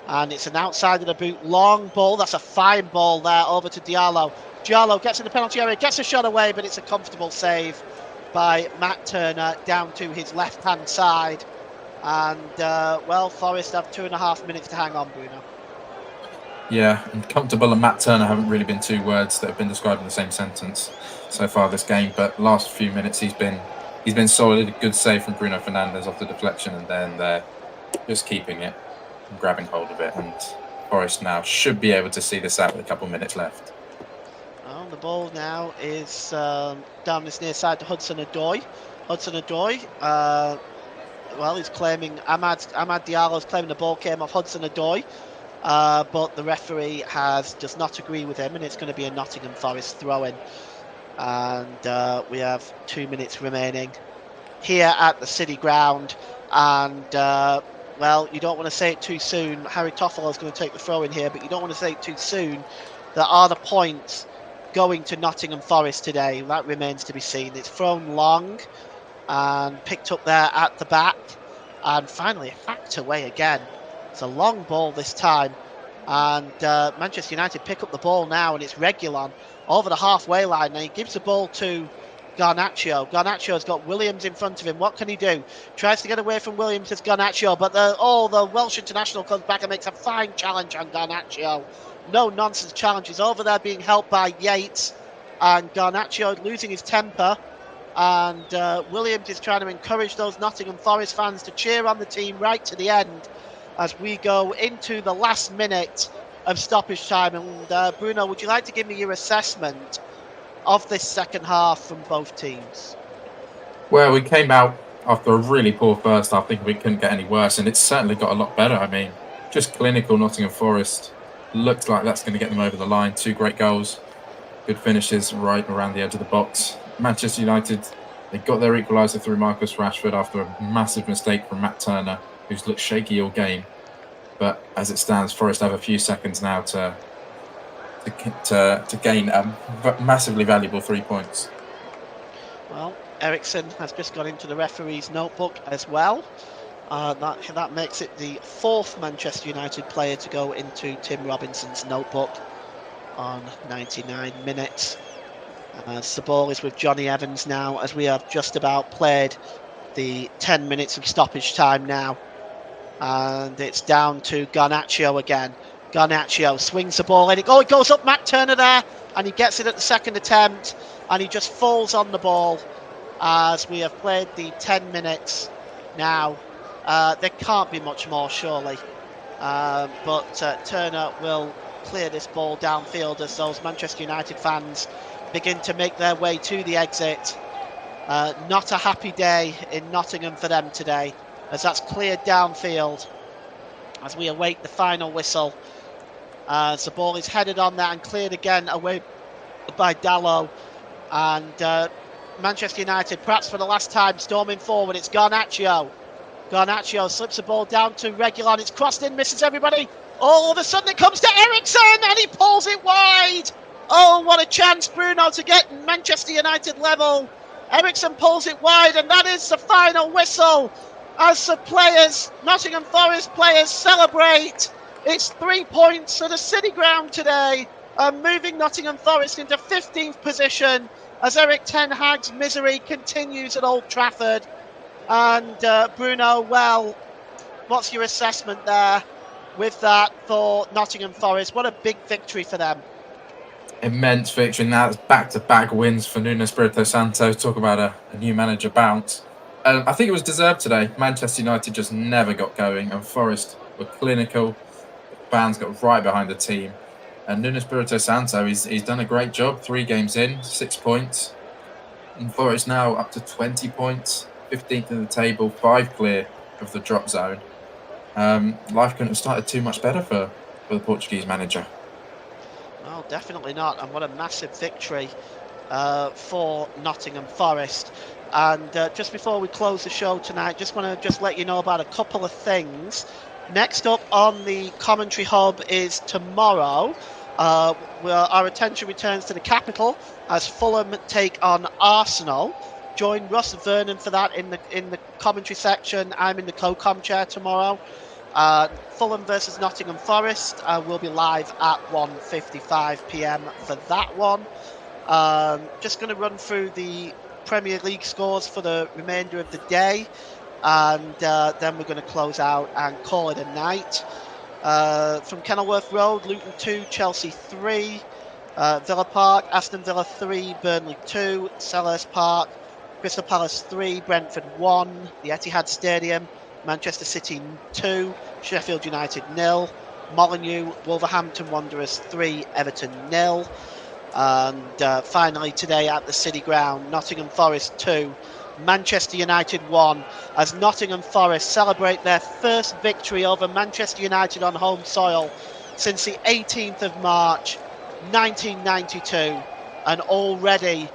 and it's an outside of the boot long ball. That's a fine ball there over to Diallo. Diallo gets in the penalty area, gets a shot away, but it's a comfortable save by Matt Turner down to his left-hand side. And, Forest have 2.5 minutes to hang on, Bruno. Yeah, and comfortable and Matt Turner haven't really been two words that have been described in the same sentence so far this game. But last few minutes he's been solid. A good save from Bruno Fernandes off the deflection, and then just keeping it, and grabbing hold of it, and Forest now should be able to see this out with a couple of minutes left. Well, the ball now is down this near side to Hudson-Odoi. Hudson-Odoi, well, he's claiming Ahmad Diallo's claiming the ball came off Hudson-Odoi, but the referee does not agree with him, and it's going to be a Nottingham Forest throw-in. And we have 2 minutes remaining here at the City Ground, and well, you don't want to say it too soon. Harry Toffolo is going to take the throw in here, but you don't want to say it too soon. There are the points going to Nottingham Forest today. That remains to be seen. It's thrown long and picked up there at the back, and finally hacked away again. It's a long ball this time, and Manchester United pick up the ball now, and it's Reguilon over the halfway line. Now he gives the ball to Garnacho. Garnacho's got Williams in front of him. What can he do? Tries to get away from Williams as Garnacho, but the Welsh international comes back and makes a fine challenge on Garnacho. No nonsense challenge. He's over there being helped by Yates, and Garnacho losing his temper. And Williams is trying to encourage those Nottingham Forest fans to cheer on the team right to the end as we go into the last minute of stoppage time. And Bruno, would you like to give me your assessment of this second half from both teams? Well, we came out after a really poor first half, thinking we couldn't get any worse, and it's certainly got a lot better. I mean, just clinical Nottingham Forest. Looks like that's going to get them over the line. 2 great goals, good finishes right around the edge of the box. Manchester United, they got their equaliser through Marcus Rashford after a massive mistake from Matt Turner, who's looked shaky all game. But as it stands, Forest have a few seconds now to gain a massively valuable 3 points. Well, Ericsson has just gone into the referee's notebook as well. That makes it the 4th Manchester United player to go into Tim Robinson's notebook on 99 minutes. The ball is with Johnny Evans now, as we have just about played the 10 minutes of stoppage time now. And it's down to Garnacho again. Garnacho swings the ball in. It goes up Matt Turner there, and he gets it at the second attempt, and he just falls on the ball as we have played the 10 minutes now. There can't be much more, surely. But Turner will clear this ball downfield as those Manchester United fans begin to make their way to the exit. Not a happy day in Nottingham for them today, as that's cleared downfield as we await the final whistle. As the ball is headed on there and cleared again away by Dalot. And Manchester United, perhaps for the last time, storming forward. It's Garnacho. Garnacho slips the ball down to Reguilon. It's crossed in, misses everybody. All of a sudden it comes to Ericsson, and he pulls it wide. Oh, what a chance, Bruno, to get Manchester United level. Ericsson pulls it wide, and that is the final whistle as the players, Nottingham Forest players, celebrate. It's 3 points to the City Ground today, moving Nottingham Forest into 15th position as Eric Ten Hag's misery continues at Old Trafford. And Bruno, well, what's your assessment there with that for Nottingham Forest? What a big victory for them. Immense victory. Now it's back-to-back wins for Nuno Espirito Santo. Talk about a new manager bounce. I think it was deserved today. Manchester United just never got going, and Forest were clinical. The fans got right behind the team. And Nuno Espirito Santo, he's done a great job. 3 games in, 6 points. And Forest now up to 20 points, 15th in the table, 5 clear of the drop zone. Life couldn't have started too much better for the Portuguese manager. No, definitely not. And what a massive victory for Nottingham Forest. And just before we close the show tonight, just want to let you know about a couple of things. Next up on the commentary hub is tomorrow. Our attention returns to the capital as Fulham take on Arsenal. Join Russ Vernon for that in the commentary section. I'm in the co-com chair tomorrow. Fulham versus Nottingham Forest will be live at 1:55 p.m. for that one. Just going to run through the Premier League scores for the remainder of the day, and then we're going to close out and call it a night. From Kenilworth Road, Luton 2, Chelsea 3, Villa Park, Aston Villa 3, Burnley 2, Selhurst Park, Crystal Palace 3, Brentford 1, the Etihad Stadium, Manchester City 2, Sheffield United 0, Molineux, Wolverhampton Wanderers 3, Everton 0. And finally today at the City Ground, Nottingham Forest 2, Manchester United 1, as Nottingham Forest celebrate their first victory over Manchester United on home soil since the 18th of March 1992. And already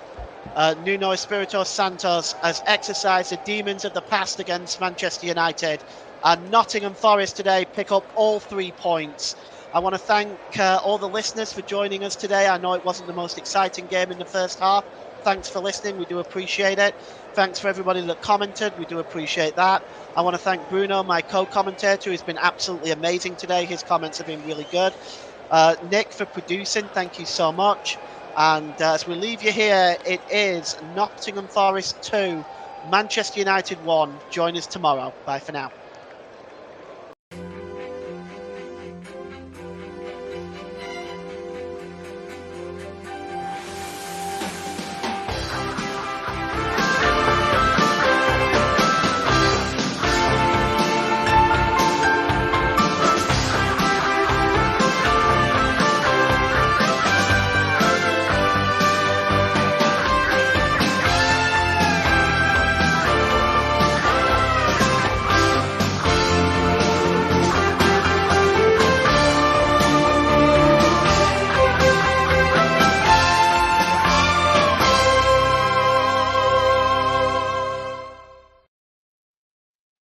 Nuno Espirito Santos has exercised the demons of the past against Manchester United. And Nottingham Forest today pick up all 3 points. I want to thank all the listeners for joining us today. I know it wasn't the most exciting game in the first half. Thanks for listening. We do appreciate it. Thanks for everybody that commented. We do appreciate that. I want to thank Bruno, my co-commentator, who's been absolutely amazing today. His comments have been really good. Nick for producing. Thank you so much. And as we leave you here, it is Nottingham Forest 2, Manchester United 1. Join us tomorrow. Bye for now.